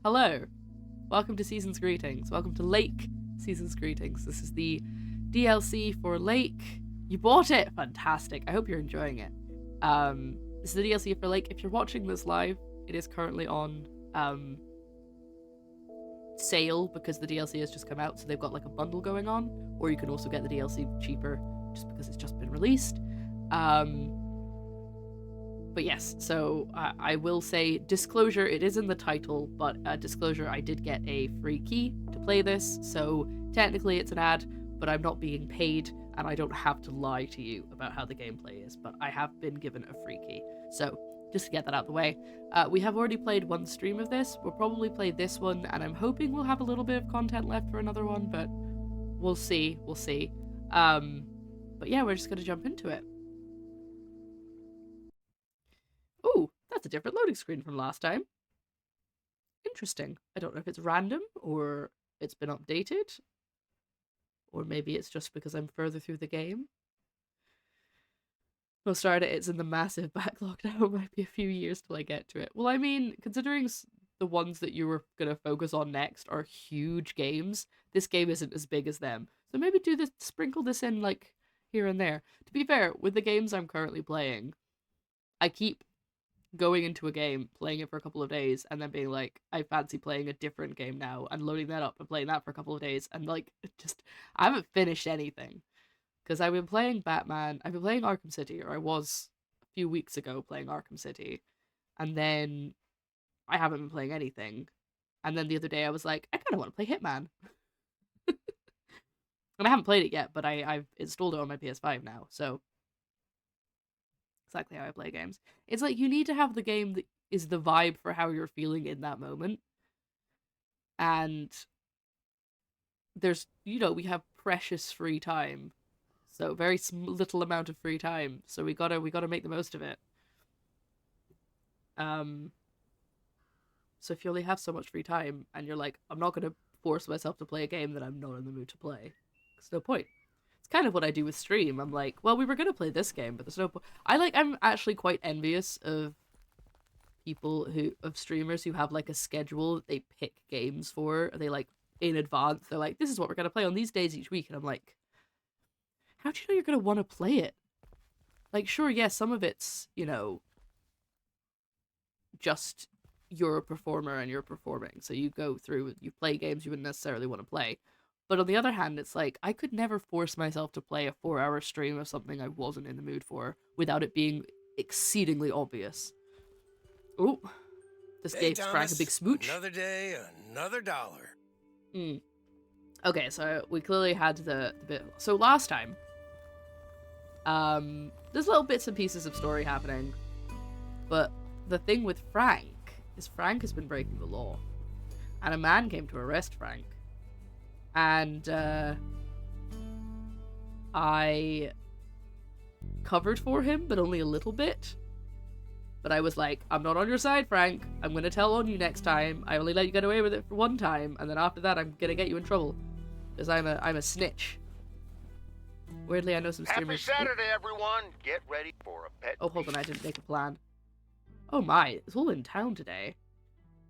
Hello. Welcome to Season's Greetings. Welcome to Lake Season's Greetings. This is the DLC for Lake. You bought it! Fantastic. I hope you're enjoying it. This is the DLC for Lake. If you're watching this live, it is currently on sale because the DLC has just come out, so they've got like a bundle going on, or you can also get the DLC cheaper just because it's just been released. But yes, so I will say, disclosure, it is in the title, but disclosure, I did get a free key to play this, so technically it's an ad, but I'm not being paid, and I don't have to lie to you about how the gameplay is, but I have been given a free key. So, just to get that out of the way, we have already played one stream of this. We'll probably play this one, and I'm hoping we'll have a little bit of content left for another one, but we'll see, but yeah, we're just gonna jump into it. Ooh, that's a different loading screen from last time. Interesting. I don't know if it's random, or it's been updated, or maybe it's just because I'm further through the game. We'll start it, it's in the massive backlog now. It might be a few years till I get to it. Well, I mean, considering the ones that you were going to focus on next are huge games, this game isn't as big as them. So maybe sprinkle this in, like, here and there. To be fair, with the games I'm currently playing, I keep going into a game, playing it for a couple of days, and then being like, I fancy playing a different game now, and loading that up and playing that for a couple of days, and like, I haven't finished anything. Because I've been playing Batman, I've been playing Arkham City, or I was a few weeks ago playing Arkham City, and then I haven't been playing anything. And then the other day I was like, I kind of want to play Hitman. And I haven't played it yet, but I've installed it on my PS5 now, so exactly how I play games. It's like, you need to have the game that is the vibe for how you're feeling in that moment. And there's, we have precious free time. So very little amount of free time. So we gotta make the most of it. So if you only have so much free time and you're like, I'm not gonna force myself to play a game that I'm not in the mood to play, there's no point. It's kind of what I do with stream. I'm like, well, we were gonna play this game, but there's no point. I'm actually quite envious of streamers who have like a schedule that they pick games for. They like in advance. They're like, this is what we're gonna play on these days each week, and I'm like, how do you know you're gonna want to play it? Like, sure, yes, some of it's just you're a performer and you're performing, so you go through, you play games you wouldn't necessarily want to play. But on the other hand, it's like, I could never force myself to play a 4-hour stream of something I wasn't in the mood for without it being exceedingly obvious. Oh, this gave Frank a big smooch. Another day, another dollar. Okay, so we clearly had the bit. So last time, there's little bits and pieces of story happening, but the thing with Frank is Frank has been breaking the law, and a man came to arrest Frank. And I covered for him, but only a little bit. But I was like, I'm not on your side, Frank. I'm going to tell on you next time. I only let you get away with it for one time, and then after that, I'm going to get you in trouble. Because I'm a snitch. Weirdly, I know some streamers... Happy Saturday, everyone! Get ready for a pet... Oh, hold on, I didn't make a plan. Oh my, it's all in town today.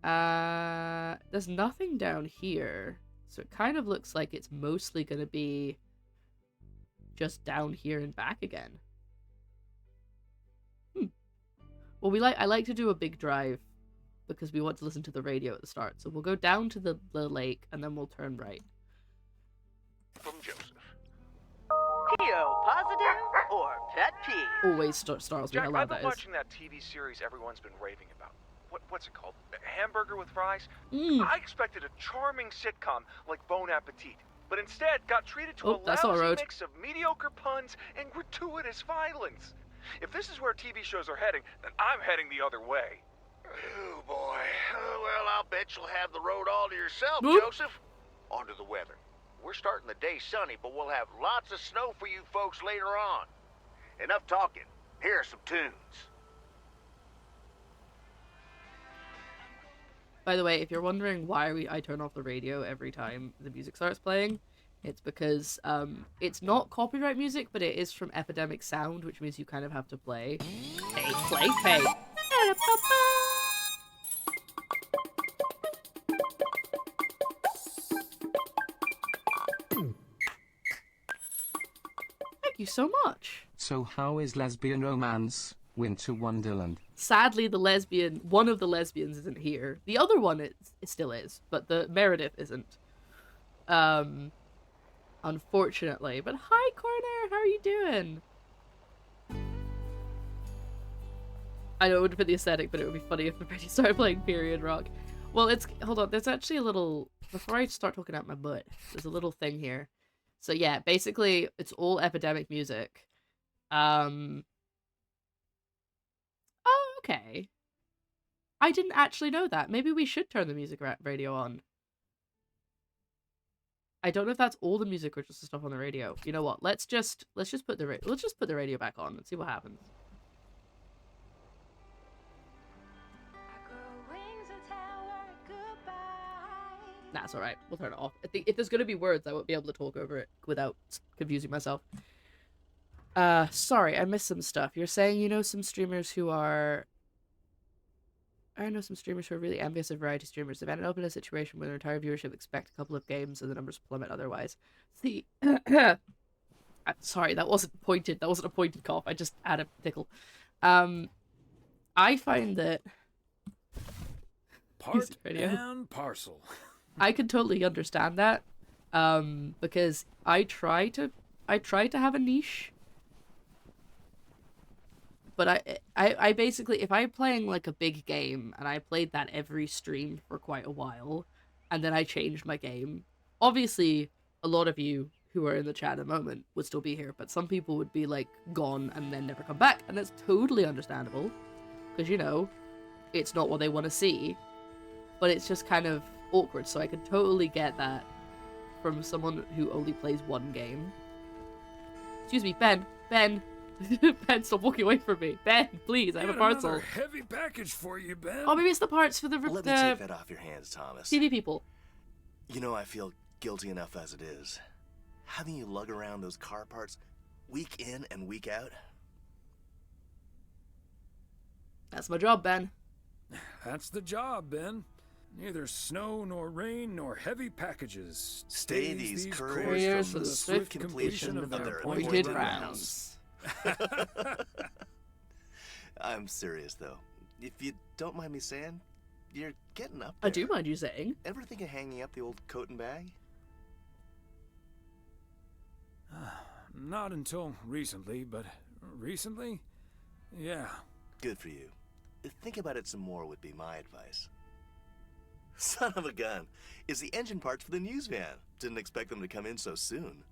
There's nothing down here. So it kind of looks like it's mostly going to be just down here and back again. Well, I like to do a big drive because we want to listen to the radio at the start. So we'll go down to the lake and then we'll turn right. From Joseph. PO positive or pet peeve? Always startles me how loud I've been that is. watching that TV series everyone's been raving about. What's it called? Hamburger with Fries? I expected a charming sitcom like Bon Appetit, but instead got treated to a lousy mix of mediocre puns and gratuitous violence. If this is where TV shows are heading, then I'm heading the other way. Oh, boy. Well, I'll bet you'll have the road all to yourself, Joseph. On to the weather. We're starting the day sunny, but we'll have lots of snow for you folks later on. Enough talking. Here are some tunes. By the way, if you're wondering why I turn off the radio every time the music starts playing, it's because it's not copyright music, but it is from Epidemic Sound, which means you kind of have to play. Pay. you so much. So how is lesbian romance, Winter Wonderland? Sadly, one of the lesbians isn't here. The other one it still is, but the Meredith isn't. Unfortunately. But hi, Corner, how are you doing? I know it would fit the aesthetic, but it would be funny if the Brady started playing period rock. Well, hold on, there's actually a little, before I start talking out my butt, there's a little thing here. So yeah, basically, it's all epidemic music. Oh, okay. I didn't actually know that. Maybe we should turn the music radio on. I don't know if that's all the music or just the stuff on the radio. You know what? Let's just put the radio back on and see what happens. Nah, it's alright. We'll turn it off. I think if there's gonna be words, I won't be able to talk over it without confusing myself. Sorry, I missed some stuff. You're saying you know some streamers who are... I know some streamers who are really envious of variety streamers. They've ended up in a situation where their entire viewership expect a couple of games and the numbers plummet otherwise. See... sorry, that wasn't pointed. That wasn't a pointed cough. I just had a tickle. I find that... Part and parcel. I can totally understand that, because I try to have a niche, but I basically, if I'm playing like a big game and I played that every stream for quite a while, and then I changed my game, obviously a lot of you who are in the chat at the moment would still be here, but some people would be like gone and then never come back, and that's totally understandable, because you know, it's not what they want to see, but it's just kind of awkward, so I could totally get that from someone who only plays one game. Excuse me, Ben, Ben, stop walking away from me. Ben, please, I have a parcel. Another heavy package for you, Ben. Oh, maybe it's the parts for the Let me take that off your hands, Thomas. TV people. You know, I feel guilty enough as it is. Having you lug around those car parts week in and week out. That's my job, Ben. That's the job, Ben. Neither snow nor rain nor heavy packages. Stay these couriers for the swift completion of their appointed rounds. I'm serious, though. If you don't mind me saying, you're getting up there. I do mind you saying. Ever think of hanging up the old coat and bag? Not until recently, but recently? Yeah. Good for you. Think about it some more would be my advice. Son of a gun. It's the engine parts for the news van. Didn't expect them to come in so soon.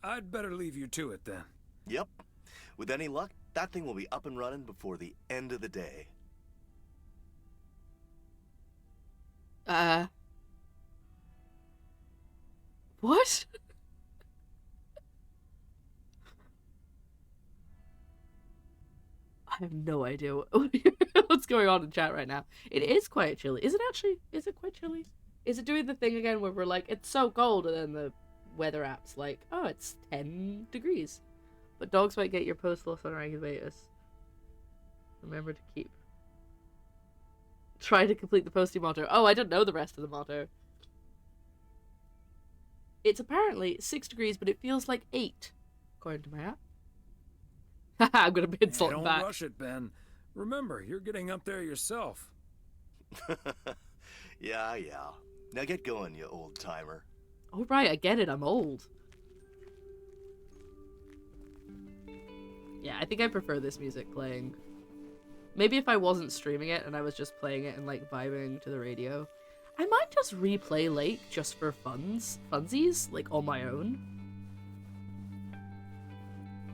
I'd better leave you to it then. Yep. With any luck, that thing will be up and running before the end of the day. What? I have no idea what's going on in chat right now. It is quite chilly. Is it actually? Is it quite chilly? Is it doing the thing again where we're like, it's so cold, and then the weather app's like, oh, it's 10 degrees. But dogs might get your post lost on a regular basis. Remember to keep. Try to complete the posting motto. Oh, I don't know the rest of the motto. It's apparently 6 degrees, but it feels like 8, according to my app. I'm gonna be insulting back. Don't rush it, Ben. Remember, you're getting up there yourself. Yeah. Now get going, you old timer. Oh right, I get it. I'm old. Yeah, I think I prefer this music playing. Maybe if I wasn't streaming it and I was just playing it and like vibing to the radio, I might just replay Lake just for funsies, like on my own.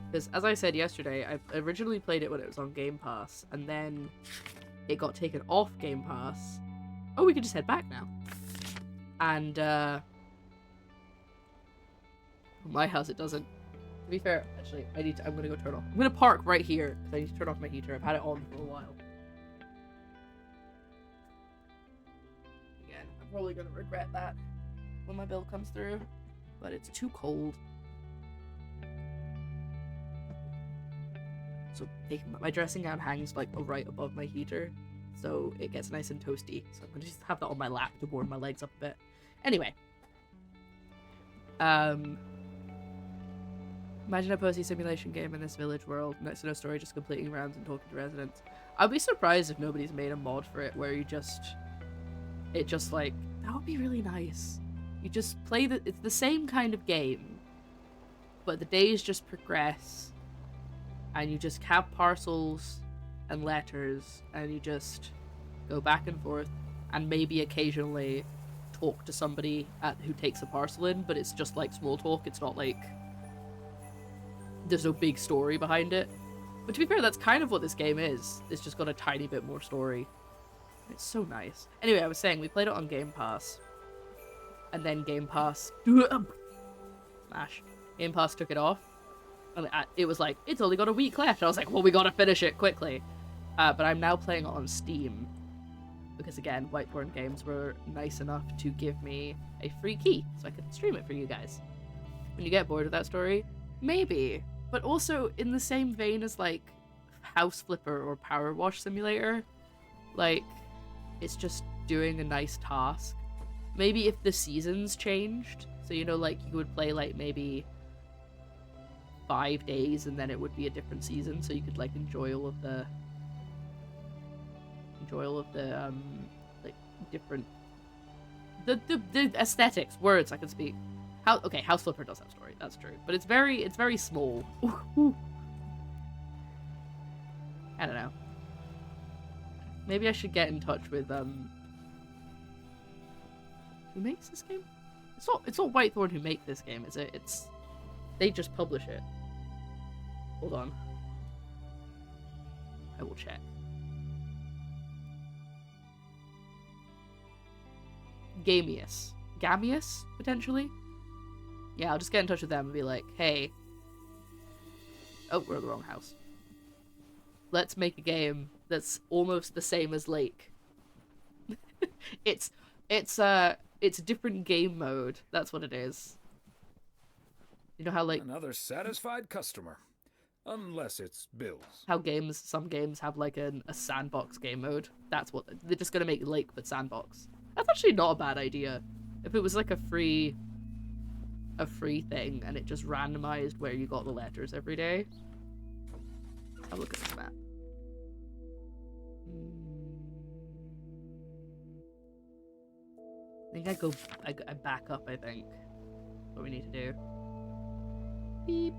Because, as I said yesterday, I originally played it when it was on Game Pass, and then it got taken off Game Pass. Oh, we can just head back now. And, my house, it doesn't. To be fair, actually, I'm gonna go turn off. I'm gonna park right here, because I need to turn off my heater. I've had it on for a while. Again, I'm probably gonna regret that when my bill comes through, but it's too cold. So my dressing gown hangs like right above my heater, so it gets nice and toasty. So I'm gonna just have that on my lap to warm my legs up a bit. Anyway, Imagine a posy simulation game in this village world. Next to no story, just completing rounds and talking to residents. I'd be surprised if nobody's made a mod for it where it just like, that would be really nice. You just play it's the same kind of game, but the days just progress, and you just have parcels and letters, and you just go back and forth, and maybe occasionally talk to somebody who takes a parcel in, but it's just like small talk. It's not like there's no big story behind it. But to be fair, that's kind of what this game is. It's just got a tiny bit more story. It's so nice. Anyway, I was saying, we played it on Game Pass. And then Game Pass... Smash. Game Pass took it off. And it was like, it's only got a week left. I was like, well, we gotta finish it quickly. But I'm now playing it on Steam. Because again, Whitethorn Games were nice enough to give me a free key. So I could stream it for you guys. When you get bored of that story, maybe. But also in the same vein as like House Flipper or Power Wash Simulator. Like, it's just doing a nice task. Maybe if the seasons changed. So, you know, like, you would play, like, maybe 5 days and then it would be a different season. So you could, like, enjoy all of the, like, different... The aesthetics, words I can speak. Okay, House Flipper does have story, that's true. But it's very small. I don't know. Maybe I should get in touch with, who makes this game? It's not Whitethorn who make this game, is it? They just publish it. Hold on. I will check. Gamius, potentially? Yeah, I'll just get in touch with them and be like, hey. Oh, we're in the wrong house. Let's make a game that's almost the same as Lake. It's a different game mode. That's what it is. You know how, like, another satisfied customer, unless it's Bill's. How some games have like a sandbox game mode. That's what they're just gonna make Lake but sandbox. That's actually not a bad idea. If it was like a free thing and it just randomized where you got the letters every day. I'll look at this map. I think I back up, I think. What we need to do. Beep,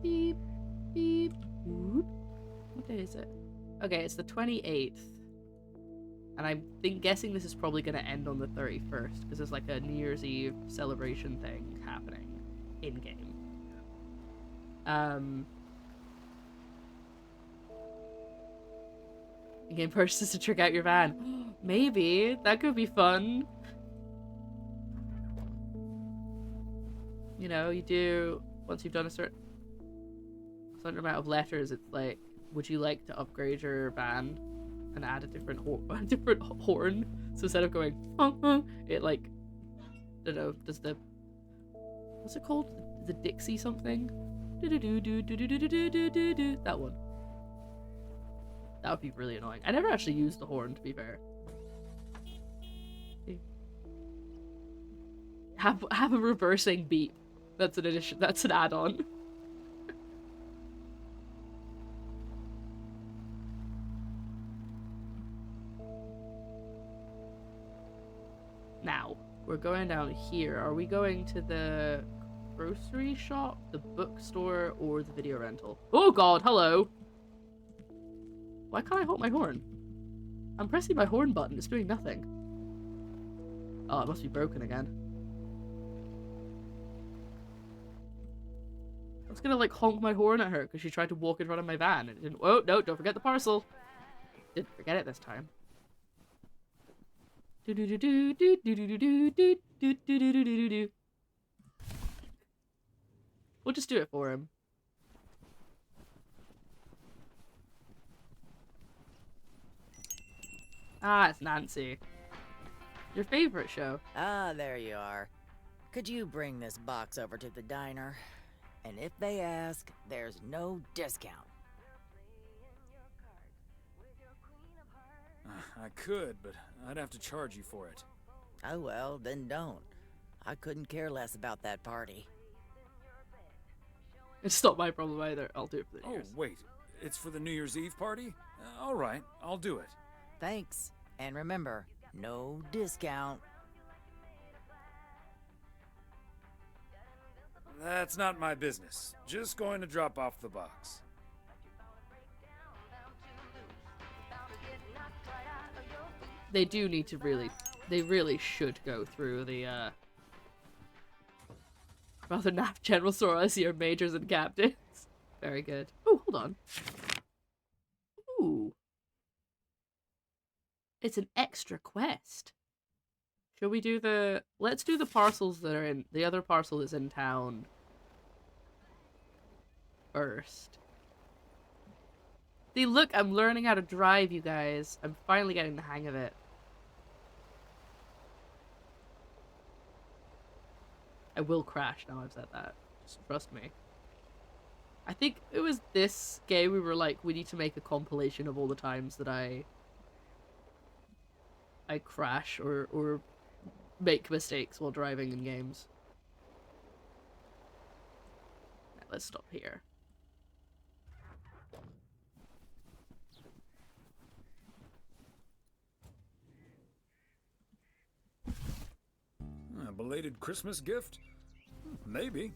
beep, beep, whoop. What day is it? Okay, it's the 28th. And I'm guessing this is probably going to end on the 31st, because there's like a New Year's Eve celebration thing happening in-game. In-game purchases to trick out your van. Maybe. That could be fun. You know, you do, once you've done a certain amount of letters, it's like, would you like to upgrade your van and add a different horn? So instead of going, it like, I don't know, does the, what's it called? The Dixie something? That one. That would be really annoying. I never actually used the horn, to be fair. Have a reversing beep. That's an addition. That's an add-on. Now, we're going down here. Are we going to the grocery shop, the bookstore, or the video rental? Oh god, hello! Why can't I hold my horn? I'm pressing my horn button, it's doing nothing. Oh, it must be broken again. I was gonna like honk my horn at her because she tried to walk in front of my van and it didn't. Oh, no, don't forget the parcel. Didn't forget it this time. We'll just do it for him. Ah, it's Nancy. Your favorite show. Ah, there you are. Could you bring this box over to the diner? And if they ask, there's no discount. I could, but I'd have to charge you for it. Oh well, then don't. I couldn't care less about that party. It's not my problem either. I'll do it for the New Oh, Year's. wait. It's for the New Year's Eve party? All right, I'll do it. Thanks. And remember, no discount. That's not my business. Just going to drop off the box. They do need to really... They really should go through the, rather nap general store as your majors and captains. Very good. Oh, hold on. Ooh. It's an extra quest. Shall we do the... Let's do the parcels that are in... The other parcel is in town first. See, look, I'm learning how to drive, you guys. I'm finally getting the hang of it. I will crash now I've said that. Just trust me. I think it was this game we were like, we need to make a compilation of all the times that I crash or make mistakes while driving in games. Right, let's stop here. A belated Christmas gift? Maybe.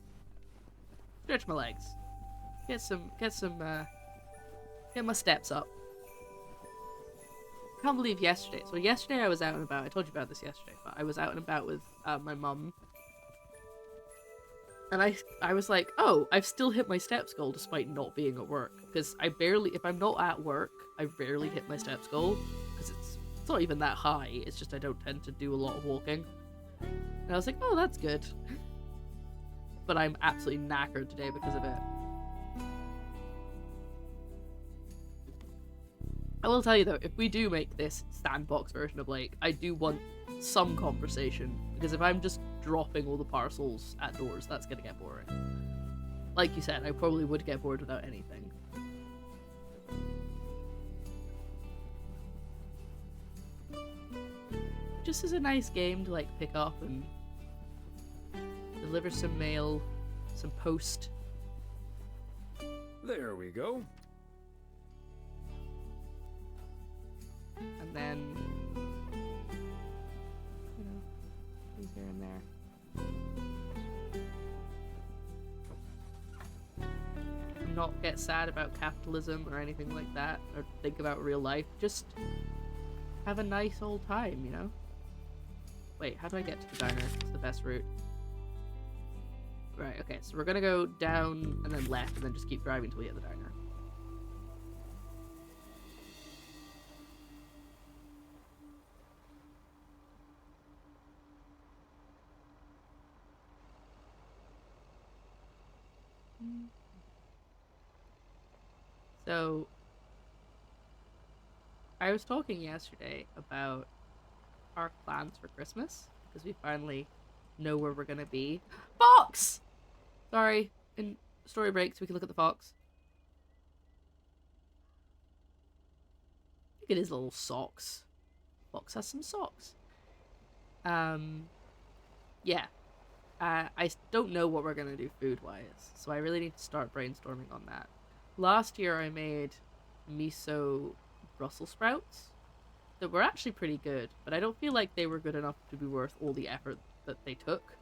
Stretch my legs. Get my steps up. Can't believe yesterday. So yesterday I was out and about. I told you about this yesterday, but I was out and about with my mum. And I was like, oh, I've still hit my steps goal despite not being at work. Because if I'm not at work, I rarely hit my steps goal. Because it's not even that high. It's just I don't tend to do a lot of walking. And I was like, oh, that's good. But I'm absolutely knackered today because of it. I will tell you though, if we do make this sandbox version of Lake, I do want some conversation. Because if I'm just dropping all the parcels at doors, that's gonna get boring. Like you said, I probably would get bored without anything. Just as a nice game to like pick up and deliver some mail, some post. There we go. And then, you know, things here and there. Not get sad about capitalism or anything like that, or think about real life. Just have a nice old time, you know? Wait, how do I get to the diner? It's the best route. Right, okay, so we're gonna go down and then left and then just keep driving till we hit the diner. So, I was talking yesterday about our plans for Christmas, because we finally know where we're gonna be. Fox! Sorry, in story breaks we can look at the fox. Look at his little socks. Fox has some socks. Yeah. I don't know what we're gonna do food-wise, so I really need to start brainstorming on that. Last year I made miso Brussels sprouts that were actually pretty good, but I don't feel like they were good enough to be worth all the effort that they took.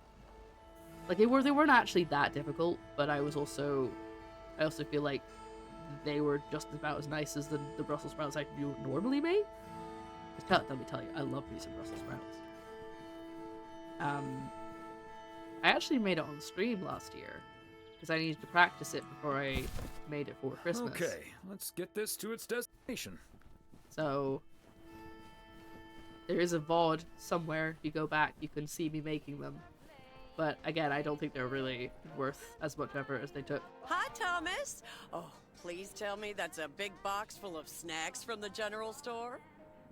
Like they weren't actually that difficult, but I also feel like they were just about as nice as the Brussels sprouts I normally make. Let me tell you, I love me some Brussels sprouts. I actually made it on stream last year because I needed to practice it before I made it for Christmas. Okay, let's get this to its destination. So there is a VOD somewhere. If you go back, you can see me making them. But again, I don't think they're really worth as much effort as they took. Hi, Thomas. Oh, please tell me that's a big box full of snacks from the general store.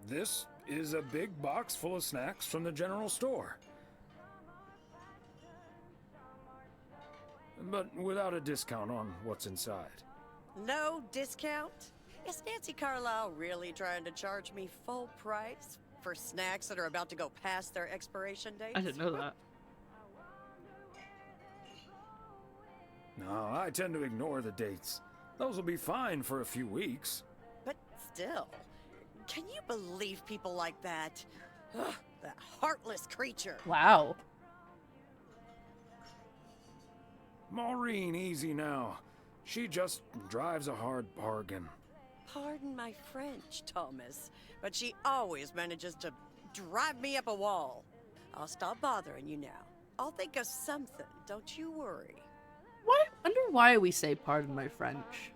This is a big box full of snacks from the general store. But without a discount on what's inside. No discount? Is Nancy Carlisle really trying to charge me full price for snacks that are about to go past their expiration dates? I didn't know that. No, I tend to ignore the dates. Those will be fine for a few weeks. But still, can you believe people like that? Ugh, that heartless creature. Wow. Maureen, easy now. She just drives a hard bargain. Pardon my French, Thomas, but she always manages to drive me up a wall. I'll stop bothering you now. I'll think of something, don't you worry. Why? I wonder why we say pardon my French.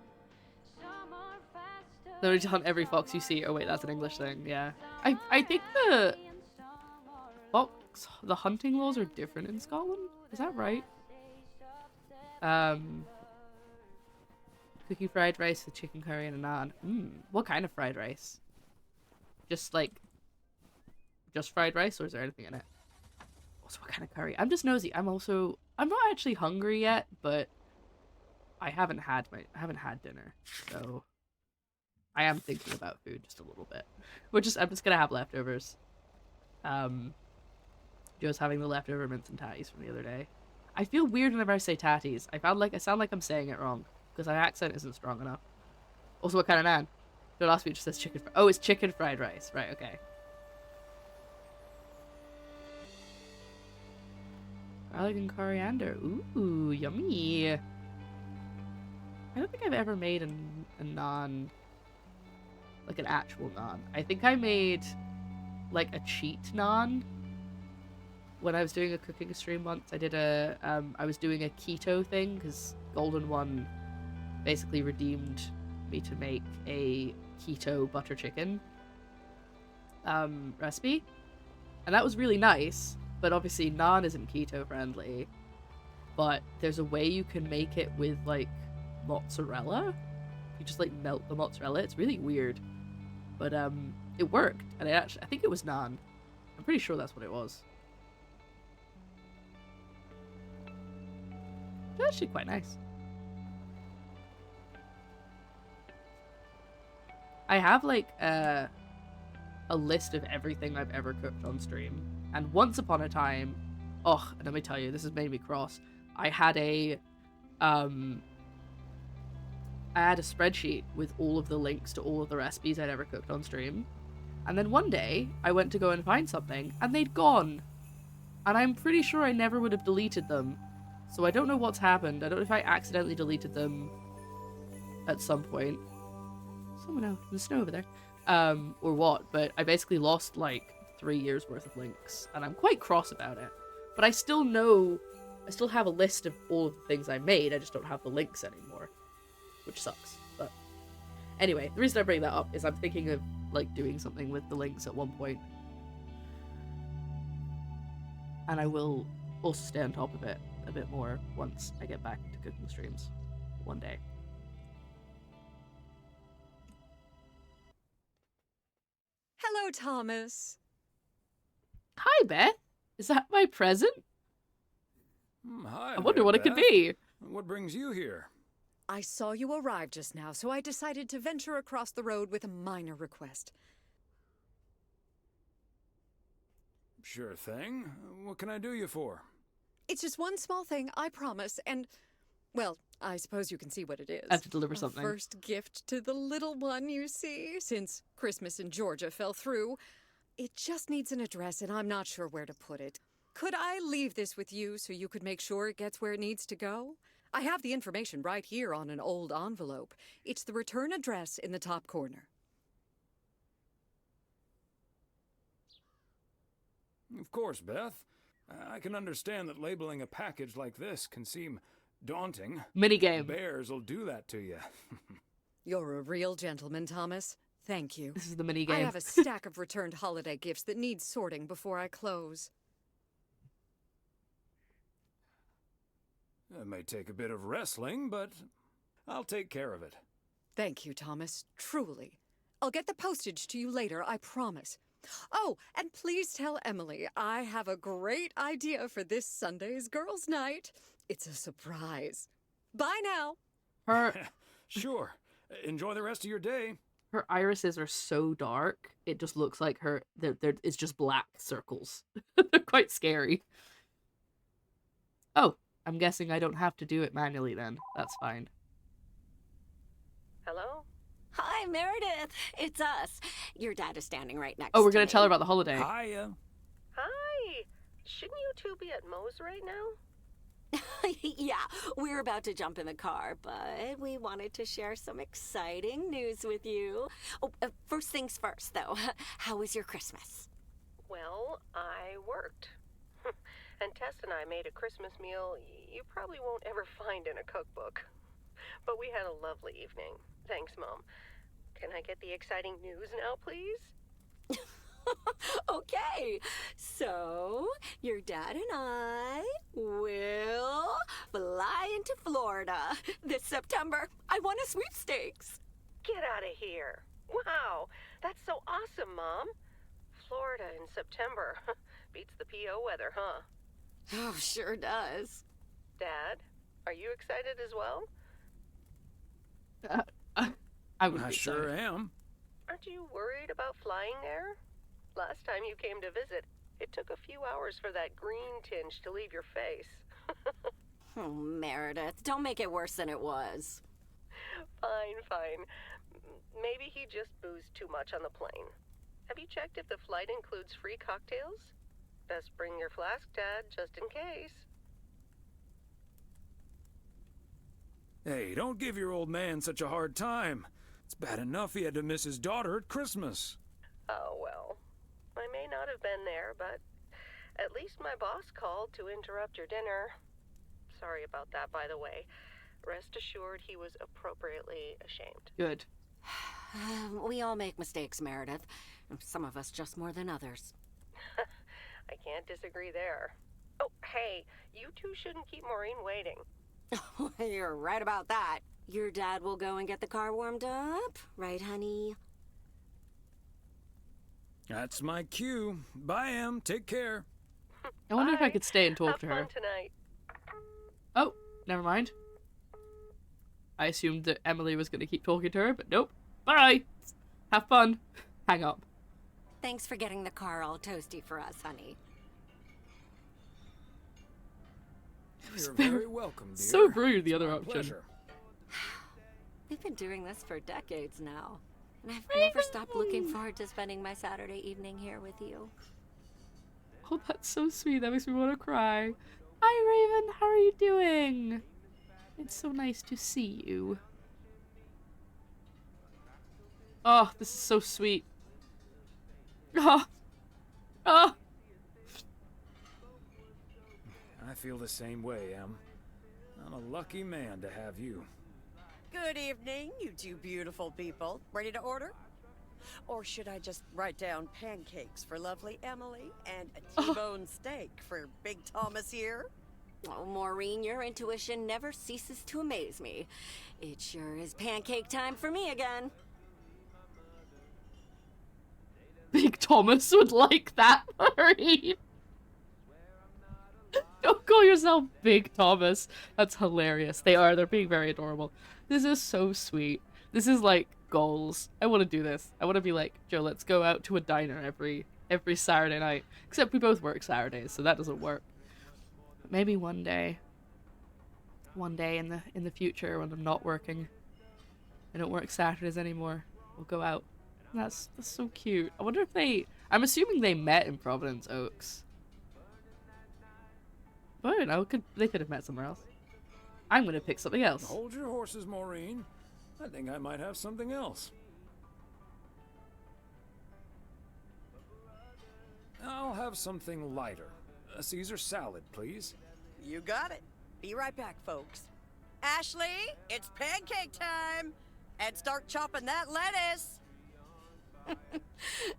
No need to hunt every fox you see. Oh wait, that's an English thing, yeah. I think the hunting laws are different in Scotland? Is that right? Cookie fried rice with chicken curry and a naan. What kind of fried rice? Just fried rice, or is there anything in it? Also, what kind of curry? I'm just nosy. I'm not actually hungry yet, but I haven't had dinner, so I am thinking about food just a little bit. I'm just gonna have leftovers. Joe's having the leftover mince and tatties from the other day. I feel weird whenever I say tatties. I sound like I'm saying it wrong because my accent isn't strong enough. Also, what kind of naan? Don't ask me. It just says chicken. Oh, it's chicken fried rice. Right. Okay. Garlic and coriander. Ooh, yummy. I don't think I've ever made a naan, like an actual naan. I think I made like a cheat naan when I was doing a cooking stream once. I was doing a keto thing because Golden One basically redeemed me to make a keto butter chicken recipe, and that was really nice. But obviously naan isn't keto friendly, but there's a way you can make it with like mozzarella. You just like melt the mozzarella. It's really weird, but it worked, and I think it was naan. I'm pretty sure that's what it was. It's actually quite nice. I have like a list of everything I've ever cooked on stream. And once upon a time, let me tell you, this has made me cross. I had a spreadsheet with all of the links to all of the recipes I'd ever cooked on stream. And then one day, I went to go and find something, and they'd gone. And I'm pretty sure I never would have deleted them. So I don't know what's happened. I don't know if I accidentally deleted them at some point. Someone out in the snow over there. Or what, but I basically lost like 3 years worth of links, and I'm quite cross about it. But I still have a list of all of the things I made, I just don't have the links anymore, which sucks. But anyway, the reason I bring that up is I'm thinking of like doing something with the links at one point, and I will also stay on top of it a bit more once I get back to cooking streams one day. Hello, Thomas. Hi, Beth. Is that my present? Hi. I wonder what it could be. What brings you here? I saw you arrive just now, so I decided to venture across the road with a minor request. Sure thing. What can I do you for? It's just one small thing, I promise, and, well, I suppose you can see what it is. I have to deliver something. First gift to the little one, you see, since Christmas in Georgia fell through. It just needs an address, and I'm not sure where to put it. Could I leave this with you so you could make sure it gets where it needs to go? I have the information right here on an old envelope. It's the return address in the top corner. Of course, Beth. I can understand that labeling a package like this can seem daunting. Minigame. Bears will do that to you. You're a real gentleman, Thomas. Thank you. This is the minigame. I have a stack of returned holiday gifts that need sorting before I close. It may take a bit of wrestling, but I'll take care of it. Thank you, Thomas. Truly. I'll get the postage to you later, I promise. Oh, and please tell Emily I have a great idea for this Sunday's girls' night. It's a surprise. Bye now. Sure. Enjoy the rest of your day. Her irises are so dark, it just looks like it's just black circles. They're quite scary. Oh, I'm guessing I don't have to do it manually then. That's fine. Hello? Hi, Meredith. It's us. Your dad is standing right next to Oh, me. we're gonna tell her about the holiday. Hiya. Hi! Shouldn't you two be at Moe's right now? Yeah, we're about to jump in the car, but we wanted to share some exciting news with you. Oh, first things first, though. How was your Christmas? Well, I worked. And Tess and I made a Christmas meal you probably won't ever find in a cookbook. But we had a lovely evening. Thanks, Mom. Can I get the exciting news now, please? Okay, so your dad and I will fly into Florida this September. I won a sweepstakes. Get out of here. Wow, that's so awesome, Mom. Florida in September. Beats the PO weather, huh? Oh, sure does. Dad, are you excited as well? I sure am. Aren't you worried about flying there? Last time you came to visit, it took a few hours for that green tinge to leave your face. Oh, Meredith, don't make it worse than it was. Fine. Maybe he just boozed too much on the plane. Have you checked if the flight includes free cocktails? Best bring your flask, Dad, just in case. Hey, don't give your old man such a hard time. It's bad enough he had to miss his daughter at Christmas. Oh, well. I may not have been there, but at least my boss called to interrupt your dinner. Sorry about that, by the way. Rest assured he was appropriately ashamed. Good. We all make mistakes, Meredith. Some of us just more than others. I can't disagree there. Oh, hey, you two shouldn't keep Maureen waiting. You're right about that. Your dad will go and get the car warmed up, right, honey? That's my cue. Bye, Em. Take care. I wonder if I could stay and talk to her. Have fun tonight. Oh, never mind. I assumed that Emily was going to keep talking to her, but nope. Bye! Have fun. Hang up. Thanks for getting the car all toasty for us, honey. You're very welcome, dear. So rude, the other My option. pleasure. We've been doing this for decades now, and I've never stopped looking forward to spending my Saturday evening here with you. Oh, that's so sweet. That makes me want to cry. Hi, Raven. How are you doing? It's so nice to see you. Oh, this is so sweet. Oh. Oh. I feel the same way, Em. I'm a lucky man to have you. Good evening, you two beautiful people. Ready to order? Or should I just write down pancakes for lovely Emily and a T-bone steak for Big Thomas here? Oh, Maureen, your intuition never ceases to amaze me. It sure is pancake time for me again. Big Thomas would like that, Maureen. Don't call yourself Big Thomas. That's hilarious. They're being very adorable. This is so sweet. This is like goals. I want to do this. I want to be like, Joe, let's go out to a diner every Saturday night. Except we both work Saturdays, so that doesn't work. But maybe one day in the future when I'm not working, I don't work Saturdays anymore, we'll go out. And that's so cute. I wonder if I'm assuming they met in Providence Oaks. But I don't know, they could have met somewhere else. I'm gonna pick something else. Hold your horses, Maureen. I think I might have something else. I'll have something lighter. A Caesar salad, please. You got it. Be right back, folks. Ashley, it's pancake time! And start chopping that lettuce!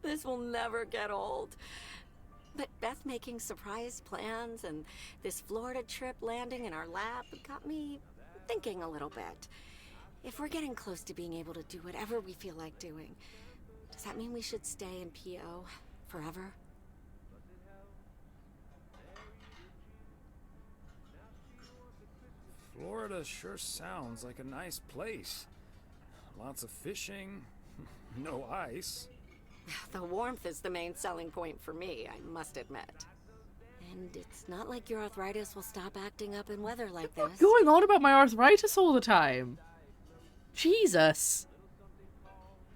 This will never get old. But Beth making surprise plans and this Florida trip landing in our lap got me thinking a little bit. If we're getting close to being able to do whatever we feel like doing, does that mean we should stay in PO forever? Florida sure sounds like a nice place. Lots of fishing, no ice. The warmth is the main selling point for me, I must admit. And it's not like your arthritis will stop acting up in weather like this. What's going on about my arthritis all the time? Jesus.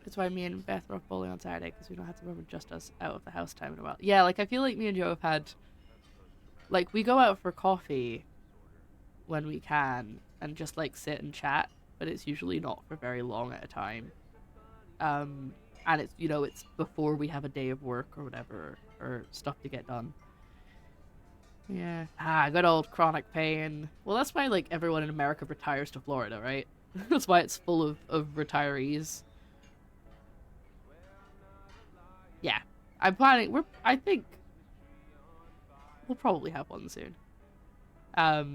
That's why me and Beth were off bowling on Saturday, because we don't have to remember just us out of the house time in a while. Yeah, like, I feel like me and Joe have had... Like, we go out for coffee when we can, and just, like, sit and chat, but it's usually not for very long at a time. And it's, you know, it's before we have a day of work or whatever, or stuff to get done. Yeah. Good old chronic pain. Well, that's why, like, everyone in America retires to Florida, right? That's why it's full of retirees. Yeah. I'm planning, I think we'll probably have one soon. But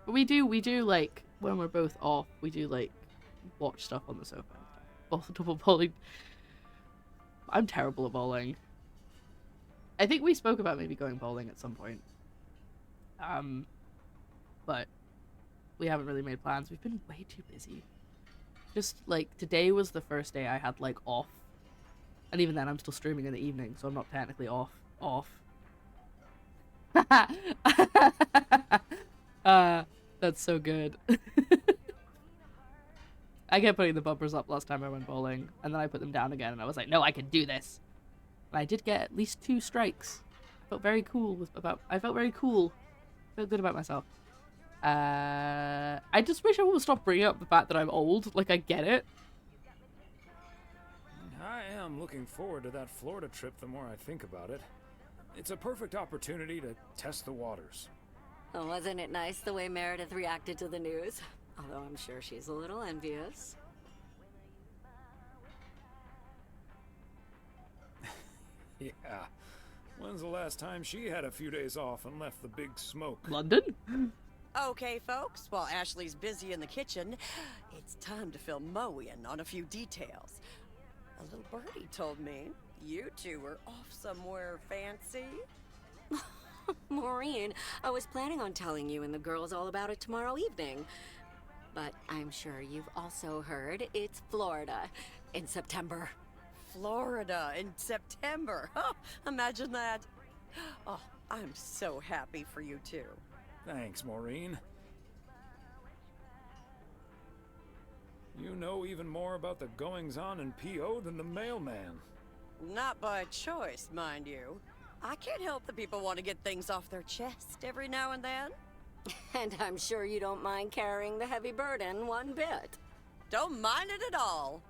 we do, like, when we're both off, we do, like, watch stuff on the sofa and stuff. Double bowling. I'm terrible at bowling. I think we spoke about maybe going bowling at some point. But we haven't really made plans. We've been way too busy. Just, like, today was the first day I had, like, off. And even then, I'm still streaming in the evening, so I'm not technically off. That's so good. I kept putting the bumpers up last time I went bowling, and then I put them down again, and I was like, no, I can do this. And I did get at least 2 strikes. I felt very cool. I felt good about myself. I just wish I would stop bringing up the fact that I'm old. Like, I get it. I am looking forward to that Florida trip the more I think about it. It's a perfect opportunity to test the waters. Oh, wasn't it nice the way Meredith reacted to the news? Although I'm sure she's a little envious. Yeah. When's the last time she had a few days off and left the big smoke? London? Okay, folks, while Ashley's busy in the kitchen, it's time to fill Moe in on a few details. A little birdie told me you two were off somewhere fancy. Maureen, I was planning on telling you and the girls all about it tomorrow evening. But I'm sure you've also heard it's Florida in September. Florida in September. Oh, imagine that. Oh, I'm so happy for you two. Thanks, Maureen. You know even more about the goings-on in P.O. than the mailman. Not by choice, mind you. I can't help that people want to get things off their chest every now and then. And I'm sure you don't mind carrying the heavy burden one bit. Don't mind it at all.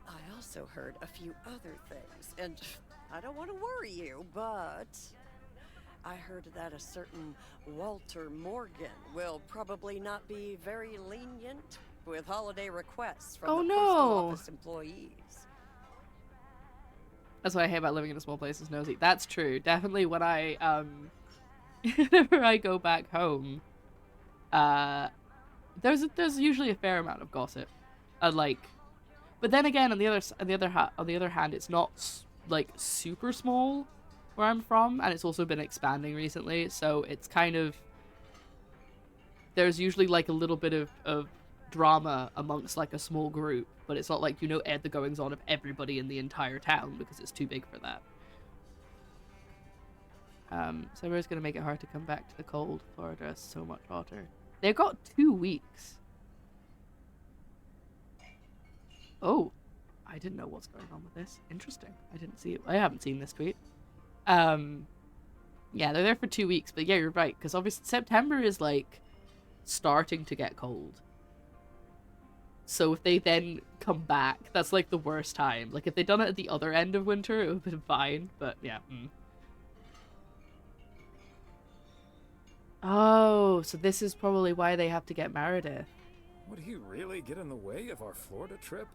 I also heard a few other things, and I don't want to worry you, but I heard that a certain Walter Morgan will probably not be very lenient with holiday requests from the postal office employees. That's what I hate about living in a small place, is nosy. That's true. Definitely when I, whenever I go back home, there's usually a fair amount of gossip. But then again, on the other hand, it's not, like, super small where I'm from, and it's also been expanding recently, so it's kind of, there's usually, like, a little bit of drama amongst, like, a small group, but it's not like, you know, the goings-on of everybody in the entire town, because it's too big for that. Summer's gonna make it hard to come back to the cold. Florida is so much hotter. They've got 2 weeks. Oh, I didn't know what's going on with this. Interesting. I didn't see it. I haven't seen this tweet. Yeah, they're there for 2 weeks, but yeah, you're right, because obviously September is, like, starting to get cold. So if they then come back, that's, like, the worst time. Like, if they'd done it at the other end of winter, it would have been fine, but yeah. Oh, so this is probably why they have to get Meredith. Would he really get in the way of our Florida trip?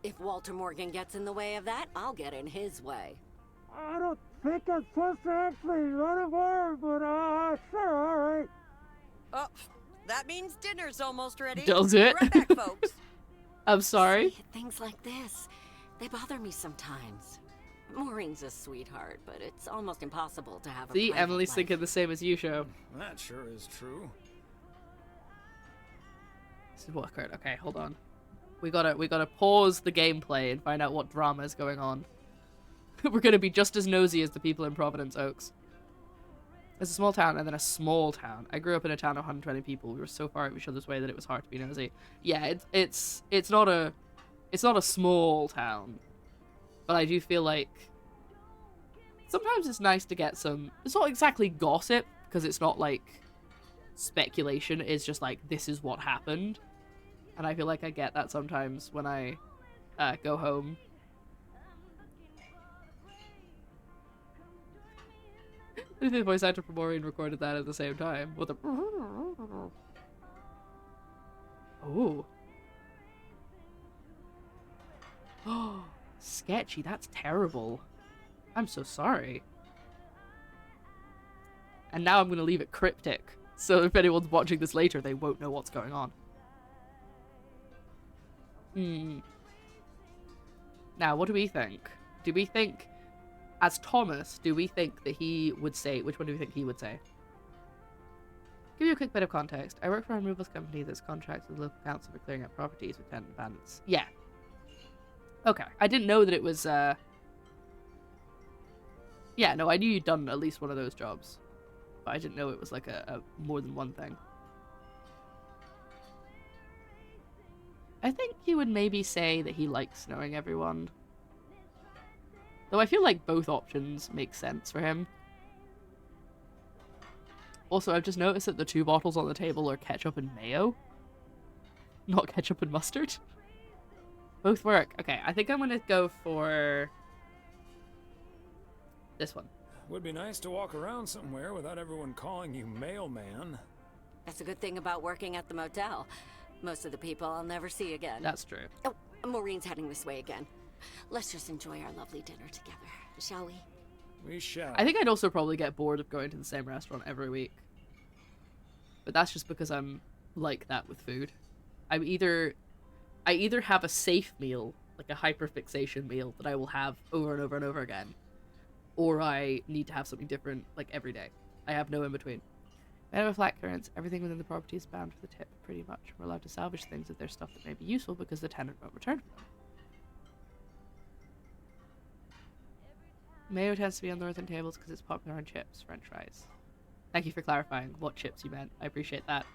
If Walter Morgan gets in the way of that, I'll get in his way. I don't think I'm supposed to actually run a bar, but sure, alright. Oh, that means dinner's almost ready. Does it? Be right back, folks. I'm sorry? See, things like this, they bother me sometimes. Maureen's a sweetheart, but it's almost impossible to have a See, private Emily's life. thinking the same as you, Show. That sure is true. This is what occurred. Okay, hold on. We gotta pause the gameplay and find out what drama is going on. We're gonna be just as nosy as the people in Providence Oaks. There's a small town and then a small town. I grew up in a town of 120 people. We were so far out each other's way that it was hard to be nosy. Yeah, it's not a small town, but I do feel like sometimes it's nice to get some. It's not exactly gossip because it's not like speculation. It's just like this is what happened, and I feel like I get that sometimes when I go home. The voice actor for Maureen recorded that at the same time. What the? Oh. Oh, sketchy. That's terrible. I'm so sorry. And now I'm going to leave it cryptic, so if anyone's watching this later, they won't know what's going on. Now, what do we think? Do we think, as Thomas, do we think that he would say, which one do we think he would say? Give you a quick bit of context. I work for a removals company that's contracts with local council for clearing up properties with tenant abandons. Yeah. Okay. I didn't know that it was, yeah, no, I knew you'd done at least one of those jobs. But I didn't know it was like a more than one thing. I think he would maybe say that he likes knowing everyone. Though I feel like both options make sense for him. Also, I've just noticed that the 2 bottles on the table are ketchup and mayo. Not ketchup and mustard. Both work. Okay, I think I'm gonna go for this one. Would be nice to walk around somewhere without everyone calling you mailman. That's a good thing about working at the motel. Most of the people I'll never see again. That's true. Oh, Maureen's heading this way again. Let's just enjoy our lovely dinner together, shall we? We shall. I think I'd also probably get bored of going to the same restaurant every week. But that's just because I'm like that with food. I either have a safe meal, like a hyperfixation meal that I will have over and over and over again, or I need to have something different like every day. I have no in between. We have a flat clearance. Everything within the property is bound for the tip, pretty much. We're allowed to salvage things if there's stuff that may be useful because the tenant won't return for them. Mayo tends to be on the northern tables because it's popular on chips, french fries. Thank you for clarifying what chips you meant. I appreciate that.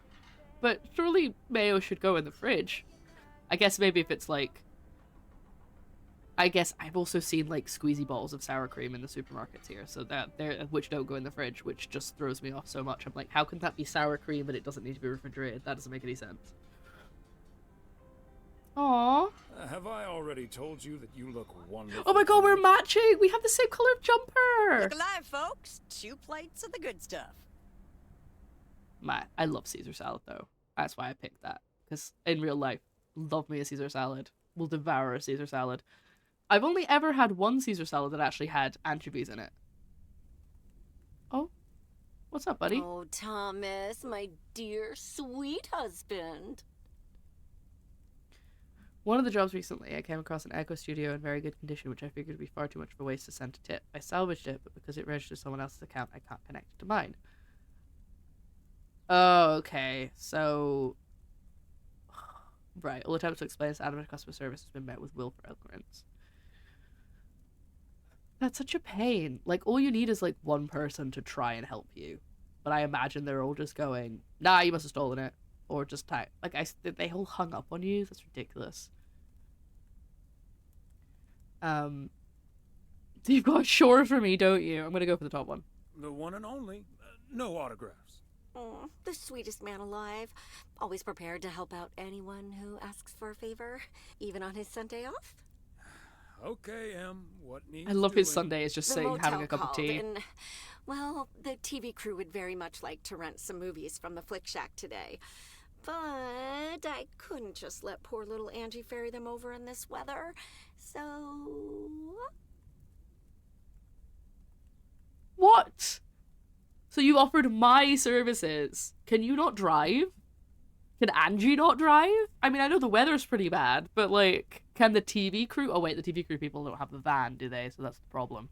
But surely mayo should go in the fridge. I guess maybe if it's like... I guess I've also seen like squeezy bottles of sour cream in the supermarkets here, so that which don't go in the fridge, which just throws me off so much. I'm like, how can that be sour cream and it doesn't need to be refrigerated? That doesn't make any sense. Aww. Have I already told you that you look wonderful? Oh my god, we're matching! We have the same color of jumper! Look alive, folks. 2 plates of the good stuff. I love Caesar salad though. That's why I picked that. Because in real life, love me a Caesar salad. Will devour a Caesar salad. I've only ever had one Caesar salad that actually had anchovies in it. Oh? What's up, buddy? Oh, Thomas, my dear, sweet husband. One of the jobs recently, I came across an Echo Studio in very good condition, which I figured would be far too much of a waste to send to tip. I salvaged it, but because it registered someone else's account, I can't connect it to mine. Oh, okay. So... Right. All attempts to explain this adamant customer service has been met with willful ignorance. That's such a pain. Like, all you need is, like, one person to try and help you. But I imagine they're all just going, nah, you must have stolen it. Or just type. Like, they all hung up on you. That's ridiculous. You've got a shore for me, don't you? I'm gonna go for the top one. The one and only. No autographs. Oh, the sweetest man alive. Always prepared to help out anyone who asks for a favor, even on his Sunday off. Okay, what needs I love doing? his Sunday is just The sitting having motel a cup of tea. called, and, well, the TV crew would very much like to rent some movies from the Flick Shack today. But I couldn't just let poor little Angie ferry them over in this weather. So... What? So you offered my services. Can you not drive? Can Angie not drive? I mean, I know the weather's pretty bad, but, like, can the TV crew... Oh, wait, the TV crew people don't have the van, do they? So that's the problem.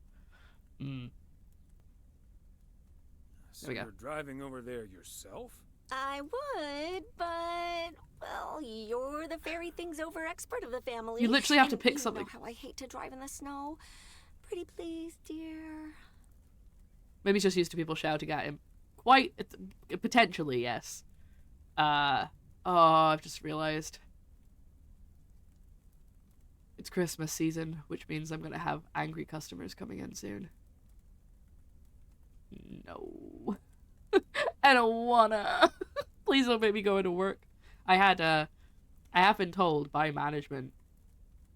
So you're driving over there yourself? I would, but, well, you're the ferry things over expert of the family. You literally have to and pick you something. know how I hate to drive in the snow. Pretty please, dear. Maybe he's just used to people shouting at him. Potentially, yes. I've just realized. It's Christmas season, which means I'm gonna have angry customers coming in soon. No. I don't wanna. Please don't make me go into work. I have been told by management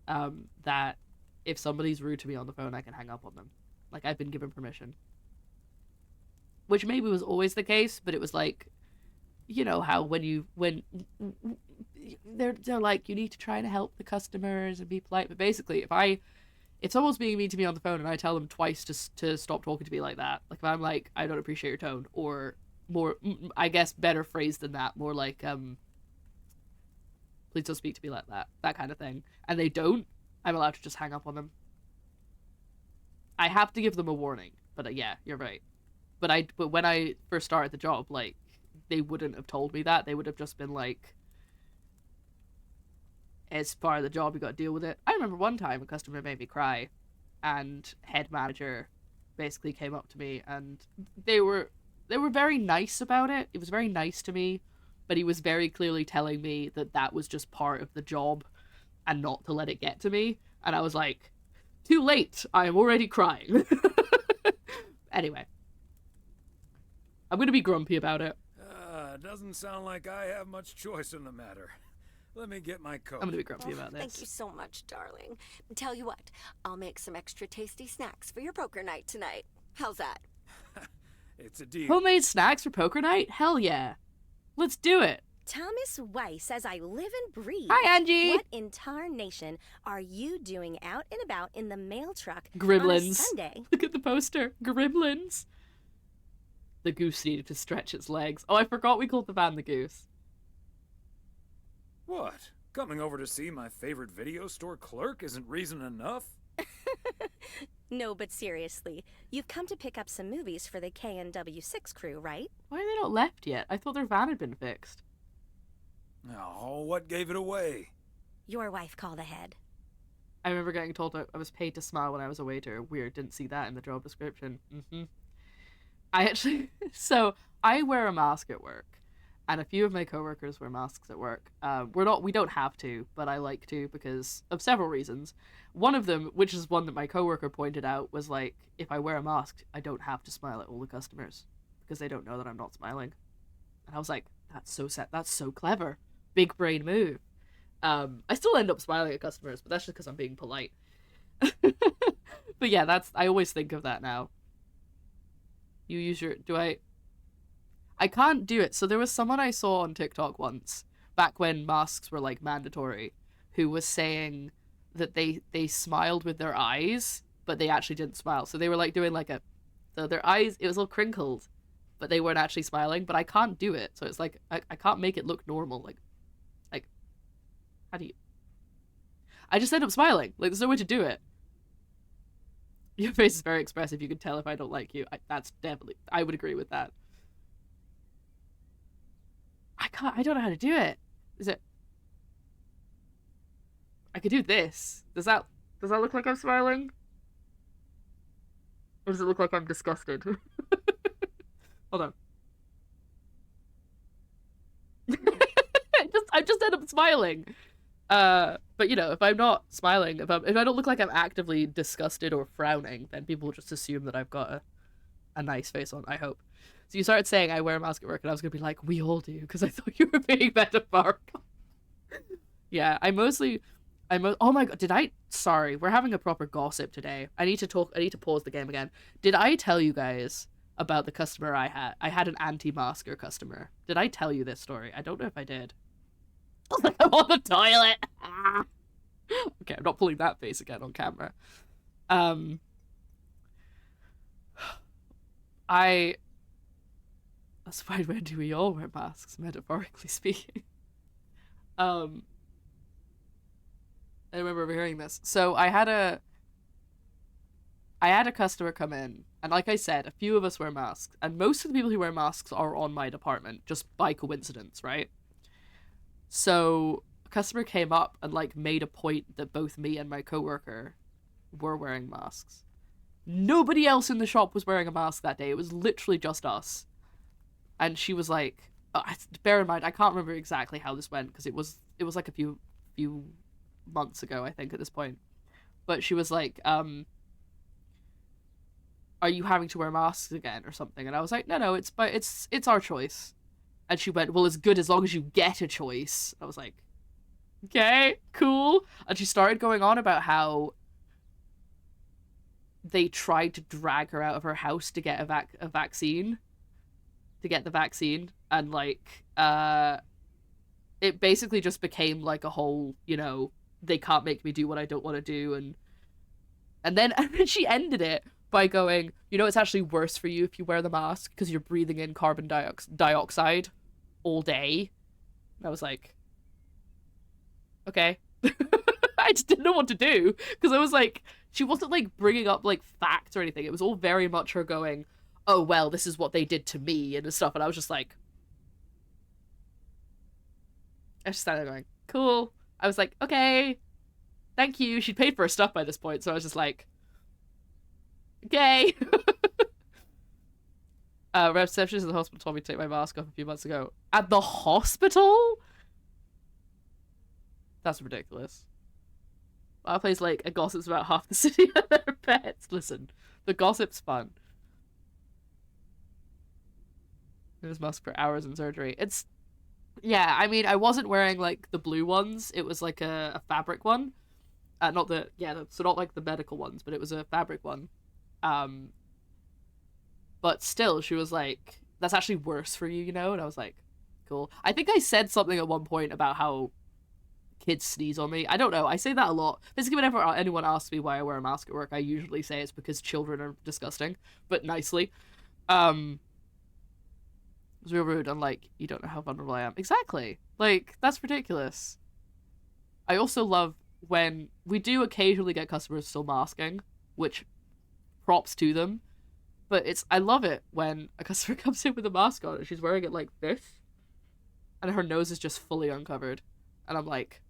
that if somebody's rude to me on the phone, I can hang up on them. Like, I've been given permission. Which maybe was always the case, but it was like, you know how when they're like, you need to try to help the customers and be polite. But basically, if someone's being mean to me on the phone and I tell them twice to stop talking to me like that, like if I'm like, I don't appreciate your tone, or more, I guess better phrase than that, more like, please don't speak to me like that kind of thing, and they don't, I'm allowed to just hang up on them. I have to give them a warning, but yeah, you're right. But when I first started the job, like, they wouldn't have told me that. They would have just been like, it's part of the job, you gotta deal with it. I remember one time a customer made me cry, and head manager basically came up to me, and they were very nice about it. It was very nice to me, but he was very clearly telling me that was just part of the job and not to let it get to me. And I was like, too late, I am already crying. Anyway, I'm gonna be grumpy about it. Doesn't sound like I have much choice in the matter. Let me get my coat. I'm gonna be grumpy about this. Thank you so much, darling. Tell you what, I'll make some extra tasty snacks for your poker night tonight. How's that? It's a deal. Homemade snacks for poker night? Hell yeah. Let's do it. Thomas Weiss says I live and breathe. Hi, Angie. What in tarnation are you doing out and about in the mail truck Gremlins. on a Sunday? Look at the poster. Gremlins. The goose needed to stretch its legs. Oh, I forgot we called the van the goose. What? Coming over to see my favorite video store clerk isn't reason enough? No, but seriously, you've come to pick up some movies for the KNW6 crew, right? Why are they not left yet? I thought their van had been fixed. Oh, what gave it away? Your wife called ahead. I remember getting told I was paid to smile when I was a waiter. Weird, didn't see that in the job description. So I wear a mask at work, and a few of my coworkers wear masks at work. We don't have to, but I like to because of several reasons. One of them, which is one that my coworker pointed out, was like, if I wear a mask, I don't have to smile at all the customers because they don't know that I'm not smiling. And I was like, that's so clever. Big brain move. I still end up smiling at customers, but that's just because I'm being polite. But yeah, I always think of that now. You use your... I can't do it. So there was someone I saw on TikTok once, back when masks were, like, mandatory, who was saying that they smiled with their eyes, but they actually didn't smile. So they were, like, doing, like, so their eyes, it was all crinkled, but they weren't actually smiling, but I can't do it. So it's like, I can't make it look normal. Like, how do you... I just end up smiling. Like, there's no way to do it. Your face is very expressive. You can tell if I don't like you. I would agree with that. I don't know how to do it. I could do this. Does that look like I'm smiling? Or does it look like I'm disgusted? Hold on. I just end up smiling. But you know, if I'm not smiling, if I don't look like I'm actively disgusted or frowning, then people will just assume that I've got a nice face on, I hope. So you started saying I wear a mask at work, and I was gonna be like, we all do, because I thought you were being metaphorical. Yeah, oh my god, sorry, we're having a proper gossip today. I need to pause the game again. Did I tell you guys about the customer I had? I had an anti-masker customer. Did I tell you this story? I don't know if I did. I was like, I'm on the toilet. Okay, I'm not pulling that face again on camera. That's fine. When do we all wear masks, metaphorically speaking? I remember overhearing this. So I had a customer come in, and like I said, a few of us wear masks, and most of the people who wear masks are on my department, just by coincidence, right? So a customer came up and like made a point that both me and my coworker were wearing masks. Nobody else in the shop was wearing a mask that day. It was literally just us. And she was like, bear in mind, I can't remember exactly how this went because it was like a few months ago, I think, at this point. But she was like, are you having to wear masks again or something? And I was like, no, it's our choice. And she went, well, it's good as long as you get a choice. I was like, okay, cool. And she started going on about how they tried to drag her out of her house to get a vaccine. To get the vaccine. And, like, it basically just became, like, a whole, you know, they can't make me do what I don't want to do. And then she ended it by going, you know, it's actually worse for you if you wear the mask because you're breathing in carbon dioxide all day. And I was like, okay. I just didn't know what to do because I was like, she wasn't like bringing up like facts or anything. It was all very much her going, oh, well, this is what they did to me and stuff. And I was just like, I just started going, cool. I was like, okay, thank you. She'd paid for her stuff by this point. So I was just like, okay. Receptionist at the hospital told me to take my mask off a few months ago. At the hospital? That's ridiculous. Our place like a gossip's about half the city and their pets. Listen, the gossip's fun. It was mask for hours in surgery. It's, yeah, I mean, I wasn't wearing like the blue ones. It was like a fabric one. So not like the medical ones, but it was a fabric one. But still, she was like, that's actually worse for you, you know? And I was like, cool. I think I said something at one point about how kids sneeze on me. I don't know. I say that a lot. Basically, whenever anyone asks me why I wear a mask at work, I usually say it's because children are disgusting, but nicely. It's real rude. I'm like, you don't know how vulnerable I am. Exactly. Like, that's ridiculous. I also love when we do occasionally get customers still masking, which props to them. But I love it when a customer comes in with a mask on and she's wearing it like this, and her nose is just fully uncovered. And I'm like,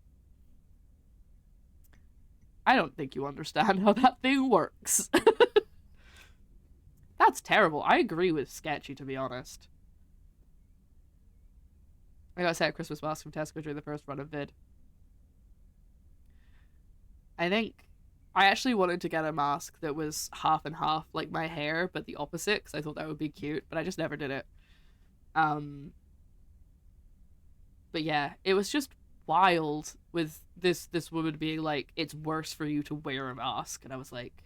I don't think you understand how that thing works. That's terrible. I agree with Sketchy, to be honest. I got a set of Christmas masks from Tesco during the first run of vid. I think I actually wanted to get a mask that was half and half, like my hair, but the opposite, because I thought that would be cute, but I just never did it. But yeah, it was just wild with this woman being like, it's worse for you to wear a mask. And I was like,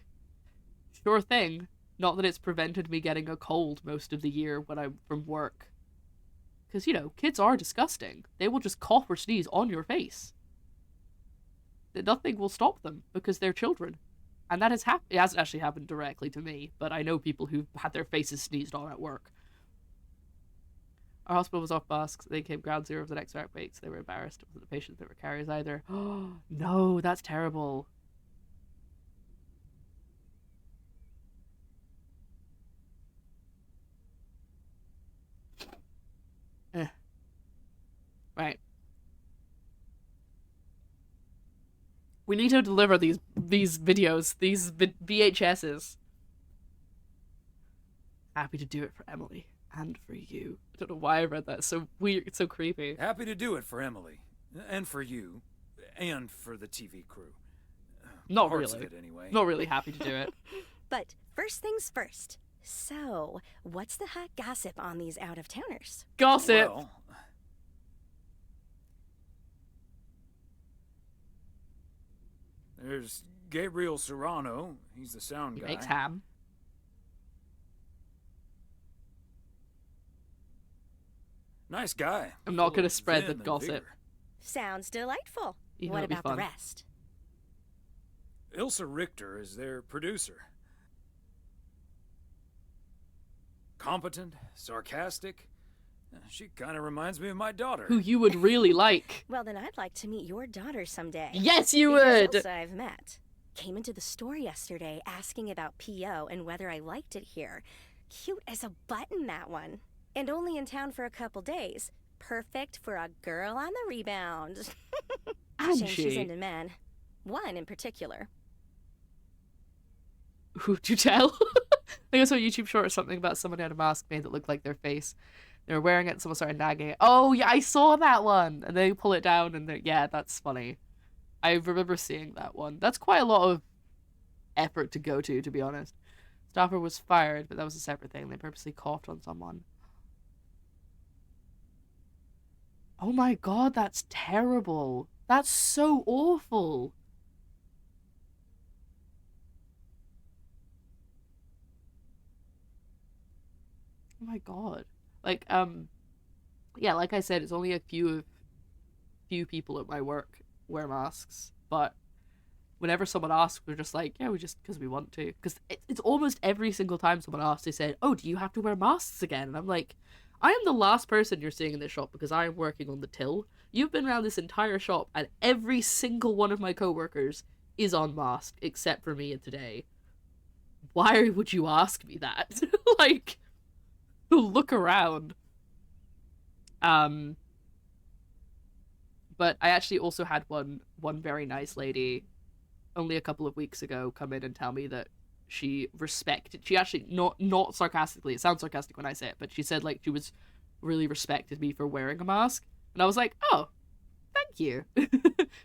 sure thing. Not that it's prevented me getting a cold most of the year when I'm from work. Because, you know, kids are disgusting. They will just cough or sneeze on your face. Nothing will stop them because they're children. And that has happened. It hasn't actually happened directly to me, but I know people who've had their faces sneezed on at work. Our hospital was off masks. They came ground zero of the next outbreaks. They were embarrassed. It wasn't the patients that were carriers either. Oh, no, that's terrible. Right. We need to deliver these videos, these VHSs. Happy to do it for Emily and for you. I don't know why I read that. It's so weird. It's so creepy. Happy to do it for Emily. And for you. And for the TV crew. Not Parts really. Of it, anyway. Not really happy to do it. But first things first. So, what's the hot gossip on these out-of-towners? Gossip! Well, there's Gabriel Serrano. He's the sound guy. He makes ham. Nice guy. I'm not going to spread the vim and gossip. vigor. Sounds delightful. You know, What it'd be about the fun. rest? Ilsa Richter is their producer. Competent, sarcastic. She kind of reminds me of my daughter. Who you would really like. Well, then I'd like to meet your daughter someday. Yes, you Because would! Ilsa I've met. Came into the store yesterday asking about PO and whether I liked it here. Cute as a button, that one. And only in town for a couple days. Perfect for a girl on the rebound. And Shame she's she. into men. One in particular. Who'd you tell? I think I saw a YouTube short or something about someone who had a mask made that looked like their face. They were wearing it and someone started nagging it. Oh, yeah, I saw that one! And they pull it down and yeah, that's funny. I remember seeing that one. That's quite a lot of effort to go to be honest. Staffer was fired, but that was a separate thing. They purposely coughed on someone. Oh my god, that's terrible. That's so awful. Oh my god. Like, yeah, like I said, it's only a few people at my work wear masks, but whenever someone asks, we're just like, yeah, we just, because we want to. Because it's almost every single time someone asks, they said, oh, do you have to wear masks again? And I'm like, I am the last person you're seeing in this shop because I am working on the till. You've been around this entire shop and every single one of my coworkers is on mask except for me today. Why would you ask me that? Like, look around. But I actually also had one very nice lady only a couple of weeks ago come in and tell me that she actually, not sarcastically, it sounds sarcastic when I say it, but she said like she was really respected me for wearing a mask. And I was like, oh, thank you.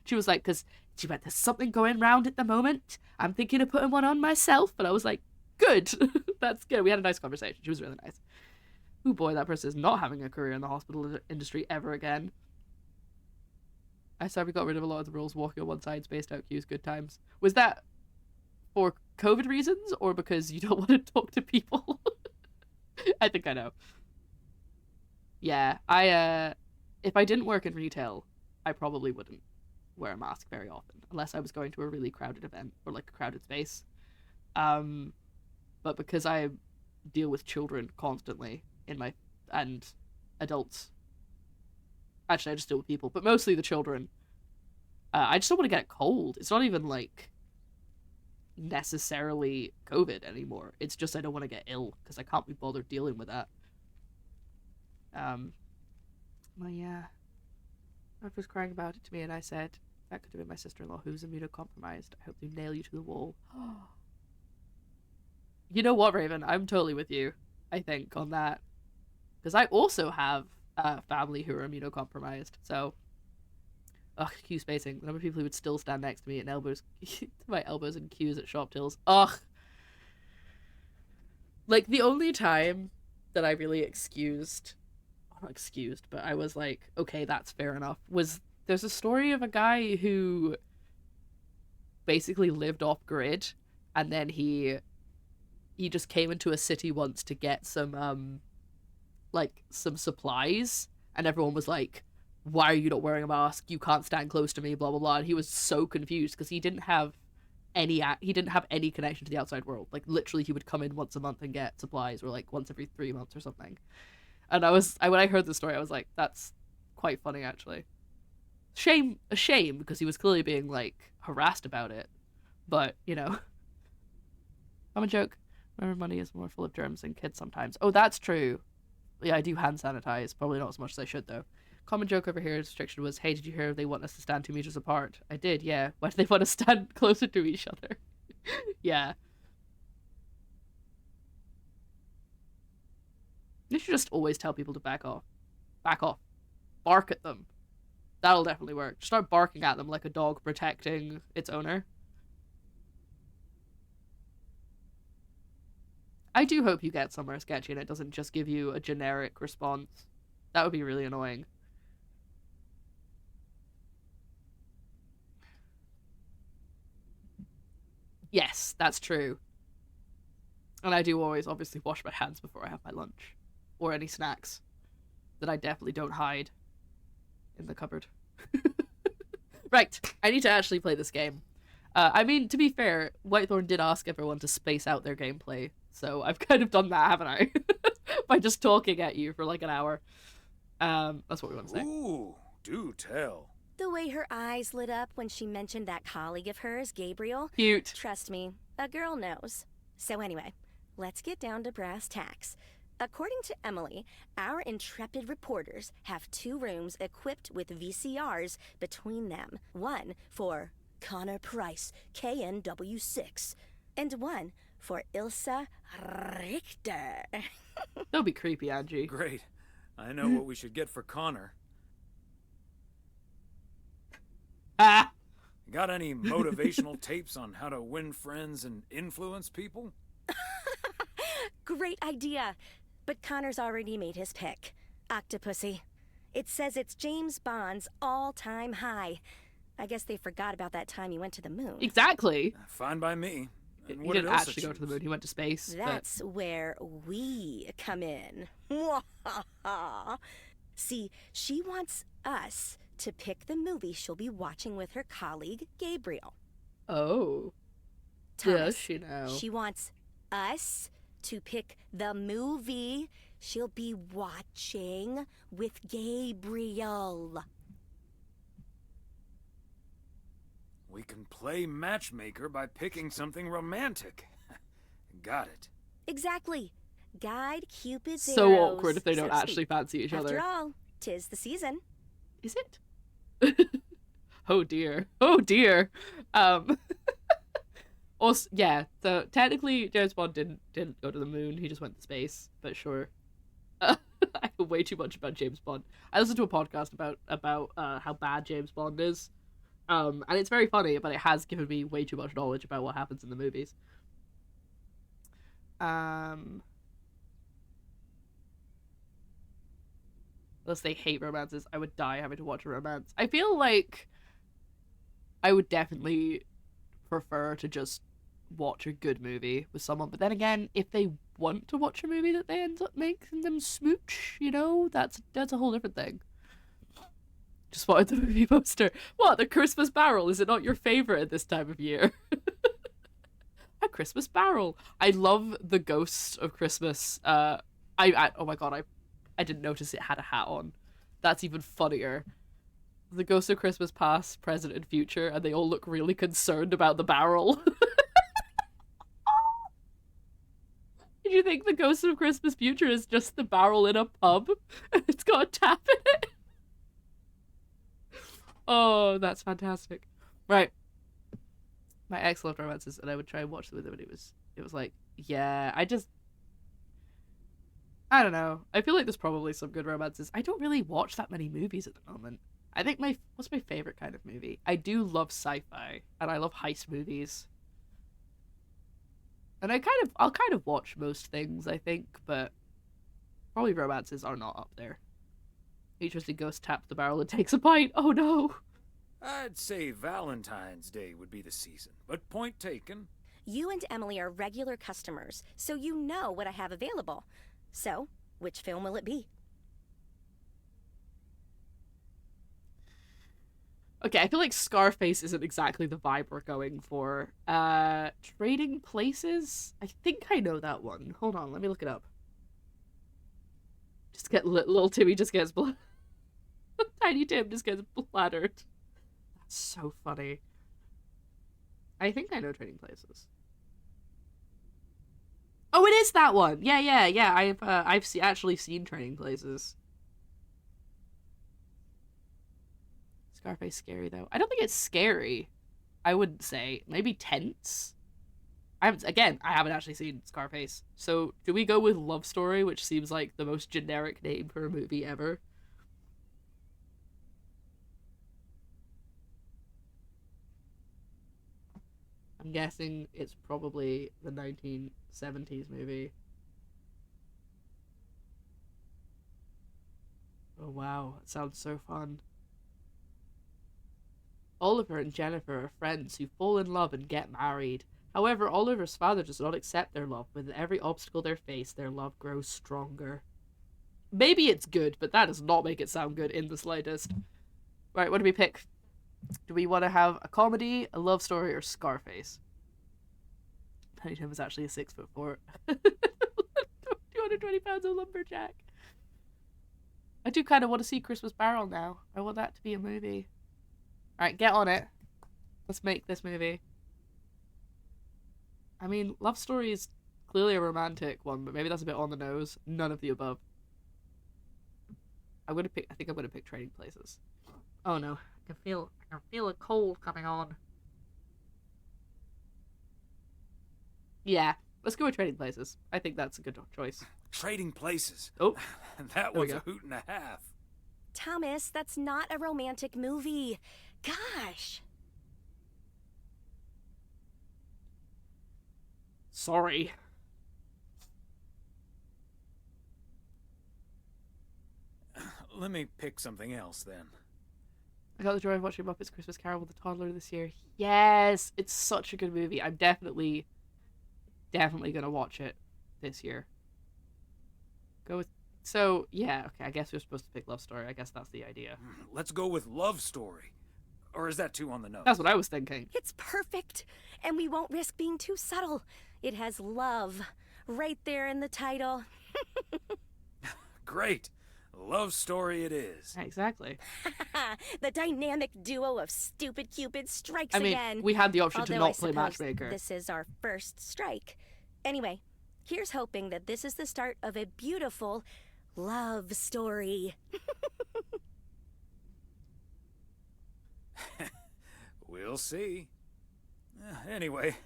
She was like, because she went, there's something going round at the moment. I'm thinking of putting one on myself. And I was like, good. That's good. We had a nice conversation. She was really nice. Oh boy, that person is not having a career in the hospital industry ever again. I said we got rid of a lot of the rules, walking on one side, spaced out queues, good times. Was that for COVID reasons or because you don't want to talk to people? I think I know. Yeah, if I didn't work in retail, I probably wouldn't wear a mask very often, unless I was going to a really crowded event or like a crowded space. But because I deal with children constantly and adults, actually I just deal with people, but mostly the children, I just don't want to get a cold. It's not even like necessarily COVID anymore. It's just I don't want to get ill because I can't be bothered dealing with that. Well, yeah. My was crying about it to me and I said, that could have been my sister-in-law who's immunocompromised. I hope they nail you to the wall. You know what, Raven? I'm totally with you, I think, on that. Because I also have family who are immunocompromised, so... Ugh, queue spacing. The number of people who would still stand next to me at elbows, my elbows in queues at shop tills. Ugh! Like, the only time that I really not excused, but I was like, okay, that's fair enough, was there's a story of a guy who basically lived off grid, and then he just came into a city once to get some supplies, and everyone was like, why are you not wearing a mask? You can't stand close to me, blah blah blah. And he was so confused because he didn't have any connection to the outside world. Like, literally, he would come in once a month and get supplies, or like once every 3 months or something. And when I heard the story, I was like, that's quite funny, actually. A shame, because he was clearly being, like, harassed about it. But, you know. I'm a joke. Remember, money is more full of germs than kids sometimes. Oh, that's true. Yeah, I do hand sanitize. Probably not as much as I should, though. Common joke over here, restriction was, hey, did you hear they want us to stand 2 meters apart? I did, yeah. Why do they want to stand closer to each other? Yeah. You should just always tell people to back off. Back off. Bark at them. That'll definitely work. Just start barking at them like a dog protecting its owner. I do hope you get somewhere sketchy and it doesn't just give you a generic response. That would be really annoying. Yes, that's true. And I do always obviously wash my hands before I have my lunch. Or any snacks that I definitely don't hide in the cupboard. Right, I need to actually play this game. I mean, to be fair, Whitethorn did ask everyone to space out their gameplay, so I've kind of done that, haven't I? By just talking at you for like an hour. That's what we want to say. Ooh, do tell. The way her eyes lit up when she mentioned that colleague of hers, Gabriel. Cute. Trust me, a girl knows. So anyway, let's get down to brass tacks. According to Emily, our intrepid reporters have 2 rooms equipped with VCRs between them. One for Connor Price, KNW6, and one for Ilsa Richter. That'll be creepy, Angie. Great. I know what we should get for Connor. Ah! Got any motivational tapes on how to win friends and influence people? Great idea. But Connor's already made his pick. Octopussy. It says it's James Bond's all-time high. I guess they forgot about that time he went to the moon. Exactly. Fine by me. He didn't actually go to the moon. He went to space. That's where we come in. See, she wants us to pick the movie she'll be watching with her colleague, Gabriel. Oh. Thomas, Does she know? She wants us to pick the movie she'll be watching with Gabriel. We can play matchmaker by picking something romantic. Got it. Exactly. Guide Cupid's so arrows, awkward if they don't so to actually speak. fancy each other. After all, 'tis the season. Is it? Oh dear. Oh dear. Also, yeah. So technically, James Bond didn't go to the moon. He just went to space. But sure. I know way too much about James Bond. I listened to a podcast about how bad James Bond is. And it's very funny, but it has given me way too much knowledge about what happens in the movies. Unless they hate romances, I would die having to watch a romance. I feel like I would definitely prefer to just watch a good movie with someone. But then again, if they want to watch a movie that they end up making them smooch, you know, that's a whole different thing. Just spotted the movie poster. What, The Christmas Barrel? Is it not your favorite at this time of year? A Christmas Barrel. I love the Ghost of Christmas. Oh my god, I didn't notice it had a hat on. That's even funnier. The Ghost of Christmas Past, Present, and Future, and they all look really concerned about the barrel. Did you think the Ghost of Christmas Future is just the barrel in a pub? It's got a tap in it? Oh, that's fantastic. Right. My ex loved romances, and I would try and watch them with him, and it was like, yeah, I don't know. I feel like there's probably some good romances. I don't really watch that many movies at the moment. I think what's my favorite kind of movie? I do love sci-fi, and I love heist movies. And I'll kind of watch most things, I think, but probably romances are not up there. Interesting ghost taps the barrel and takes a bite. Oh no! I'd say Valentine's Day would be the season, but point taken. You and Emily are regular customers, so you know what I have available. So, which film will it be? Okay, I feel like Scarface isn't exactly the vibe we're going for. Trading Places? I think I know that one. Hold on, let me look it up. Just get little Timmy just gets Tiny Tim just gets bladdered. That's so funny. I think I know Trading Places. Oh, it is that one. Yeah. I've actually seen Trading Places. Scarface scary though. I don't think it's scary. I wouldn't say. Maybe tense. I haven't actually seen Scarface. So do we go with Love Story, which seems like the most generic name for a movie ever? I'm guessing it's probably the 1970s movie. Oh wow, it sounds so fun. Oliver and Jennifer are friends who fall in love and get married. However, Oliver's father does not accept their love. With every obstacle they face, their love grows stronger. Maybe it's good, but that does not make it sound good in the slightest. Right, what do we pick? Do we want to have a comedy, a love story, or Scarface? Tiny Tim is actually a 6'4". 220 pounds of lumberjack. I do kind of want to see Christmas Barrel now. I want that to be a movie. Alright, get on it. Let's make this movie. I mean, Love Story is clearly a romantic one, but maybe that's a bit on the nose. None of the above. I think I'm gonna pick Trading Places. Oh no. I can feel a cold coming on. Yeah, Let's go with Trading Places. I think that's a good choice. Trading Places? Oh. That was a hoot and a half. Thomas, that's not a romantic movie. Gosh. Sorry. Let me pick something else, then. I got the joy of watching Muppets Christmas Carol with a toddler this year. Yes! It's such a good movie. I'm definitely gonna watch it this year. Go with... So, yeah, okay, I guess we're supposed to pick Love Story. I guess that's the idea. Let's go with Love Story. Or is that too on the nose? That's what I was thinking. It's perfect, and we won't risk being too subtle. It has love right there in the title. Great. Love Story it is. Exactly. The dynamic duo of Stupid Cupid strikes again. I mean, we had the option to not play Matchmaker. This is our first strike. Anyway, here's hoping that this is the start of a beautiful love story. We'll see. Anyway,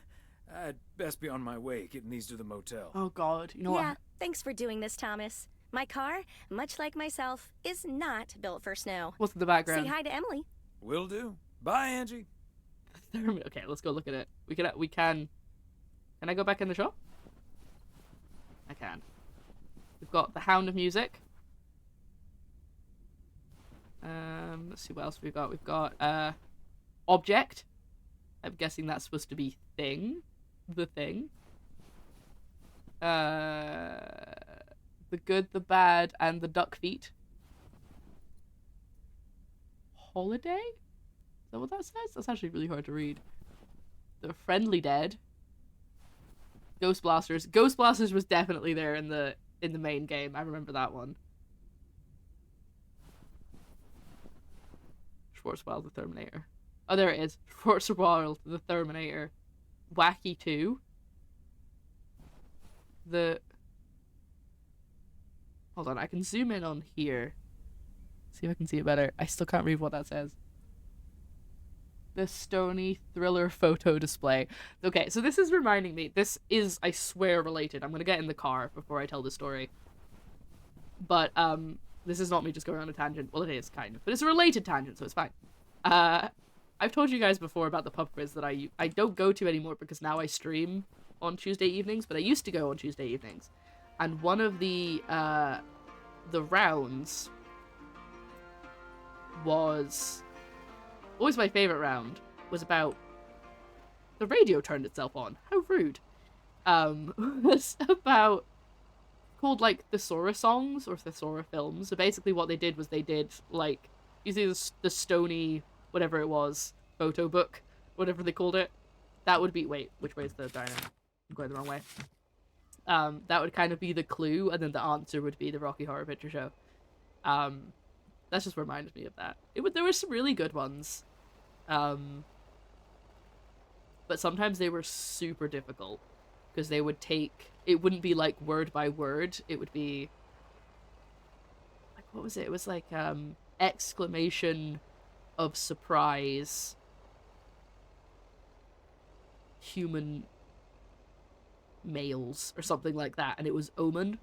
I'd best be on my way, getting these to the motel. Oh, God. You know yeah, what? Thanks for doing this, Thomas. My car, much like myself, is not built for snow. What's in the background? Say hi to Emily. Will do. Bye, Angie. Okay, let's go look at it. We can... Can I go back in the shop? I can. We've got the Hound of Music. Let's see what else we've got. We've got, Object. I'm guessing that's supposed to be Thing. The Thing. The Good, the Bad, and the Duck Feet. Holiday? Is that what that says? That's actually really hard to read. The Friendly Dead. Ghost Blasters. Ghost Blasters was definitely there in the main game. I remember that one. Schwarzwald the Terminator. Oh, there it is. Schwarzwald the Terminator. Wacky 2. Hold on, I can zoom in on here. See if I can see it better. I still can't read what that says. The Stony Thriller Photo Display. Okay, so this is reminding me. This is, I swear, related. I'm gonna get in the car before I tell the story. But, this is not me just going on a tangent. Well, it is, kind of. But it's a related tangent, so it's fine. I've told you guys before about the pub quiz that I don't go to anymore because now I stream on Tuesday evenings, but I used to go on Tuesday evenings. And one of the rounds was... Always my favorite round was about... The radio turned itself on. How rude. Was about... Called, like, Thesaurus songs or Thesaurus films. So basically what they did was they did, like... Usually the Stony... Whatever it was. Photo book. Whatever they called it. That would be... Wait, which way is the diner? I'm going the wrong way. That would kind of be the clue, and then the answer would be the Rocky Horror Picture Show. That just reminded me of that. There were some really good ones. But sometimes they were super difficult. Because they would take... It wouldn't be, like, word by word. It would be... Like, what was it? It was, like, exclamation of surprise. Human... males or something like that, and it was omen.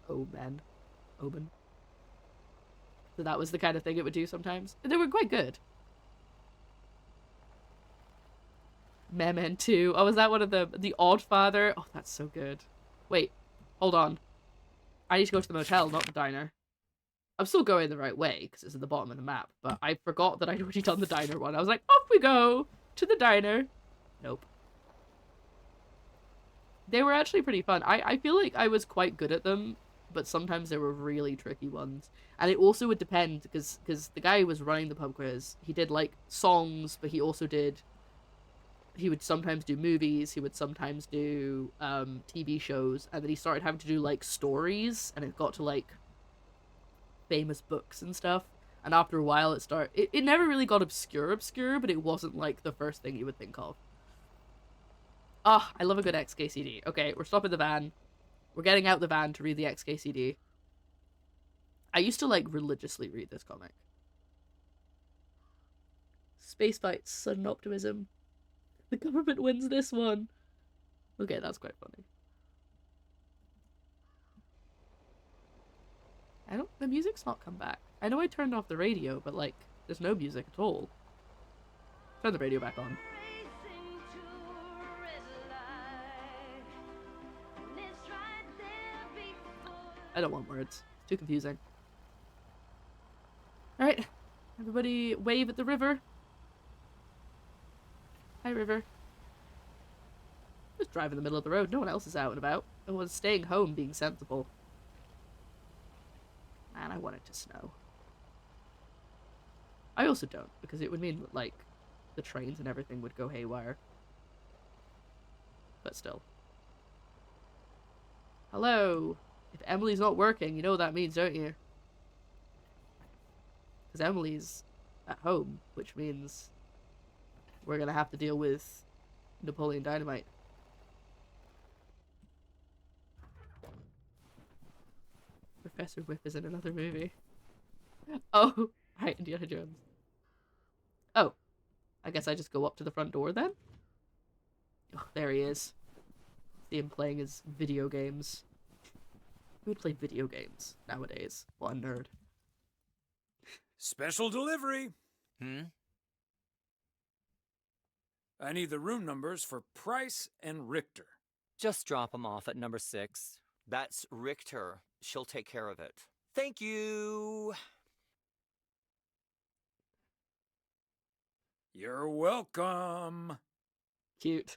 Omen. So that was the kind of thing it would do sometimes. And they were quite good. Memen 2. Oh, was that one of the Odd Father? Oh, that's so good. Wait, hold on. I need to go to the motel, not the diner. I'm still going the right way because it's at the bottom of the map, but I forgot that I'd already done the diner one. I was like, off we go to the diner. Nope. They were actually pretty fun. I feel like I was quite good at them, but sometimes there were really tricky ones. And it also would depend, because the guy who was running the pub quiz, he did, like, songs, but he also did... He would sometimes do movies, he would sometimes do TV shows, and then he started having to do, like, stories, and it got to, like, famous books and stuff. And after a while it never really got obscure, but it wasn't, like, the first thing you would think of. Ah, I love a good XKCD. Okay, we're stopping the van. We're getting out the van to read the XKCD. I used to, like, religiously read this comic. Space fights, sudden optimism. The government wins this one. Okay, that's quite funny. The music's not come back. I know I turned off the radio, but like, there's no music at all. Turn the radio back on. I don't want words. It's too confusing. Alright. Everybody wave at the river. Hi, river. Just drive in the middle of the road. No one else is out and about. No one's staying home being sensible. Man, I want it to snow. I also don't, because it would mean that, like, the trains and everything would go haywire. But still. Hello. If Emily's not working, you know what that means, don't you? Because Emily's at home, which means we're gonna have to deal with Napoleon Dynamite. Professor Whip is in another movie. Oh, right, Indiana Jones. Oh, I guess I just go up to the front door then? Oh, there he is. See him playing his video games. Who would play video games nowadays? What a nerd. Special delivery. I need the room numbers for Price and Richter. Just drop them off at number 6. That's Richter. She'll take care of it. Thank you. You're welcome. Cute.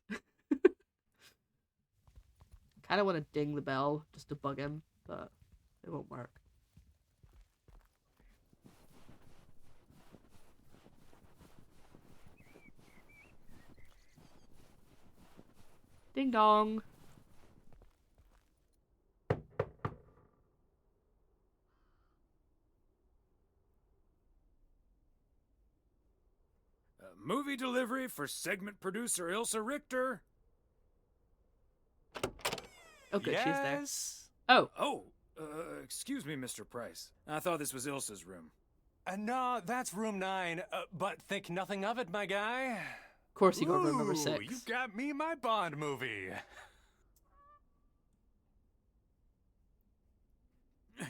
Kind of want to ding the bell just to bug him, but it won't work. Ding dong. Movie delivery for segment producer Ilsa Richter. Oh, good, yes. She's there. Oh. Excuse me, Mr. Price. I thought this was Ilsa's room. No, that's room 9, but think nothing of it, my guy. Of course you got room number 6. You got me my Bond movie.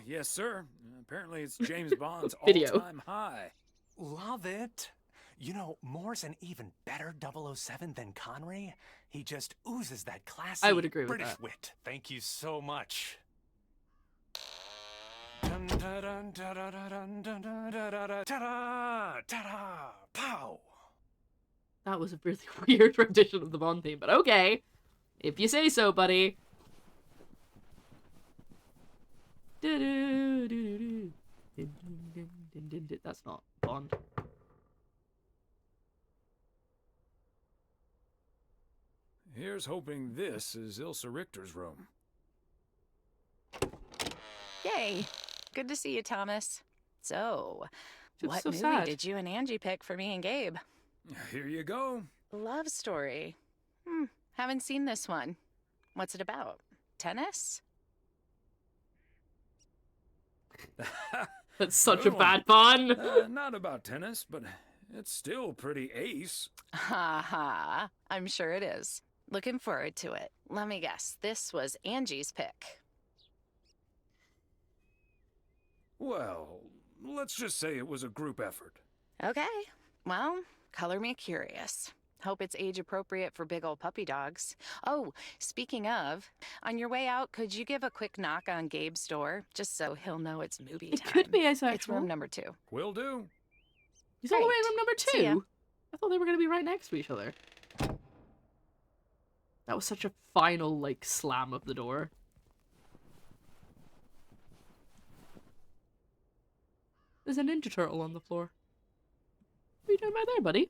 Yes, sir. Apparently it's James Bond's Video. all-time high. Love it. You know, Moore's an even better 007 than Connery. He just oozes that classy I would agree with British that. wit. Thank you so much. Pow! That was a really weird rendition of the Bond theme, but okay. If you say so, buddy. That's not Bond. Here's hoping this is Ilsa Richter's room. Yay! Good to see you, Thomas. So, what movie sad. did you and Angie pick for me and Gabe? Here you go. Love story. Haven't seen this one. What's it about? Tennis? That's such a bad pun. Not about tennis, but it's still pretty ace. Ha ha. I'm sure it is. Looking forward to it. Let me guess. This was Angie's pick. Well, let's just say it was a group effort. Okay. Well, color me curious. Hope it's age appropriate for big old puppy dogs. Oh, speaking of, on your way out, could you give a quick knock on Gabe's door, just so he'll know it's movie time? It could be asexual. It's room number 2. Will do. He's all the way in room number See ya. 2. I thought they were going to be right next to each other. That was such a final, like, slam of the door. There's a Ninja Turtle on the floor. What are you doing right there, buddy?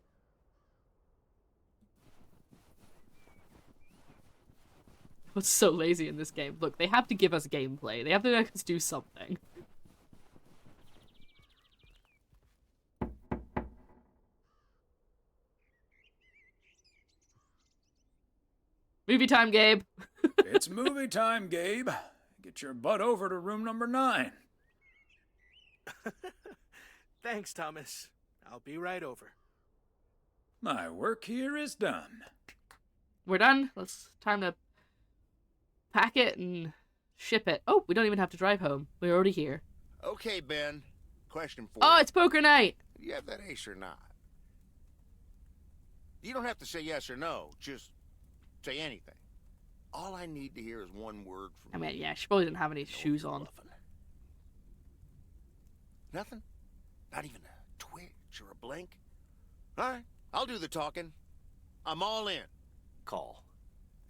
What's so lazy in this game? Look, they have to give us gameplay. They have to make us do something. Movie time, Gabe. It's movie time, Gabe. Get your butt over to room number 9. Thanks, Thomas. I'll be right over. My work here is done. We're done. Time to pack it and ship it. Oh, we don't even have to drive home. We're already here. Okay, Ben. Question for Oh, you. it's poker night. Do you have that ace or not? You don't have to say yes or no. Just say anything. All I need to hear is one word from I mean, yeah, she probably didn't have any shoes on. Nothing? Not even a twitch or a blink? All right, I'll do the talking. I'm all in. Call.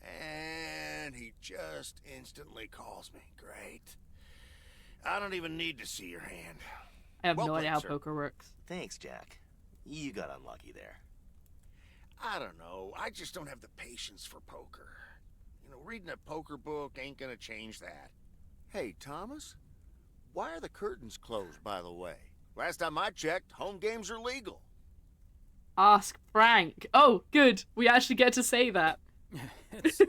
And he just instantly calls me. Great. I don't even need to see your hand. I have Well no played, idea how sir. poker works. Thanks, Jack. You got unlucky there. I don't know. I just don't have the patience for poker. You know, reading a poker book ain't gonna change that. Hey, Thomas? Why are the curtains closed, by the way? Last time I checked, home games are legal. Ask Frank. Oh, good. We actually get to say that. It's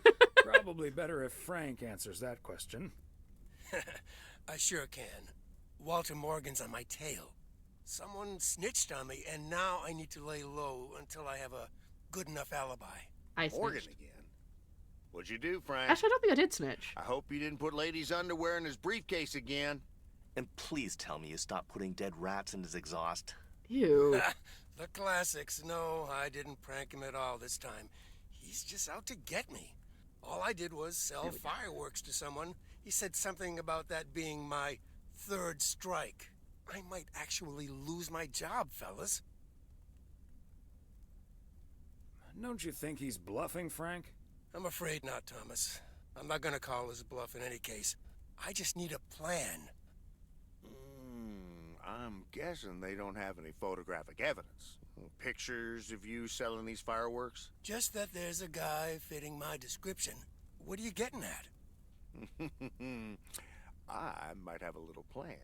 probably better if Frank answers that question. I sure can. Walter Morgan's on my tail. Someone snitched on me, and now I need to lay low until I have a good enough alibi. I Morgan snitched. again. What'd you do, Frank? Actually, I don't think I did snitch. I hope you didn't put ladies' underwear in his briefcase again. And please tell me you stopped putting dead rats in his exhaust. Ew. The classics. No, I didn't prank him at all this time. He's just out to get me. All I did was sell fireworks to someone. He said something about that being my third strike. I might actually lose my job, fellas. Don't you think he's bluffing, Frank? I'm afraid not, Thomas. I'm not gonna call his bluff in any case. I just need a plan. I'm guessing they don't have any photographic evidence. Pictures of you selling these fireworks? Just that there's a guy fitting my description. What are you getting at? I might have a little plan.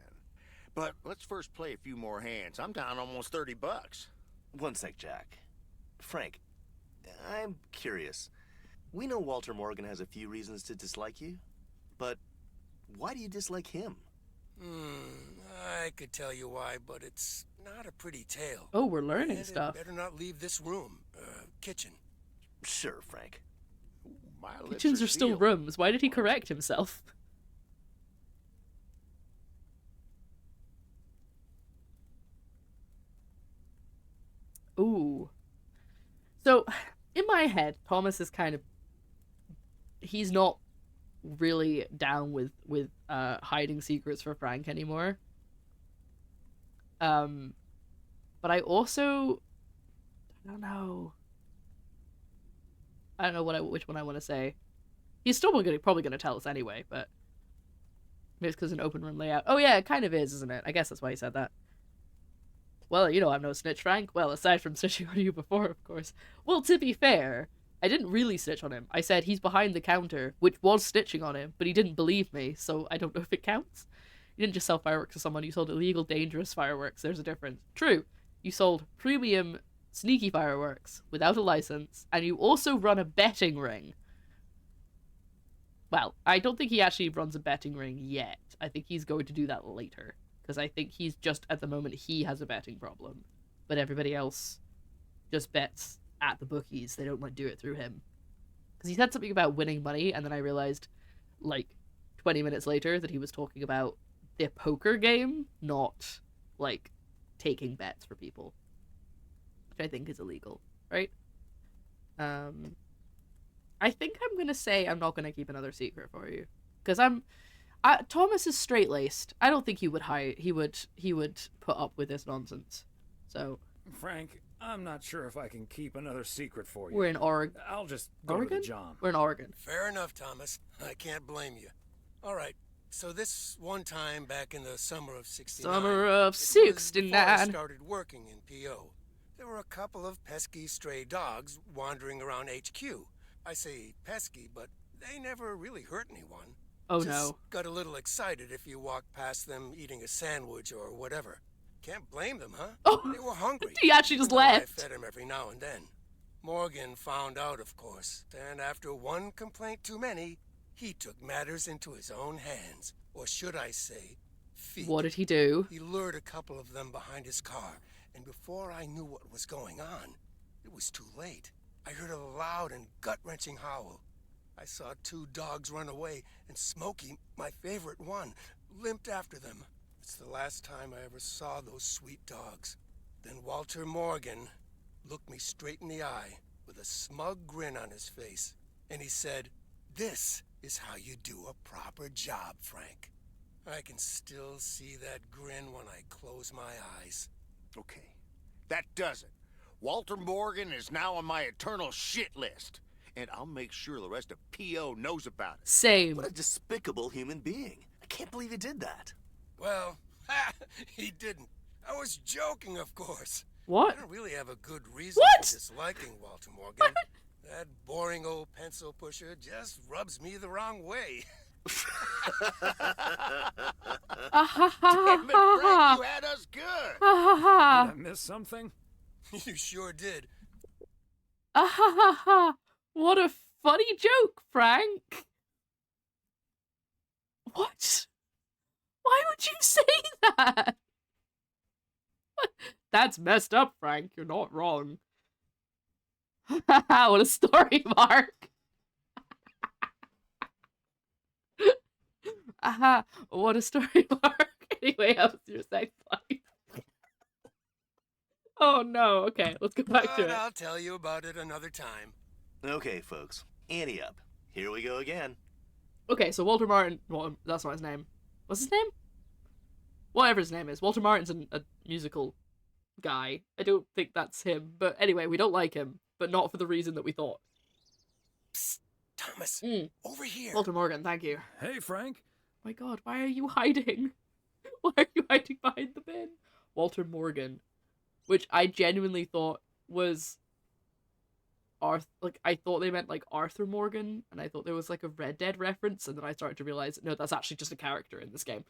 But let's first play a few more hands. I'm down almost $30. One sec, Jack. Frank, I'm curious. We know Walter Morgan has a few reasons to dislike you, but why do you dislike him? I could tell you why, but it's not a pretty tale. Oh, we're learning And stuff. Better not leave this room. Kitchen. Sure, Frank. My lips Kitchens are still sealed. rooms. Why did he correct himself? Ooh. So, in my head, Thomas is kind of... He's not really down with hiding secrets for Frank anymore. But I also... I don't know which one I want to say. He's still probably gonna tell us anyway, but maybe it's because an open room layout. Oh yeah, it kind of is, isn't it? I guess that's why he said that. Well, you know I'm no snitch, Frank. Well, aside from snitching on you before, of course. Well, to be fair, I didn't really snitch on him. I said he's behind the counter, which was snitching on him, but he didn't believe me, so I don't know if it counts. You didn't just sell fireworks to someone, you sold illegal, dangerous fireworks. There's a difference. True, you sold premium, sneaky fireworks without a license, and you also run a betting ring. Well, I don't think he actually runs a betting ring yet. I think he's going to do that later. Because I think he's just, at the moment, he has a betting problem. But everybody else just bets at the bookies. They don't, do it through him. Because he said something about winning money, and then I realized, 20 minutes later, that he was talking about the poker game, not, taking bets for people. Which I think is illegal, right? I think I'm going to say I'm not going to keep another secret for you. Because Thomas is straight-laced. I don't think he would put up with this nonsense. So, Frank, I'm not sure if I can keep another secret for you. We're in Oregon. I'll just go to the job. We're in Oregon. Fair enough, Thomas. I can't blame you. All right. So this one time back in the summer of 69. Summer of before I 69. started working in PO. There were a couple of pesky stray dogs wandering around HQ. I say pesky, but they never really hurt anyone. Oh, Just no. got a little excited if you walked past them eating a sandwich or whatever. Can't blame them, huh? Oh, they were hungry. he actually just Even though left. I fed them every now and then. Morgan found out, of course, and after one complaint too many, he took matters into his own hands. Or should I say, feet. What did he do? He lured a couple of them behind his car, and before I knew what was going on, it was too late. I heard a loud and gut-wrenching howl. I saw 2 dogs run away, and Smokey, my favorite one, limped after them. It's the last time I ever saw those sweet dogs. Then Walter Morgan looked me straight in the eye with a smug grin on his face, and he said, "This is how you do a proper job, Frank." I can still see that grin when I close my eyes. Okay, that does it. Walter Morgan is now on my eternal shit list. And I'll make sure the rest of P.O. knows about it. Same. What a despicable human being. I can't believe he did that. Well, he didn't. I was joking, of course. What? I don't really have a good reason for disliking Walter Morgan. That boring old pencil pusher just rubs me the wrong way. Damn it, Frank, you had us good. Did I miss something? You sure did. What a funny joke, Frank. What? Why would you say that? That's messed up, Frank. You're not wrong. What a story, Mark. What a story, Mark. Anyway, how was your sex life? Oh no, okay, let's go back to it. I'll tell you about it another time. Okay, folks, ante up. Here we go again. Okay, so Walter Martin, well, that's not his name. What's his name? Whatever his name is. Walter Martin's a musical guy. I don't think that's him, but anyway, we don't like him, but not for the reason that we thought. Psst, Thomas, over here. Walter Morgan, thank you. Hey, Frank. My god, why are you hiding? Why are you hiding behind the bin? Walter Morgan. Which I genuinely thought was I thought they meant like Arthur Morgan, and I thought there was like a Red Dead reference, and then I started to realize, no, that's actually just a character in this game.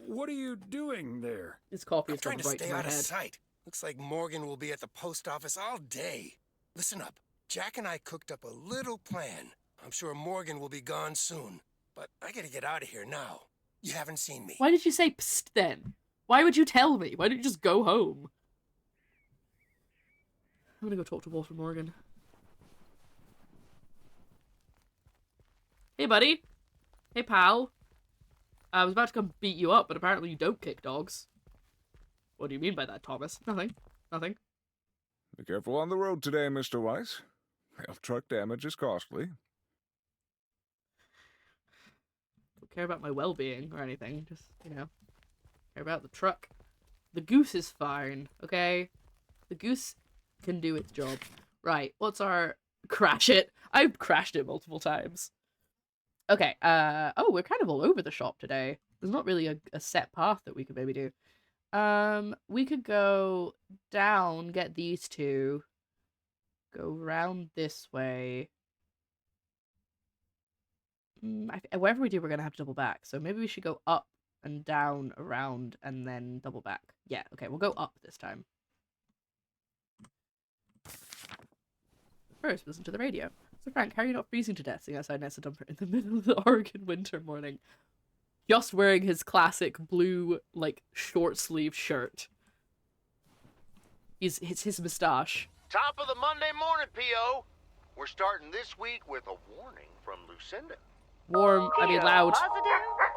What are you doing there? This coffee is trying to right stay to my out of head. sight. Looks like Morgan will be at the post office all day. Listen up. Jack and I cooked up a little plan. I'm sure Morgan will be gone soon, but I gotta get out of here now. You haven't seen me. Why did you say psst then? Why would you tell me? Why don't you just go home? I'm gonna go talk to Walter Morgan. Hey, buddy. Hey, pal. I was about to come beat you up, but apparently you don't kick dogs. What do you mean by that, Thomas? Nothing. Nothing. Be careful on the road today, Mr. Weiss. Well, truck damage is costly. Don't care about my well-being or anything. Just, you know, care about the truck. The goose is fine, okay? The goose can do its job. Right, what's our... Crash it. I've crashed it multiple times. Okay, oh, we're kind of all over the shop today. There's not really a set path that we could maybe do. We could go down, get these two, go round this way. Wherever we do, we're gonna have to double back. So maybe we should go up and down, around, and then double back. Yeah, okay, we'll go up this time. First, listen to the radio. So Frank, how are you not freezing to death sitting outside Nessa Dumper in the middle of the Oregon winter morning? Just wearing his classic blue, like, short-sleeved shirt. It's his moustache. Top of the Monday morning, P.O. We're starting this week with a warning from Lucinda. Warm, I mean loud. Positive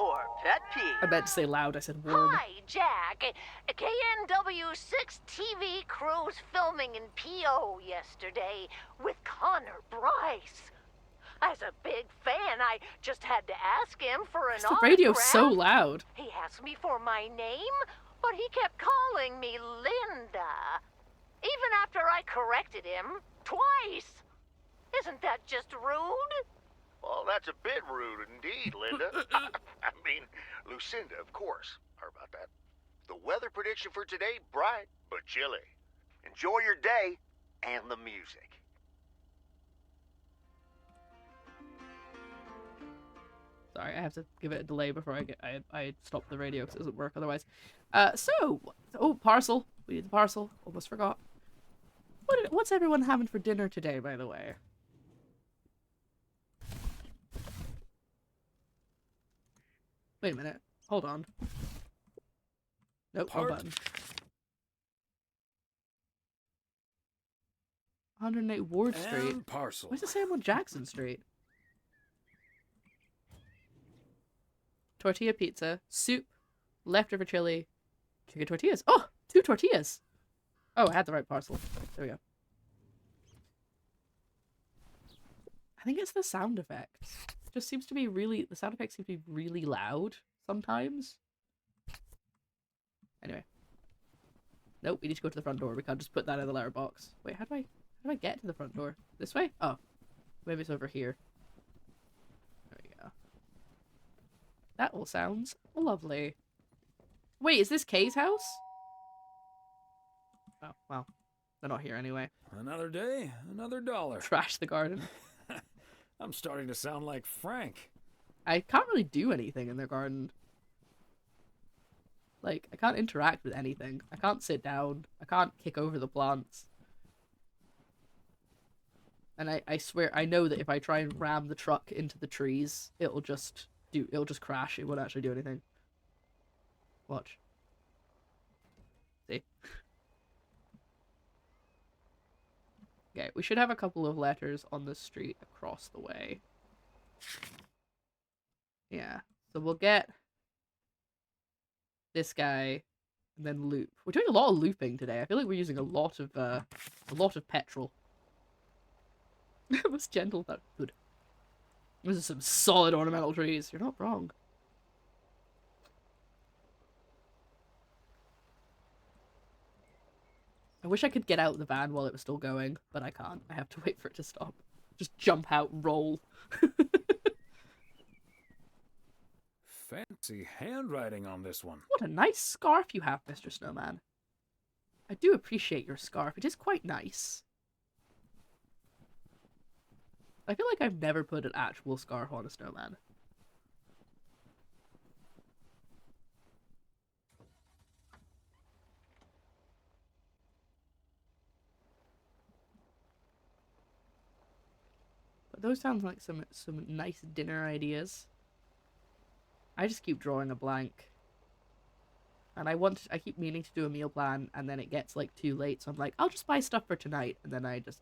or pet peeve? I meant to say loud, I said warm. Hi, Jack. KNW6 TV crew's filming in P.O. yesterday with Connor Bryce. As a big fan, I just had to ask him for an autograph. The radio's so loud. He asked me for my name, but he kept calling me Linda. Even after I corrected him twice. Isn't that just rude? Well, that's a bit rude indeed, Linda. I mean, Lucinda, of course. Sorry about that. The weather prediction for today, bright but chilly. Enjoy your day and the music. Sorry, I have to give it a delay before I stop the radio because it doesn't work otherwise. Oh, parcel. We need the parcel. Almost forgot. What's everyone having for dinner today, by the way? Wait a minute. Hold on. Nope, wrong button. 108 Ward Street. Parcel. Why does it say I'm on Jackson Street? tortilla pizza, soup, leftover chili, chicken tortillas. Oh, 2 tortillas. Oh, I had the right parcel. There we go. I think it's the sound effects. It just seems to be really... The sound effects seem to be really loud sometimes. Anyway. Nope, we need to go to the front door. We can't just put that in the letterbox. Wait, how do I get to the front door? This way? Oh. Maybe it's over here. There we go. That all sounds lovely. Wait, is this Kay's house? Oh, well. They're not here anyway. Another day, another dollar. Trash the garden. I'm starting to sound like Frank. I can't really do anything in their garden. Like, I can't interact with anything. I can't sit down. I can't kick over the plants. And I swear, I know that if I try and ram the truck into the trees, it'll just crash. It won't actually do anything. Watch. See? Okay, we should have a couple of letters on the street across the way. Yeah, so we'll get this guy and then loop. We're doing a lot of looping today. I feel like we're using a lot of petrol. It was gentle, but good. Those are some solid ornamental trees. You're not wrong. I wish I could get out of the van while it was still going, but I can't. I have to wait for it to stop. Just jump out, roll. Fancy handwriting on this one. What a nice scarf you have, Mr. Snowman. I do appreciate your scarf. It is quite nice. I feel like I've never put an actual scarf on a snowman. But those sound like some nice dinner ideas. I just keep drawing a blank. And I keep meaning to do a meal plan, and then it gets like too late, so I'm like, I'll just buy stuff for tonight, and then I just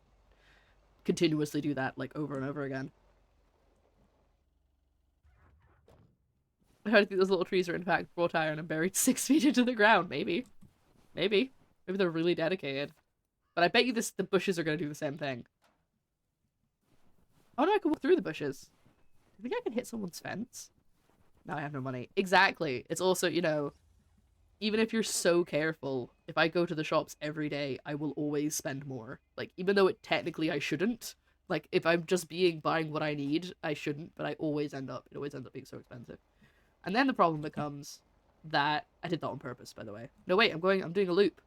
continuously do that like over and over again. I think those little trees are in fact wrought iron and buried 6 feet into the ground. Maybe they're really dedicated. But I bet you the bushes are gonna do the same thing. Oh no, I can walk through the bushes. I think I can hit someone's fence. Now I have no money. Exactly. It's also, you know, even if you're so careful, if I go to the shops every day, I will always spend more. Like, even though technically I shouldn't. Like, if I'm just buying what I need, I shouldn't, but it always ends up being so expensive. And then the problem becomes that, I did that on purpose, by the way. No, wait, I'm doing a loop.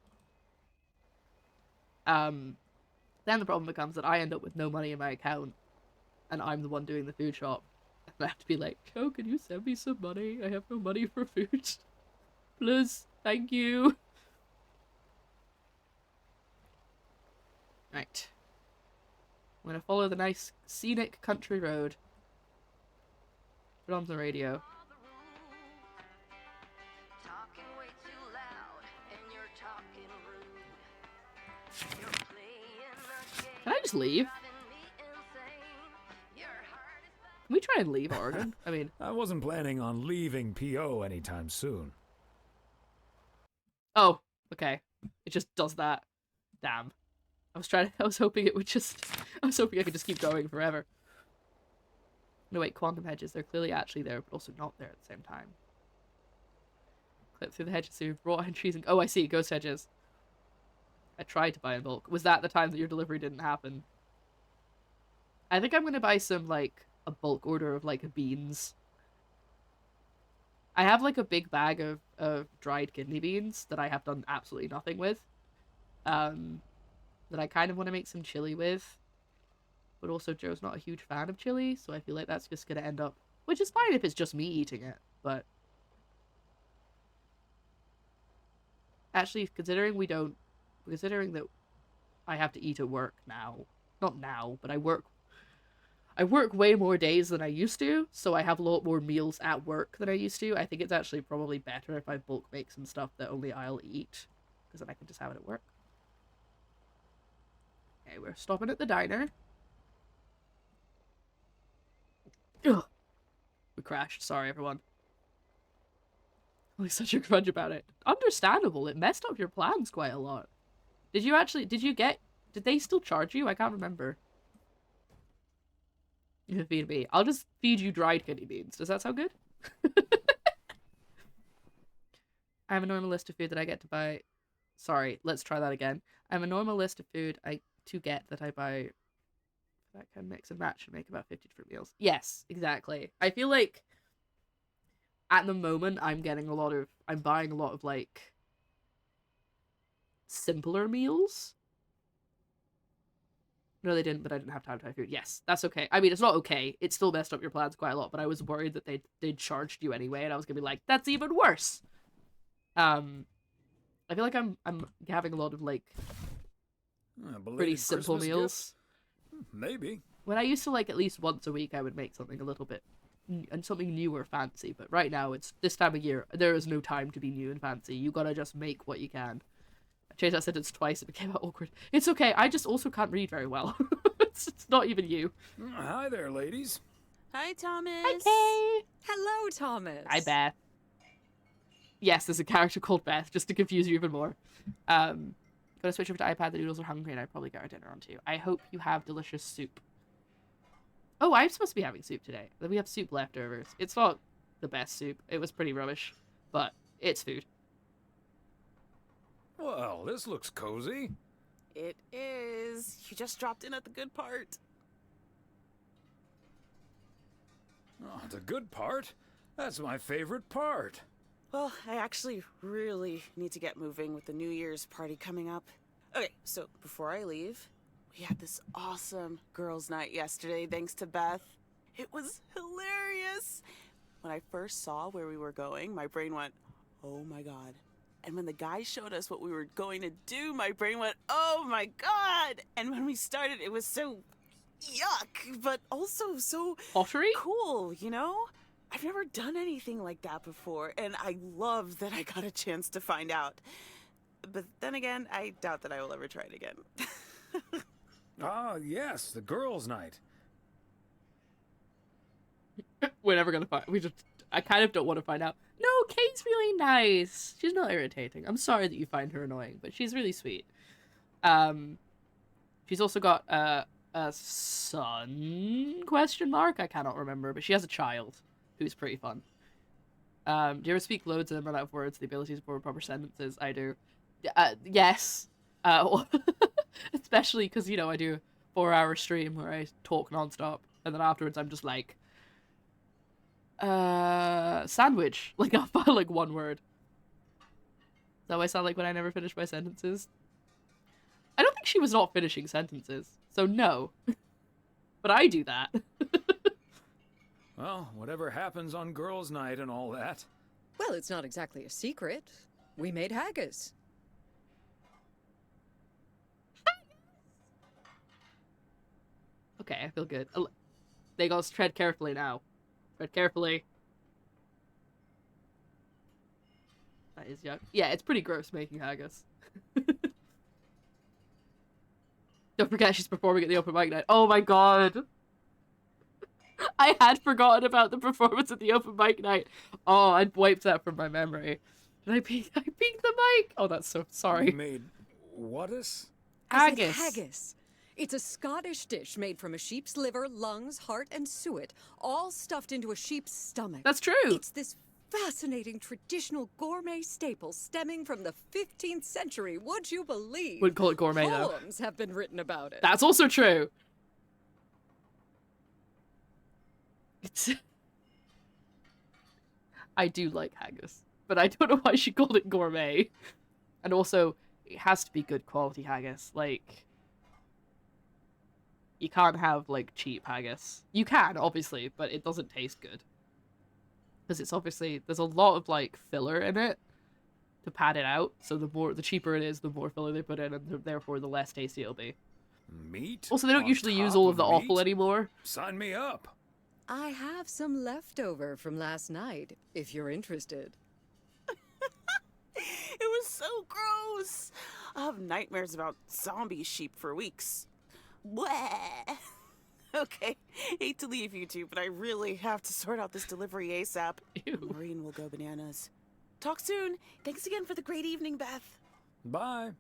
Then the problem becomes that I end up with no money in my account, and I'm the one doing the food shop. And I have to be like, oh, can you send me some money? I have no money for food. Please, thank you. Right. I'm gonna follow the nice scenic country road. Put on the radio. Can I just leave? Can we try and leave Oregon? I mean... I wasn't planning on leaving PO anytime soon. Oh, okay. It just does that. Damn. I was hoping it would just... I was hoping I could just keep going forever. No, wait, quantum hedges. They're clearly actually there, but also not there at the same time. Clip through the hedges, so you've brought in trees and... Oh, I see. Ghost hedges. I tried to buy in bulk. Was that the time that your delivery didn't happen? I think I'm gonna buy some, like, a bulk order of, like, beans. I have, like, a big bag of dried kidney beans that I have done absolutely nothing with. That I kind of want to make some chili with. But also Joe's not a huge fan of chili, so I feel like that's just gonna end up... Which is fine if it's just me eating it, but... Actually, considering that I have to eat at work now. Not now, but I work way more days than I used to, so I have a lot more meals at work than I used to. I think it's actually probably better if I bulk make some stuff that only I'll eat, because then I can just have it at work. Okay, we're stopping at the diner. Ugh. We crashed. Sorry, everyone. Like, such a grudge about it. Understandable. It messed up your plans quite a lot. Did they still charge you? I can't remember. You can feed me. I'll just feed you dried kidney beans. Does that sound good? I have a normal list of food that I get to buy. Sorry, let's try that again. I have a normal list of food to get that I buy that can mix and match and make about 50 different meals. Yes, exactly. I feel like at the moment I'm buying a lot of like simpler meals. No, they didn't, but I didn't have time to buy food. Yes, that's okay. I mean, it's not okay. It still messed up your plans quite a lot, but I was worried that they'd charged you anyway, and I was gonna be like, that's even worse. I feel like I'm having a lot of like pretty simple Christmas meals. Gift? Maybe. When I used to like at least once a week, I would make something a little bit and something new or fancy. But right now, it's this time of year. There is no time to be new and fancy. You gotta just make what you can. I changed that sentence twice. It became awkward. It's okay. I just also can't read very well. it's not even you. Hi there, ladies. Hi, Thomas. Hi, Kay. Hello, Thomas. Hi, Beth. Yes, there's a character called Beth, just to confuse you even more. Gotta switch over to iPad. The noodles are hungry, and I'd probably get our dinner on too. I hope you have delicious soup. Oh, I'm supposed to be having soup today. We have soup leftovers. It's not the best soup. It was pretty rubbish, but it's food. Well, this looks cozy. It is. You just dropped in at the good part. Oh, the good part? That's my favorite part. Well, I actually really need to get moving with the New Year's party coming up. Okay, so before I leave, we had this awesome girls' night yesterday, thanks to Beth. It was hilarious. When I first saw where we were going, my brain went, oh my god. And when the guys showed us what we were going to do, my brain went, oh my god. And when we started, it was so yuck, but also so pottery? Cool, you know? I've never done anything like that before, and I love that I got a chance to find out. But then again, I doubt that I will ever try it again. Ah, yes, the girls' night. We're never gonna find. I kind of don't want to find out. No, Kate's really nice. She's not irritating. I'm sorry that you find her annoying, but she's really sweet. She's also got a son? Question mark. I cannot remember, but she has a child who's pretty fun. Do you ever speak loads and then run out of words? The ability to form proper sentences. I do. Yes. Especially because, you know, I do a 4-hour stream where I talk nonstop, and then afterwards I'm just like, sandwich. Like, I'll find like one word. Is that what I sound like when I never finish my sentences? I don't think she was not finishing sentences, so no. But I do that. Well, whatever happens on girls' night and all that. Well, it's not exactly a secret. We made haggis. Okay, I feel good. They gotta tread carefully now. Tread carefully. That is yuck. Yeah, it's pretty gross making haggis. Don't forget she's performing at the open mic night. Oh my god! I had forgotten about the performance at the open mic night. Oh, I'd wiped that from my memory. Did I peek the mic? Oh, that's so sorry. You made what-is? Haggis. Haggis. It's a Scottish dish made from a sheep's liver, lungs, heart, and suet, all stuffed into a sheep's stomach. That's true. It's this fascinating traditional gourmet staple stemming from the 15th century. Would you believe? Wouldn't call it gourmet, though. Poems have been written about it. That's also true. I do like haggis, but I don't know why she called it gourmet. And also, it has to be good quality haggis. Like, you can't have, like, cheap haggis. You can, obviously, but it doesn't taste good. Because it's obviously, there's a lot of, like, filler in it to pad it out. So the cheaper it is, the more filler they put in, and therefore the less tasty it'll be. Meat? Also, they don't usually use all of the offal anymore. Sign me up. I have some leftover from last night, if you're interested. It was so gross. I'll have nightmares about zombie sheep for weeks. Bleh. Okay, hate to leave you two, but I really have to sort out this delivery ASAP. Ew. Maureen will go bananas. Talk soon. Thanks again for the great evening, Beth. Bye.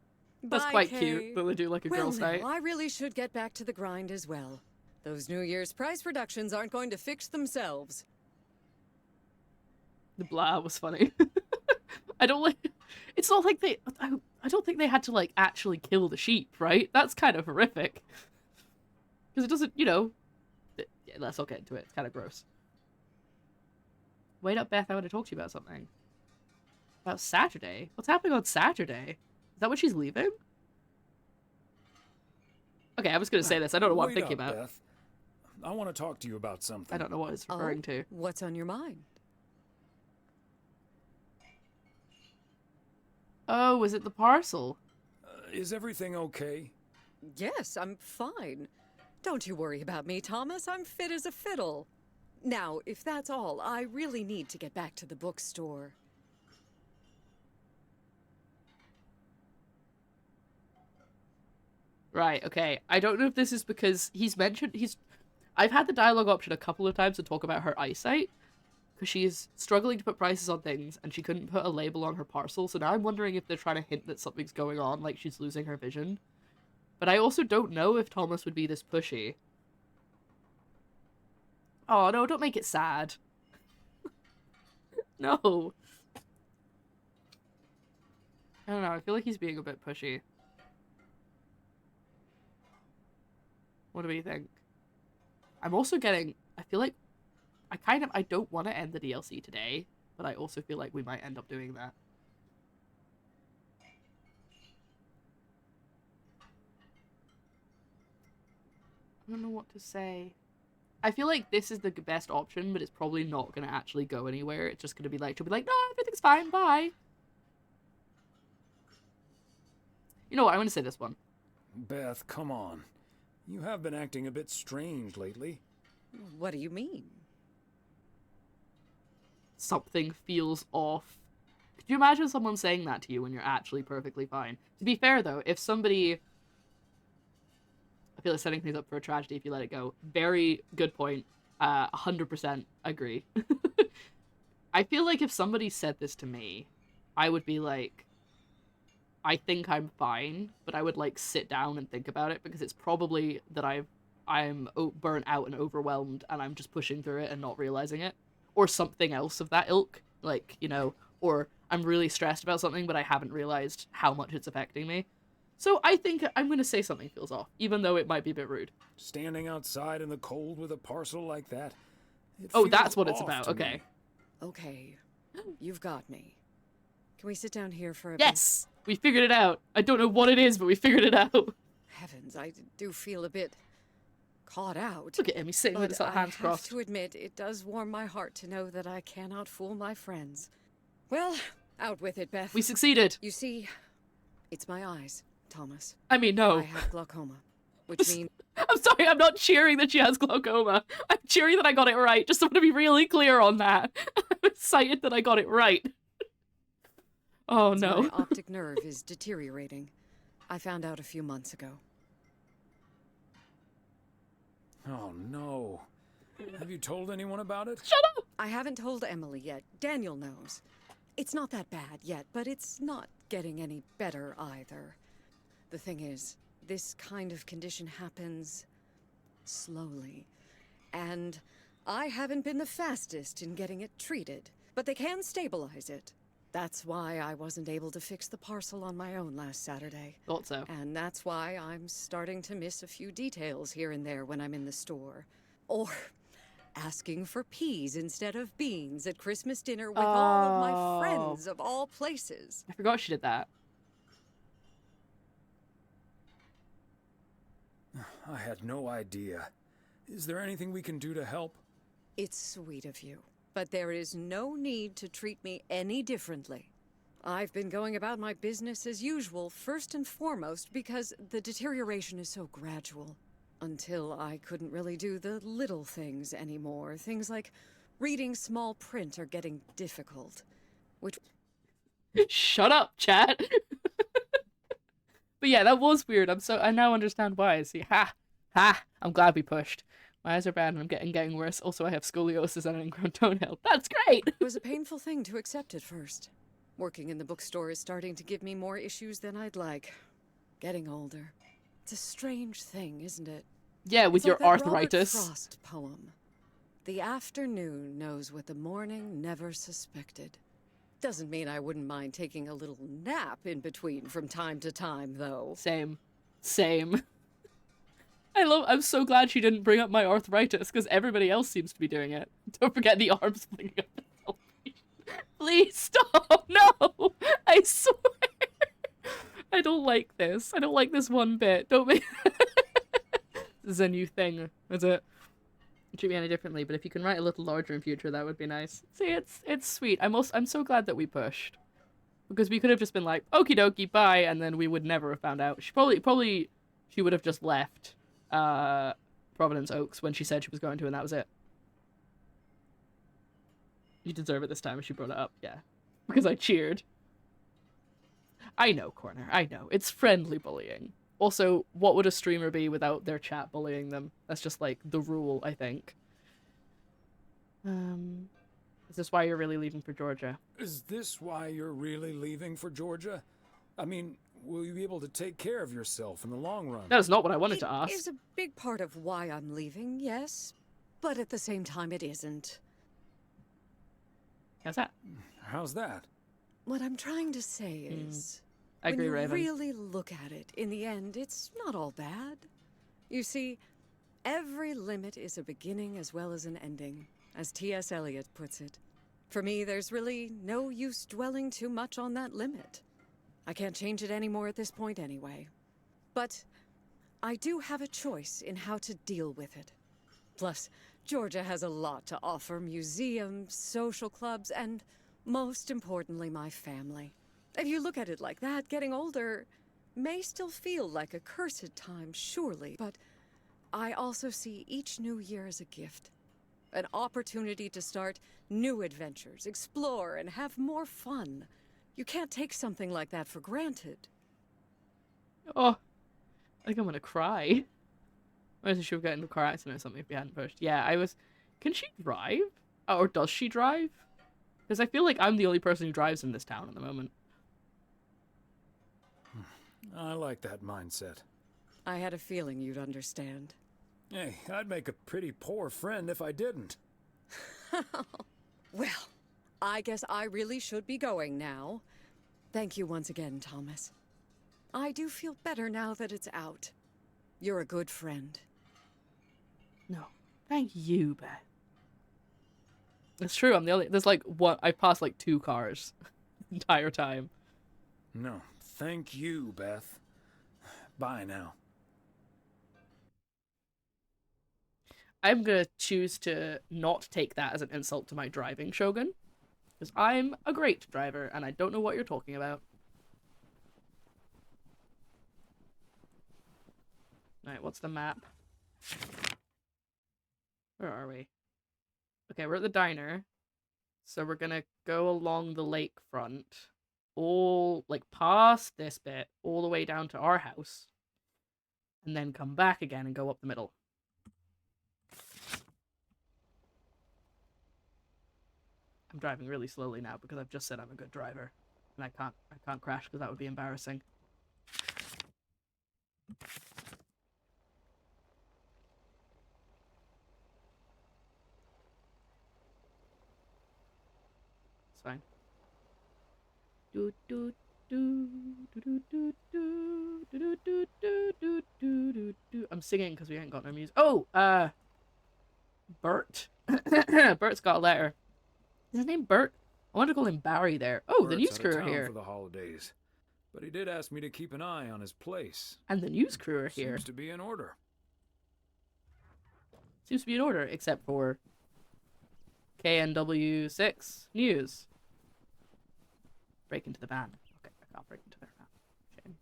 That's Bye, quite Kay. cute that they do like a girls' now, night. I really should get back to the grind as well. Those New Year's price reductions aren't going to fix themselves. The blah was funny. I don't like. It's not like they. I don't think they had to like actually kill the sheep, right? That's kind of horrific. Because it doesn't, you know. Yeah, let's not get into it. It's kind of gross. Wait up, Beth. I want to talk to you about something. About Saturday? What's happening on Saturday? Is that when she's leaving? Okay, I was going to say this. I don't know what I'm Wait thinking up, about. Beth. I want to talk to you about something. I don't know what it's referring to. What's on your mind? Oh, is it the parcel? Is everything okay? Yes, I'm fine. Don't you worry about me, Thomas. I'm fit as a fiddle. Now, if that's all, I really need to get back to the bookstore. Right, okay. I don't know if this is because I've had the dialogue option a couple of times to talk about her eyesight, because she is struggling to put prices on things, and she couldn't put a label on her parcel, so now I'm wondering if they're trying to hint that something's going on, like she's losing her vision. But I also don't know if Thomas would be this pushy. Oh, no, don't make it sad. No. I don't know, I feel like he's being a bit pushy. What do we think? I'm also getting... I feel like... I don't want to end the DLC today, but I also feel like we might end up doing that. I don't know what to say. I feel like this is the best option, but it's probably not going to actually go anywhere. It's just going to be like... She'll be like, no, everything's fine, bye. You know what? I'm going to say this one. Beth, come on. You have been acting a bit strange lately. What do you mean? Something feels off. Could you imagine someone saying that to you when you're actually perfectly fine? To be fair, though, if somebody... I feel like setting things up for a tragedy if you let it go. Very good point. 100% agree. I feel like if somebody said this to me, I would be like... I think I'm fine, but I would like sit down and think about it, because it's probably that I'm burnt out and overwhelmed and I'm just pushing through it and not realizing it, or something else of that ilk, like, you know, or I'm really stressed about something but I haven't realized how much it's affecting me. So I think I'm gonna say something feels off, even though it might be a bit rude. Standing outside in the cold with a parcel like that. Oh, that's what it's about. Okay. Okay, you've got me. Can we sit down here for a Yes! We figured it out. I don't know what it is, but we figured it out. Heavens, I do feel a bit caught out. Look at him, he's sitting with his hands crossed. I have to admit, it does warm my heart to know that I cannot fool my friends. Well, out with it, Beth. We succeeded. You see, it's my eyes, Thomas. I mean, no. I have glaucoma, which means... I'm sorry, I'm not cheering that she has glaucoma. I'm cheering that I got it right. Just want to be really clear on that. I'm excited that I got it right. Oh, no. My optic nerve is deteriorating. I found out a few months ago. Oh, no. Have you told anyone about it? Shut up! I haven't told Emily yet. Daniel knows. It's not that bad yet, but it's not getting any better either. The thing is, this kind of condition happens slowly. And I haven't been the fastest in getting it treated, but they can stabilize it. That's why I wasn't able to fix the parcel on my own last Saturday. Thought so. And that's why I'm starting to miss a few details here and there when I'm in the store. Or asking for peas instead of beans at Christmas dinner with all of my friends of all places. I forgot she did that. I had no idea. Is there anything we can do to help? It's sweet of you, but there is no need to treat me any differently. I've been going about my business as usual, first and foremost, because the deterioration is so gradual. Until I couldn't really do the little things anymore. Things like reading small print are getting difficult. Which... Shut up, chat! But yeah, that was weird. I now understand why. See, I'm glad we pushed. My eyes are bad and I'm getting worse. Also, I have scoliosis and an ingrown toenail. That's great! It was a painful thing to accept at first. Working in the bookstore is starting to give me more issues than I'd like. Getting older. It's a strange thing, isn't it? Yeah, with It's your like that arthritis. Robert Frost poem. The afternoon knows what the morning never suspected. Doesn't mean I wouldn't mind taking a little nap in between from time to time, though. Same. I'm so glad she didn't bring up my arthritis, because everybody else seems to be doing it. Don't forget the arms flinging up the salvation. Please stop! No! I swear! I don't like this. I don't like this one bit. Don't make This is a new thing, is it? Treat me any differently, but if you can write a little larger in future, that would be nice. See, it's sweet. I'm so glad that we pushed. Because we could have just been like, okie dokie, bye, and then we would never have found out. She probably she would have just left Providence Oaks when she said she was going to, and that was it. You deserve it this time if she brought it up, yeah. Because I cheered. I know, Corner, I know. It's friendly bullying. Also, what would a streamer be without their chat bullying them? That's just, like, the rule, I think. Is this why you're really leaving for Georgia? Is this why you're really leaving for Georgia? I mean, will you be able to take care of yourself in the long run? That is not what I wanted to ask. It is a big part of why I'm leaving, yes. But at the same time, it isn't. How's that? How's that? What I'm trying to say is... I agree, when you Raven. really look at it, in the end, it's not all bad. You see, every limit is a beginning as well as an ending, as T.S. Eliot puts it. For me, there's really no use dwelling too much on that limit. I can't change it anymore at this point anyway. But I do have a choice in how to deal with it. Plus, Georgia has a lot to offer: museums, social clubs, and most importantly, my family. If you look at it like that, getting older may still feel like a cursed time, surely, but I also see each new year as a gift. An opportunity to start new adventures, explore, and have more fun. You can't take something like that for granted. Oh, I think I'm gonna cry. I was she would get into a car accident or something if we hadn't pushed. Yeah, I was... Can she drive? Or does she drive? Because I feel like I'm the only person who drives in this town at the moment. I like that mindset. I had a feeling you'd understand. Hey, I'd make a pretty poor friend if I didn't. Well, I guess I really should be going now. Thank you once again, Thomas. I do feel better now that it's out. You're a good friend. No. Thank you, Beth. It's true, I'm the only... There's like one... I passed like 2 cars the entire time. No, thank you, Beth. Bye now. I'm gonna choose to not take that as an insult to my driving, Shogun. Because I'm a great driver, and I don't know what you're talking about. Alright, what's the map? Where are we? Okay, we're at the diner. So we're gonna go along the lakefront. All, like, past this bit, all the way down to our house. And then come back again and go up the middle. I'm driving really slowly now because I've just said I'm a good driver. And I can't crash because that would be embarrassing. It's fine. Do do do do do do do do do do do do do. I'm singing because we ain't got no music. Oh, Bert. Bert's got a letter. Is his name Bert? I wanted to call him Barry there. Oh, the news crew are here. For the holidays, but he did ask me to keep an eye on his place. And the news crew are here. Seems to be in order. Seems to be in order, except for KNW6 News. Break into the van. Okay, I can't break into their van. Shame.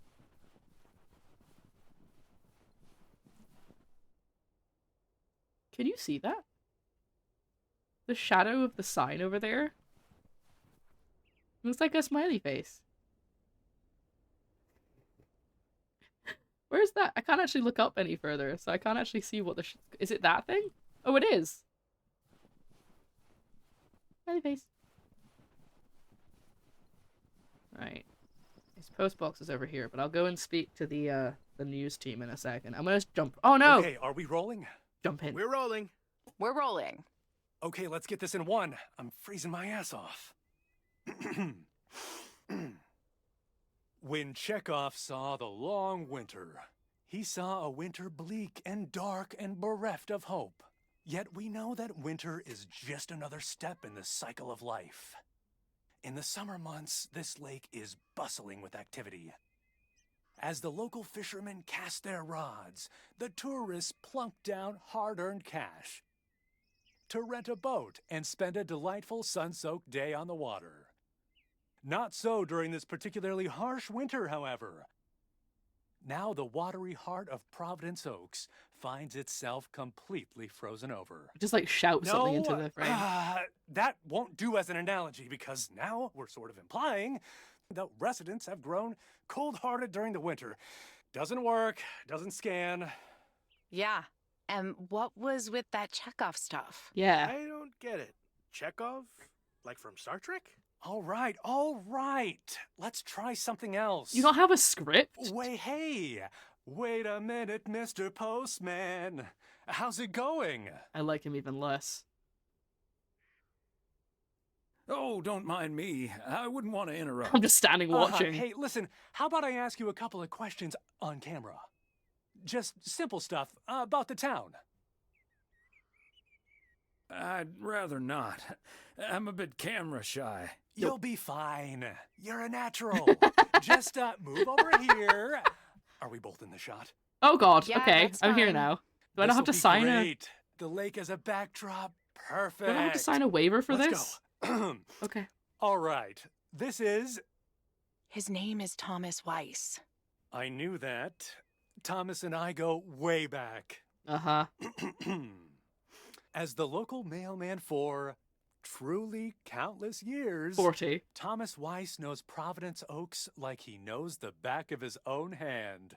Can you see that? The shadow of the sign over there? Looks like a smiley face. Where's that? I can't actually look up any further, so I can't actually see what the is it that thing? Oh, it is. Smiley face. Right. His post box is over here, but I'll go and speak to the news team in a second. I'm gonna jump. Oh no! Okay, are we rolling? Jump in. We're rolling. We're rolling. Okay, let's get this in one. I'm freezing my ass off. When Chekhov saw the long winter, he saw a winter bleak and dark and bereft of hope. Yet we know that winter is just another step in the cycle of life. In the summer months, this lake is bustling with activity. As the local fishermen cast their rods, the tourists plunk down hard-earned cash to rent a boat and spend a delightful sun-soaked day on the water. Not so during this particularly harsh winter, however. Now the watery heart of Providence Oaks finds itself completely frozen over. Just like shout something into the frame. That won't do as an analogy because now we're sort of implying the residents have grown cold-hearted during the winter. Doesn't work, doesn't scan. Yeah. And what was with that Chekhov stuff? Yeah. I don't get it. Chekhov? Like from Star Trek? All right. Let's try something else. You don't have a script? Wait a minute, Mr. Postman. How's it going? I like him even less. Oh, don't mind me. I wouldn't want to interrupt. I'm just standing watching. Hey, listen, how about I ask you a couple of questions on camera? Just simple stuff about the town. I'd rather not. I'm a bit camera shy. You'll be fine. You're a natural. Just move over here. Are we both in the shot? Oh god, Yeah, okay. that's I'm here fine. now. Do I not have to sign great. The lake as a backdrop. Perfect. Do I have to sign a waiver for Let's this? Go. Okay. All right. This is... His name is Thomas Weiss. I knew that. Thomas and I go way back. Uh-huh. As the local mailman for truly countless years, 40. Thomas Weiss knows Providence Oaks like he knows the back of his own hand.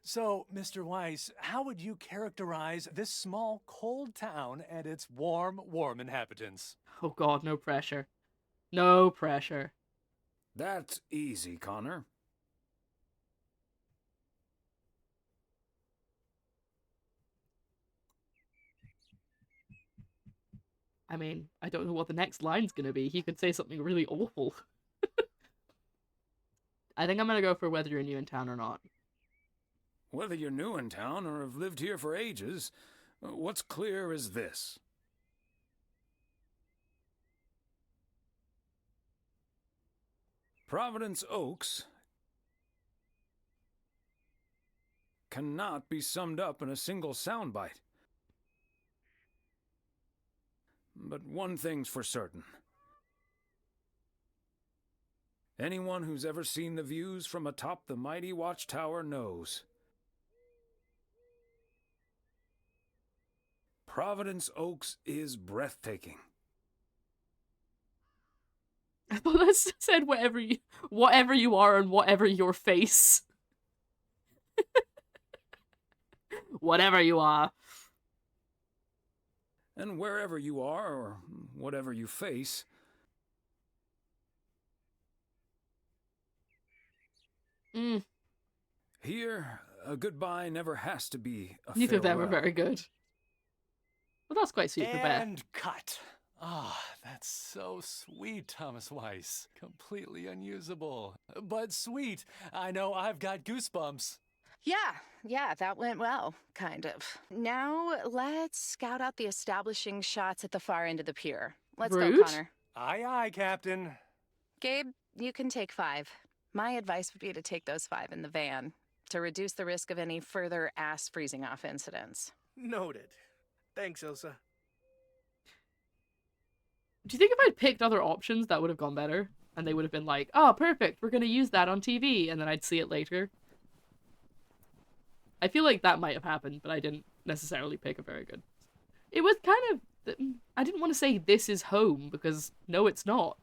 So, Mr. Weiss, how would you characterize this small, cold town and its warm inhabitants? Oh god, no pressure. No pressure. That's easy, Connor. I mean, I don't know what the next line's gonna be. He could say something really awful. I think I'm gonna go for whether you're new in town or not. Whether you're new in town or have lived here for ages, what's clear is this. Providence Oaks cannot be summed up in a single soundbite. But one thing's for certain. Anyone who's ever seen the views from atop the mighty watchtower knows. Providence Oaks is breathtaking. I thought that said whatever you are and whatever your face. Whatever you are. And wherever you are, or whatever you face, here, a goodbye never has to be a Neither of them are farewell. very good. Well, that's quite sweet for Beth. And cut. Ah, that's so sweet, Thomas Weiss. Completely unusable. But sweet. I know I've got goosebumps. Yeah, that went well, kind of. Now, let's scout out the establishing shots at the far end of the pier. Let's Rude. go, Connor. Aye, Captain. Gabe, you can take 5. My advice would be to take those 5 in the van to reduce the risk of any further ass freezing off incidents. Noted. Thanks, Ilsa. Do you think if I'd picked other options, that would have gone better? And they would have been like, oh, perfect, we're going to use that on TV, and then I'd see it later? I feel like that might have happened, but I didn't necessarily pick a very good. It was kind of... I didn't want to say this is home, because no, it's not.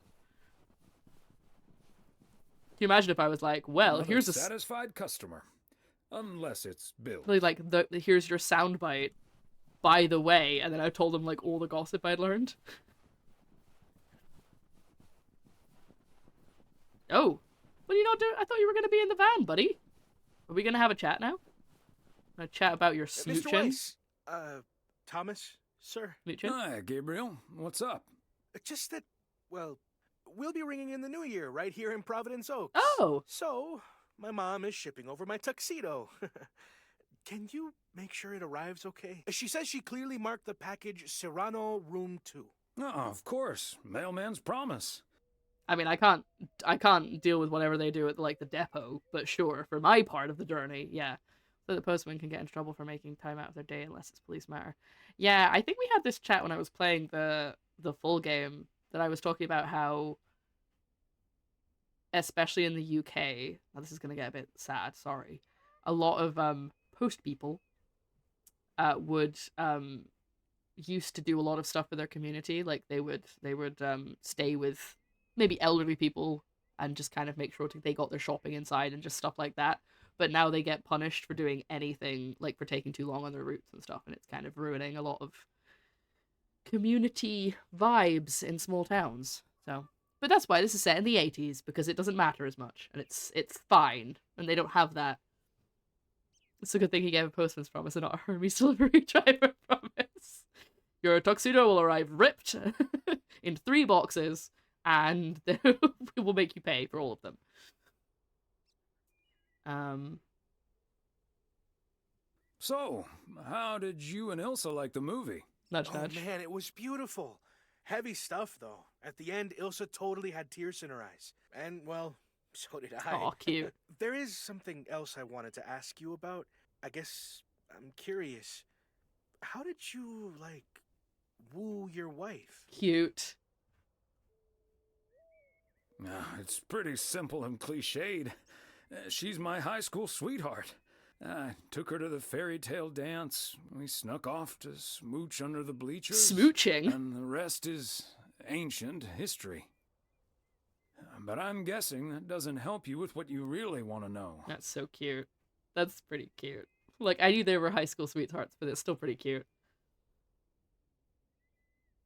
Can you imagine if I was like, well, Another here's a... satisfied customer. Unless it's Bill. Like, here's your soundbite, by the way, and then I told them, like, all the gossip I'd learned. What are you not doing? I thought you were going to be in the van, buddy. Are we going to have a chat now? A chat about your smooching? Mr. Weiss, Thomas, sir. Smooching? Hi, Gabriel. What's up? Just that, well, we'll be ringing in the new year right here in Providence Oaks. Oh! So, my mom is shipping over my tuxedo. Can you make sure it arrives okay? She says she clearly marked the package Serrano Room 2. Oh, of course. Mailman's promise. I mean, I can't deal with whatever they do at, like, the depot, but sure, for my part of the journey, yeah. So the postman can get in trouble for making time out of their day unless it's police matter. Yeah, I think we had this chat when I was playing the full game, that I was talking about how, especially in the UK, now this is going to get a bit sad, sorry, a lot of post people would used to do a lot of stuff with their community. Like they would stay with maybe elderly people and just kind of make sure they got their shopping inside and just stuff like that. But now they get punished for doing anything, like for taking too long on their routes and stuff, and it's kind of ruining a lot of community vibes in small towns. So, but that's why this is set in the 80s, because it doesn't matter as much, and it's fine, and they don't have that. It's a good thing he gave a postman's promise and not a Hermes delivery driver promise. Your tuxedo will arrive ripped in 3 boxes, and we will make you pay for all of them. So, how did you and Ilsa like the movie? Nudge, oh, nudge. Man, it was beautiful. Heavy stuff, though. At the end, Ilsa totally had tears in her eyes. And, well, so did I. Aw, cute. There is something else I wanted to ask you about. I guess I'm curious. How did you, like, woo your wife? Cute. It's pretty simple and cliched. She's my high school sweetheart. I took her to the fairy tale dance. We snuck off to smooch under the bleachers. Smooching? And the rest is ancient history. But I'm guessing that doesn't help you with what you really want to know. That's so cute. That's pretty cute. Like, I knew they were high school sweethearts, but it's still pretty cute.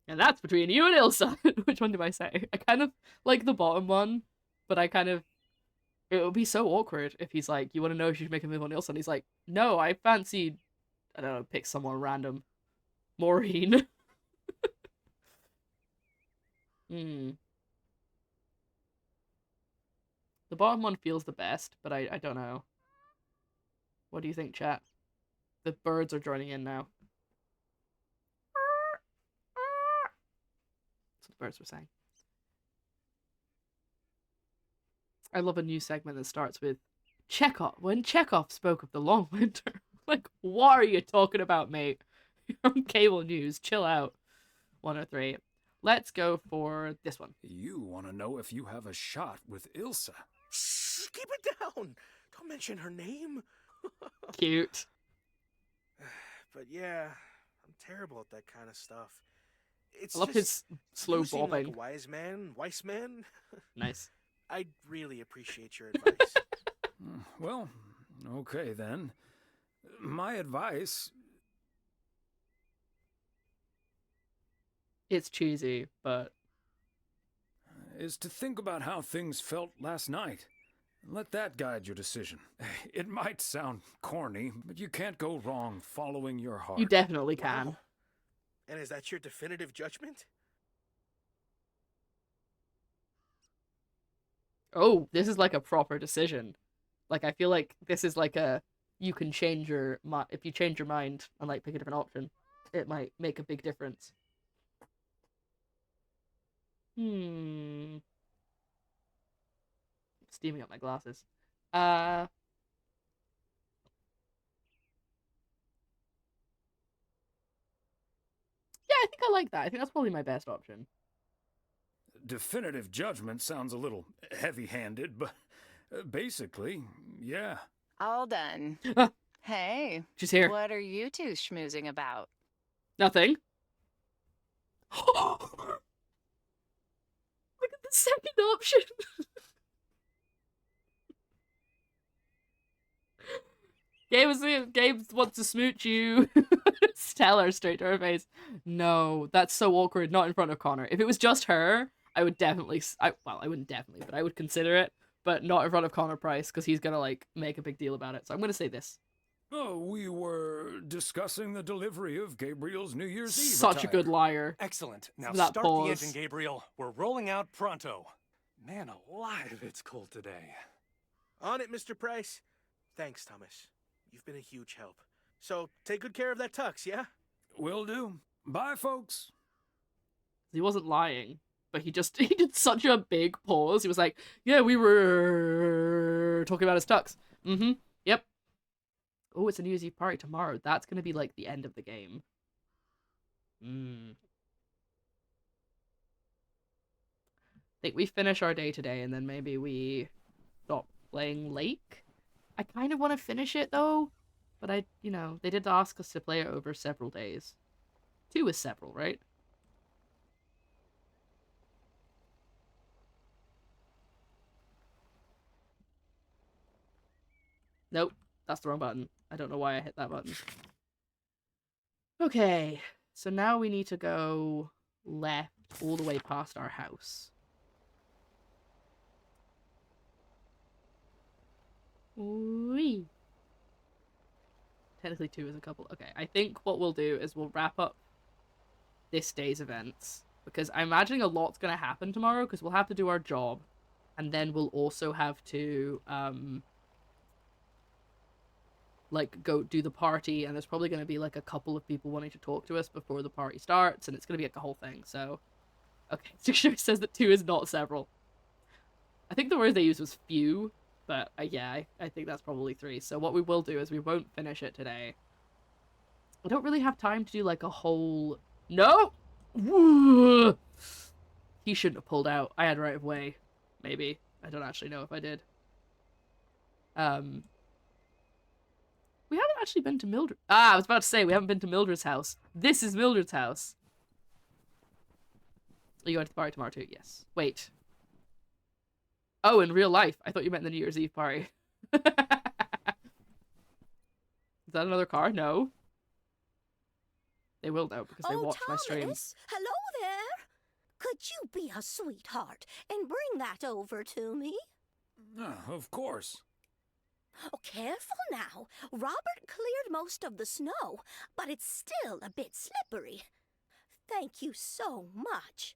And that's between you and Ilsa. Which one do I say? I kind of like the bottom one, but I kind of... It would be so awkward if he's like, you want to know if you should make a move on Ilsa? And he's like, no, I fancied... I don't know, pick someone random. Maureen. The bottom one feels the best, but I don't know. What do you think, chat? The birds are joining in now. That's what the birds were saying. I love a new segment that starts with Chekhov. When Chekhov spoke of the long winter. Like, what are you talking about, mate? You're on cable news. Chill out. 103. Let's go for this one. You want to know if you have a shot with Ilsa. Shh, keep it down. Don't mention her name. Cute. But yeah, I'm terrible at that kind of stuff. I love his slow bobbing. Like a Weiss man. Nice. I'd really appreciate your advice. Well, okay then. My advice... It's cheesy, but... is to think about how things felt last night. Let that guide your decision. It might sound corny, but you can't go wrong following your heart. You definitely can. Wow. And is that your definitive judgment? Oh, this is like a proper decision. Like, I feel like this is like a... You can change your... If you change your mind and, like, pick a different option, it might make a big difference. Steaming up my glasses. Yeah, I think I like that. I think that's probably my best option. Definitive judgment sounds a little heavy-handed, but basically, yeah. All done. Hey. She's here. What are you two schmoozing about? Nothing. Look at the second option. Gabe wants to smooch you. Tell her straight to her face. No, that's so awkward. Not in front of Connor. If it was just her, I would definitely... I wouldn't definitely, but I would consider it. but not in front of Connor Price, because he's gonna, like, make a big deal about it. So I'm gonna say this. Oh, we were discussing the delivery of Gabriel's New Year's Eve Such a attire. good liar. Excellent. Now That start pause. the engine, Gabriel. We're rolling out pronto. Man alive, it's cold today. On it, Mr. Price. Thanks, Thomas. You've been a huge help. So, take good care of that tux, yeah? Will do. Bye, folks. He wasn't lying, but he did such a big pause. He was like, yeah, we were talking about his tux. Mm-hmm. Yep. Oh, it's a New Year's Eve party tomorrow. That's gonna be, like, the end of the game. I think we finish our day today, and then maybe we stop playing Lake. I kind of want to finish it, though. But they did ask us to play it over several days. 2 is several, right? Nope, that's the wrong button. I don't know why I hit that button. Okay, so now we need to go left all the way past our house. Whee! Technically 2 is a couple. Okay, I think what we'll do is we'll wrap up this day's events, because I'm imagining a lot's gonna happen tomorrow, because we'll have to do our job, and then we'll also have to like go do the party, and there's probably going to be like a couple of people wanting to talk to us before the party starts, and it's going to be like a whole thing. So okay, Dictionary says that 2 is not several. I think the word they used was few, but yeah, I think that's probably 3. So what we will do is we won't finish it today. I don't really have time to do like a whole... No! Woo! He shouldn't have pulled out. I had right of way. Maybe. I don't actually know if I did. We haven't actually been to Mildred. I was about to say, we haven't been to Mildred's house. This is Mildred's house. Are you going to the party tomorrow too? Yes. Wait. Oh, in real life. I thought you meant the New Year's Eve party. Is that another car? No. They will know, because they watch my streams. Thomas, hello there. Could you be a sweetheart and bring that over to me? Of course. Oh, careful now. Robert cleared most of the snow, but it's still a bit slippery. Thank you so much.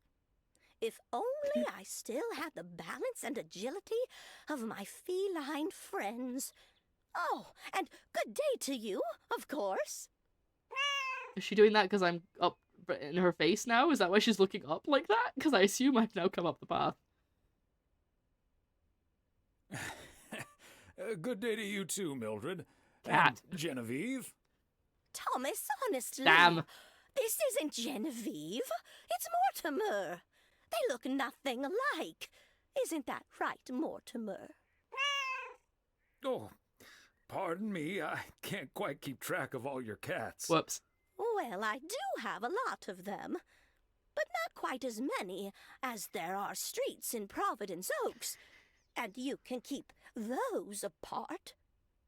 If only I still had the balance and agility of my feline friends. Oh, and good day to you, of course. Is she doing that because I'm up in her face now? Is that why she's looking up like that? Because I assume I've now come up the path. Good day to you too, Mildred. Cat. And Genevieve. Thomas, honestly. Damn. This isn't Genevieve. It's Mortimer. They look nothing alike. Isn't that right, Mortimer? Oh, pardon me. I can't quite keep track of all your cats. Whoops. Well, I do have a lot of them. But not quite as many as there are streets in Providence Oaks. And you can keep those apart.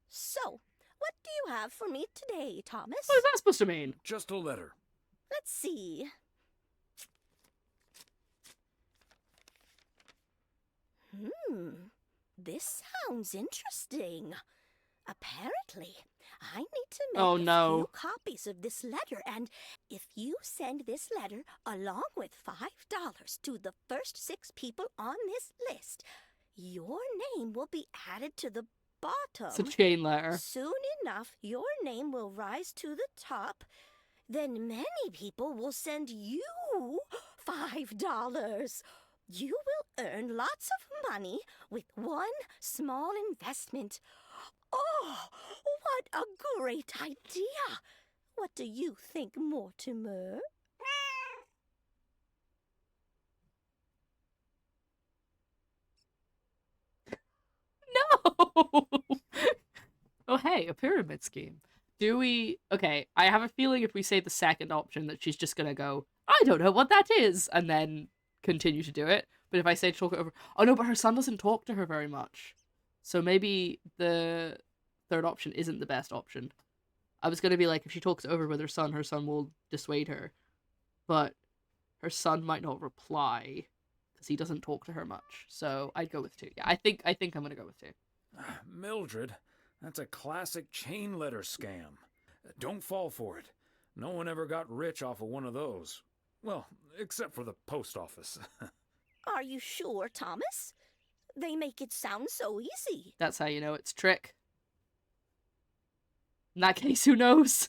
So, what do you have for me today, Thomas? What is that supposed to mean? Just a letter. Let's see. This sounds interesting. Apparently, I need to make a few copies of this letter, and if you send this letter along with $5 to the first 6 people on this list, your name will be added to the bottom. It's a chain letter. Soon enough, your name will rise to the top. Then many people will send you $5. You will earn lots of money with one small investment. Oh, what a great idea! What do you think, Mortimer? No! Oh, hey, a pyramid scheme. Do we... Okay, I have a feeling if we say the second option that she's just gonna go, I don't know what that is, and then continue to do it. But if I say talk it over... Oh no, but her son doesn't talk to her very much. So maybe the third option isn't the best option. I was gonna be like, if she talks it over with her son will dissuade her. But her son might not reply. because he doesn't talk to her much. So I'd go with 2. Yeah, I think I'm gonna go with 2. Mildred, that's a classic chain letter scam. Don't fall for it. No one ever got rich off of one of those. Well, except for the post office. Are you sure, Thomas? They make it sound so easy. That's how you know it's a trick. In that case, who knows?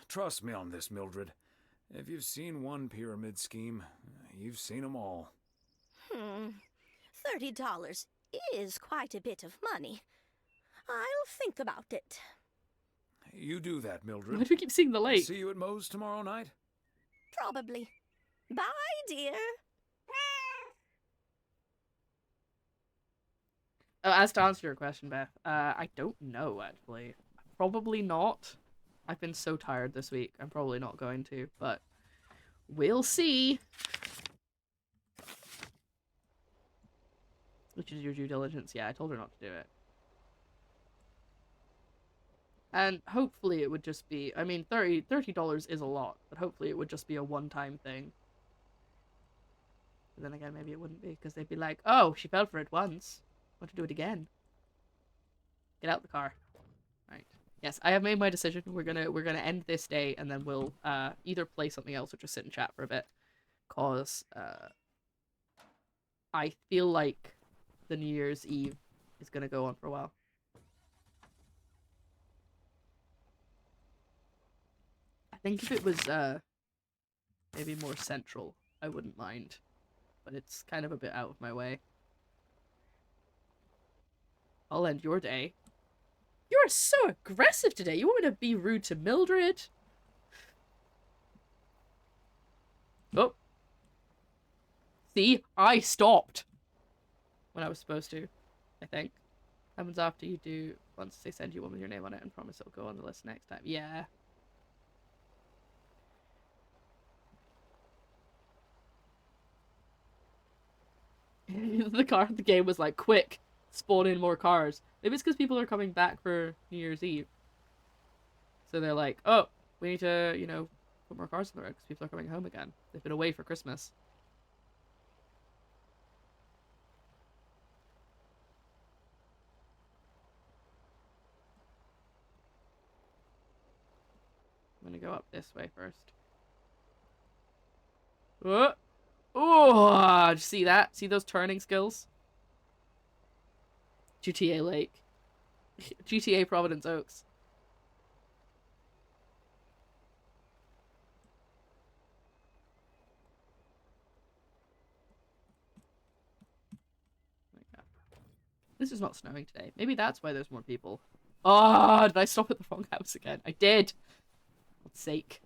Trust me on this, Mildred. If you've seen one pyramid scheme, you've seen them all. $30 is quite a bit of money. I'll think about it. You do that, Mildred. Why do we keep seeing the lake? See you at Moe's tomorrow night? Probably. Bye, dear. Oh, as to answer your question, Beth, I don't know, actually. Probably not. I've been so tired this week. I'm probably not going to, but we'll see. Which is your due diligence. Yeah, I told her not to do it. And hopefully it would just be, I mean, $30 is a lot, but hopefully it would just be a one-time thing. But then again, maybe it wouldn't be, because they'd be like, oh, she fell for it once. Want to do it again? Get out the car. Right. Yes, I have made my decision. We're gonna end this day, and then we'll either play something else or just sit and chat for a bit. Cause I feel like the New Year's Eve is gonna go on for a while. I think if it was maybe more central, I wouldn't mind. But it's kind of a bit out of my way. I'll end your day. You are so aggressive today. You want me to be rude to Mildred? Oh. See? I stopped. When I was supposed to, I think. Happens after you do, once they send you one with your name on it and promise it'll go on the list next time. Yeah. The game was like, quick, spawn in more cars. Maybe it's because people are coming back for New Year's Eve. So they're like, oh, we need to, you know, put more cars on the road because people are coming home again. They've been away for Christmas. I'm gonna go up this way first. Oh! Oh! Did you see that? See those turning skills? GTA Lake. GTA Providence Oaks. This is not snowing today. Maybe that's why there's more people. Oh, did I stop at the wrong house again? I did. For God's sake.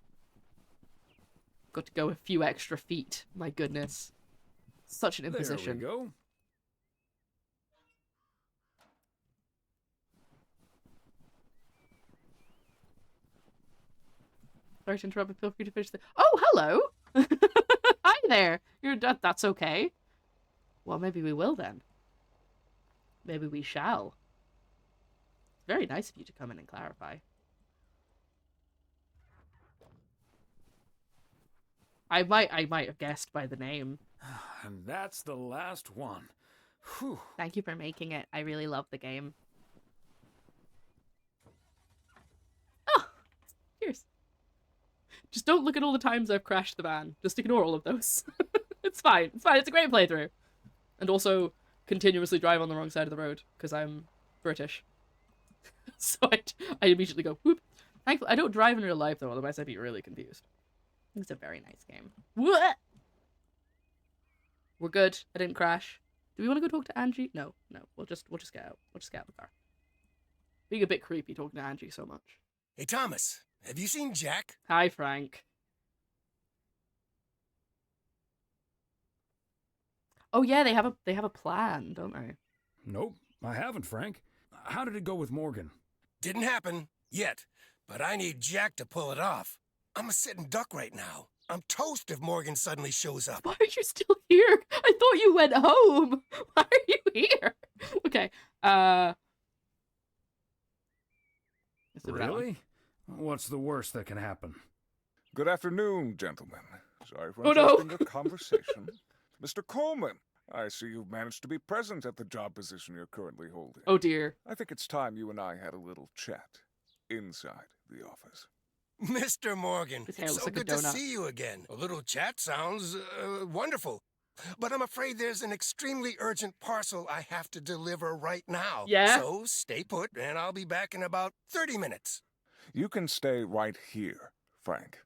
Got to go a few extra feet. My goodness. Such an imposition. There we go. Sorry to interrupt, but feel free to finish the— Oh, hello! Hi there! That's okay. Well, maybe we will then. Maybe we shall. It's very nice of you to come in and clarify. I might have guessed by the name. And that's the last one. Whew. Thank you for making it. I really love the game. Oh! Cheers. Just don't look at all the times I've crashed the van. Just ignore all of those. It's fine. It's fine. It's a great playthrough. And also, continuously drive on the wrong side of the road, because I'm British. So I immediately go, whoop. Thankfully, I don't drive in real life, though, otherwise I'd be really confused. It's a very nice game. What? We're good. I didn't crash. Do we want to go talk to Angie? No. We'll just get out. We'll just get out of the car. Being a bit creepy talking to Angie so much. Hey, Thomas, have you seen Jack? Hi, Frank. Oh yeah, they have a plan, don't they? Nope, I haven't, Frank. How did it go with Morgan? Didn't happen yet, but I need Jack to pull it off. I'm a sitting duck right now. I'm toast if Morgan suddenly shows up. Why are you still here? I thought you went home. Why are you here? Okay. Really? What's the worst that can happen? Good afternoon, gentlemen. Sorry for Oh, no. interrupting your conversation. Mr. Coleman, I see you've managed to be present at the job position you're currently holding. Oh dear. I think it's time you and I had a little chat inside the office. Mr. Morgan, His hair it's looks so like a good to donut. see you again. A little chat sounds wonderful. But I'm afraid there's an extremely urgent parcel I have to deliver right now. Yeah? So stay put, and I'll be back in about 30 minutes. You can stay right here, Frank.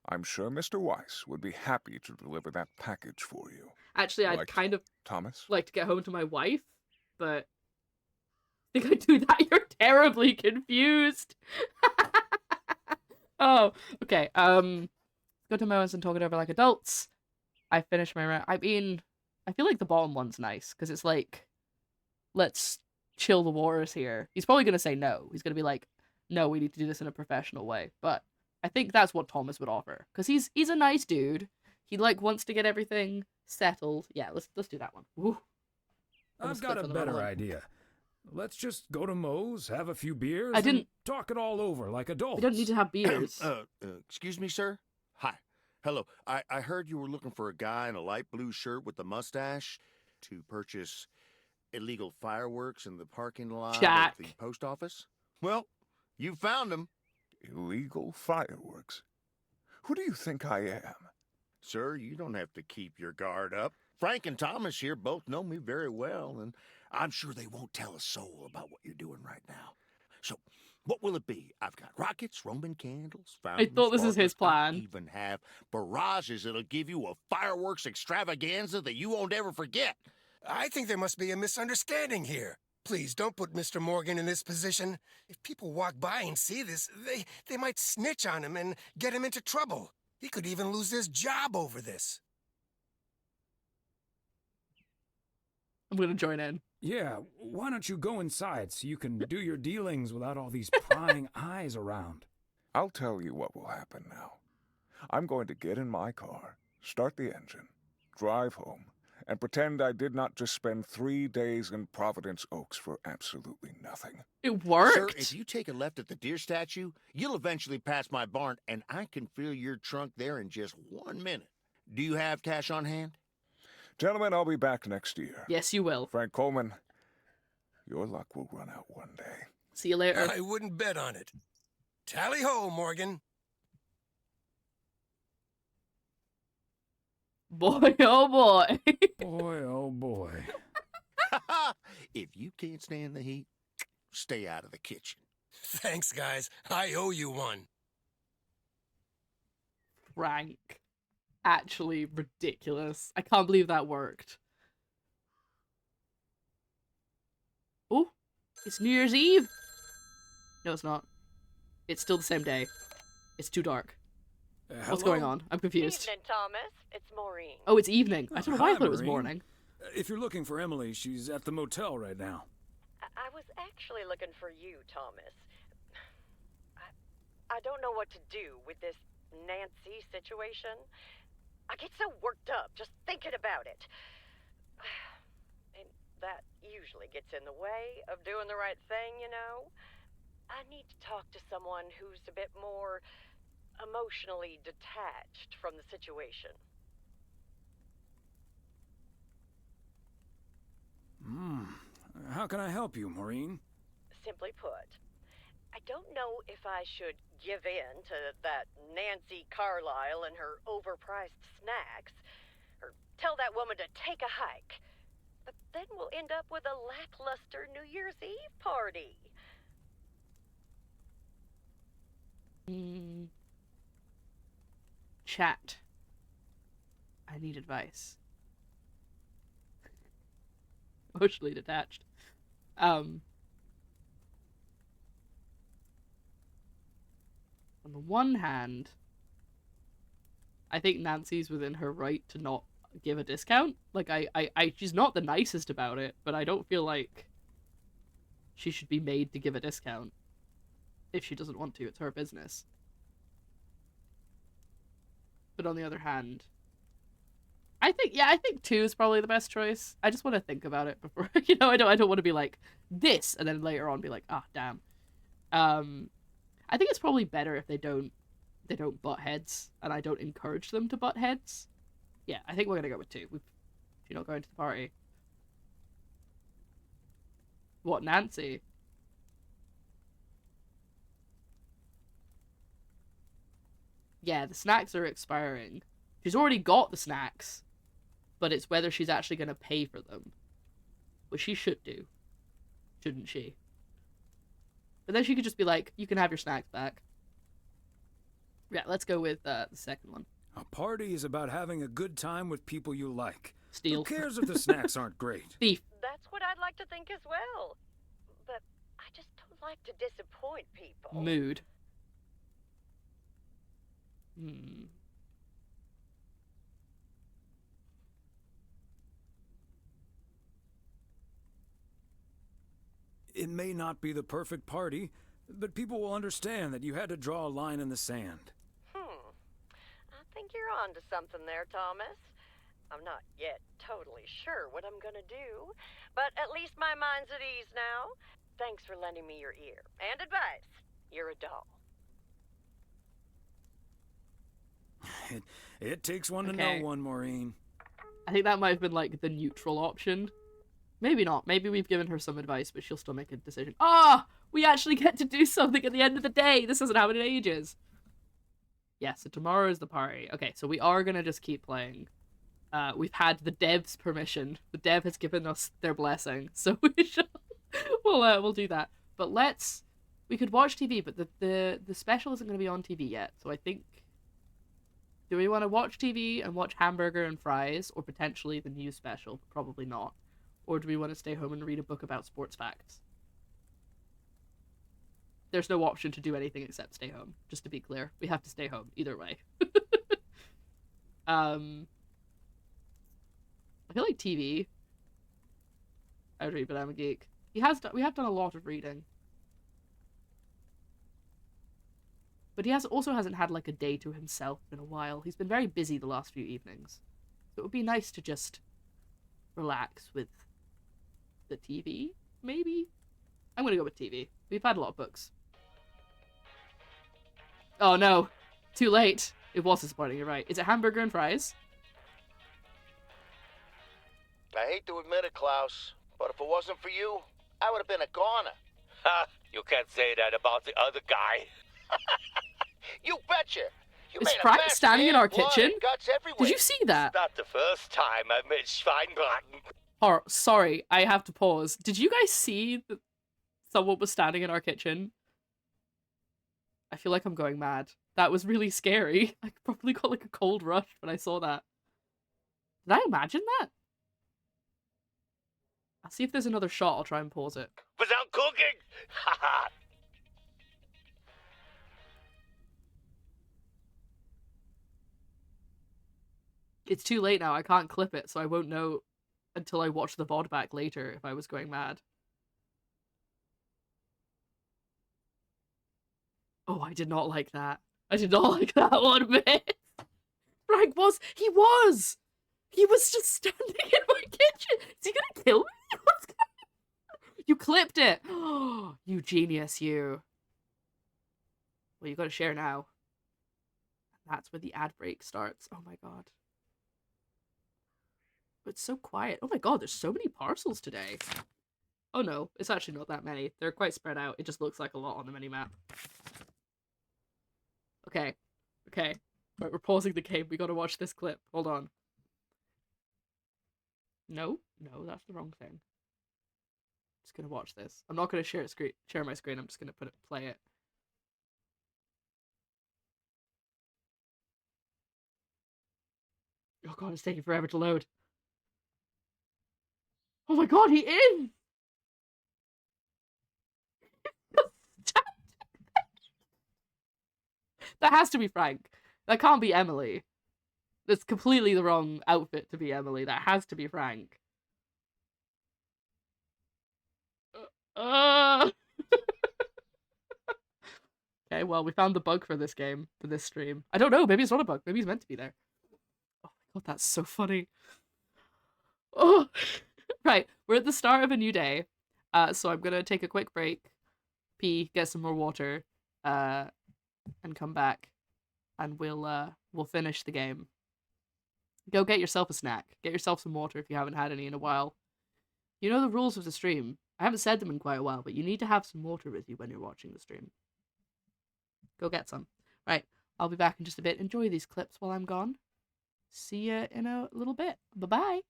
I'm sure Mr. Weiss would be happy to deliver that package for you. Actually, I'd Right, kind of Thomas? like to get home to my wife, but I think I do that. You're terribly confused. Oh, okay. Go to Moe's and talk it over like adults. I finished my round. I mean, I feel like the bottom one's nice because it's like, let's chill the waters here. He's probably gonna say no. He's gonna be like, no, we need to do this in a professional way. But I think that's what Thomas would offer because he's a nice dude. He like wants to get everything settled. Yeah, let's do that one. Woo. I've got a better idea. Let's just go to Moe's, have a few beers, I didn't and talk it all over like adults. We don't need to have beers. Excuse me, sir? Hi. Hello. I heard you were looking for a guy in a light blue shirt with a mustache to purchase illegal fireworks in the parking lot Jack. at the post office. Well, you found him. Illegal fireworks? Who do you think I am? Sir, you don't have to keep your guard up. Frank and Thomas here both know me very well, and I'm sure they won't tell a soul about what you're doing right now. So, what will it be? I've got rockets, Roman candles, fountains, I thought this is his sparklers. plan. I even have barrages that'll give you a fireworks extravaganza that you won't ever forget. I think there must be a misunderstanding here. Please don't put Mr. Morgan in this position. If people walk by and see this, they might snitch on him and get him into trouble. He could even lose his job over this. I'm gonna join in. Yeah, why don't you go inside so you can do your dealings without all these prying eyes around? I'll tell you what will happen now. I'm going to get in my car, start the engine, drive home, and pretend I did not just spend 3 days in Providence Oaks for absolutely nothing. It worked. Sir, if you take a left at the deer statue, you'll eventually pass my barn, and I can fill your trunk there in just 1 minute. Do you have cash on hand? Gentlemen, I'll be back next year. Yes, you will. Frank Coleman, your luck will run out one day. See you later. I wouldn't bet on it. Tally ho, Morgan. Boy, oh boy. Boy, oh boy. If you can't stand the heat, stay out of the kitchen. Thanks, guys. I owe you one. Frank. Actually ridiculous. I can't believe that worked. Oh, it's New Year's Eve. No, it's not. It's still the same day. It's too dark. What's going on? I'm confused. Evening, Thomas. It's Maureen. Oh, it's evening. I don't know why I Hi, thought it was Maureen. morning. If you're looking for Emily, she's at the motel right now. I was actually looking for you, Thomas. I don't know what to do with this Nancy situation. I get so worked up just thinking about it. And that usually gets in the way of doing the right thing, you know? I need to talk to someone who's a bit more emotionally detached from the situation. How can I help you, Maureen? Simply put, I don't know if I should give in to that Nancy Carlisle and her overpriced snacks, or tell that woman to take a hike. But then we'll end up with a lackluster New Year's Eve party. Chat. I need advice. Emotionally detached. On the one hand, I think Nancy's within her right to not give a discount. Like, she's not the nicest about it, but I don't feel like she should be made to give a discount. If she doesn't want to, it's her business. But on the other hand, I think 2 is probably the best choice. I just want to think about it before, I don't want to be like this and then later on be like, ah, damn. I think it's probably better if they don't butt heads and I don't encourage them to butt heads. Yeah, I think we're gonna go with 2. She's not going to the party. What, Nancy? Yeah, the snacks are expiring. She's already got the snacks, but it's whether she's actually going to pay for them. Which she should do. Shouldn't she? But then she could just be like, you can have your snacks back. Yeah, let's go with the second one. A party is about having a good time with people you like. Steal. Who cares if the snacks aren't great? Thief. That's what I'd like to think as well. But I just don't like to disappoint people. Mood. It may not be the perfect party, but people will understand that you had to draw a line in the sand. I think you're on to something there, Thomas. I'm not yet totally sure what I'm gonna do, but at least my mind's at ease now. Thanks for lending me your ear and advice. You're a doll. It takes one to know one, Maureen. I think that might have been like the neutral option. Maybe not. Maybe we've given her some advice, but she'll still make a decision. Ah! We actually get to do something at the end of the day! This hasn't happened in ages. Yeah, so tomorrow is the party. Okay, so we are gonna just keep playing. We've had the dev's permission. The dev has given us their blessing, so we shall... we'll do that. But we could watch TV, but the special isn't gonna be on TV yet, so I think... Do we want to watch TV and watch Hamburger and Fries, or potentially the new special? Probably not. Or do we want to stay home and read a book about sports facts? There's no option to do anything except stay home, just to be clear. We have to stay home, either way. I feel like TV. I would read, but I'm a geek. We have done a lot of reading. But he also hasn't had like a day to himself in a while. He's been very busy the last few evenings. So it would be nice to just relax with the TV, maybe? I'm gonna go with TV. We've had a lot of books. Oh no, too late. It was disappointing, you're right. Is it Hamburger and Fries? I hate to admit it, Klaus, but if it wasn't for you, I would have been a goner. Ha! You can't say that about the other guy. You betcha. You Is made a Frank mess, standing man. in our Blood kitchen? and guts everywhere. Did you see that? It's not the first time I made Schweinbraten. Oh, sorry, I have to pause. Did you guys see that someone was standing in our kitchen? I feel like I'm going mad. That was really scary. I probably got like a cold rush when I saw that. Did I imagine that? I'll see if there's another shot. I'll try and pause it. Without cooking? Haha. It's too late now. I can't clip it, so I won't know until I watch the VOD back later if I was going mad. Oh, I did not like that. I did not like that one bit. Frank was. He was just standing in my kitchen. Is he gonna kill me? What's going on? You clipped it. Oh, you genius, you. Well, you gotta share now. That's where the ad break starts. Oh my god. It's so quiet. Oh my god, there's so many parcels today. Oh no, it's actually not that many. They're quite spread out. It just looks like a lot on the mini-map. Okay. Okay. Right, we're pausing the game. We gotta watch this clip. Hold on. No, that's the wrong thing. Just gonna watch this. I'm not gonna share my screen. I'm just gonna play it. Oh god, it's taking forever to load. Oh my god, he is! That has to be Frank. That can't be Emily. That's completely the wrong outfit to be Emily. That has to be Frank. Okay, well, we found the bug for this game, for this stream. I don't know, maybe it's not a bug. Maybe he's meant to be there. Oh my god, that's so funny. Oh, right, we're at the start of a new day. So I'm gonna take a quick break, pee, get some more water, and come back, and we'll finish the game. Go get yourself a snack. Get yourself some water if you haven't had any in a while. You know the rules of the stream. I haven't said them in quite a while, but you need to have some water with you when you're watching the stream. Go get some. Right, I'll be back in just a bit. Enjoy these clips while I'm gone. See ya in a little bit. Bye-bye.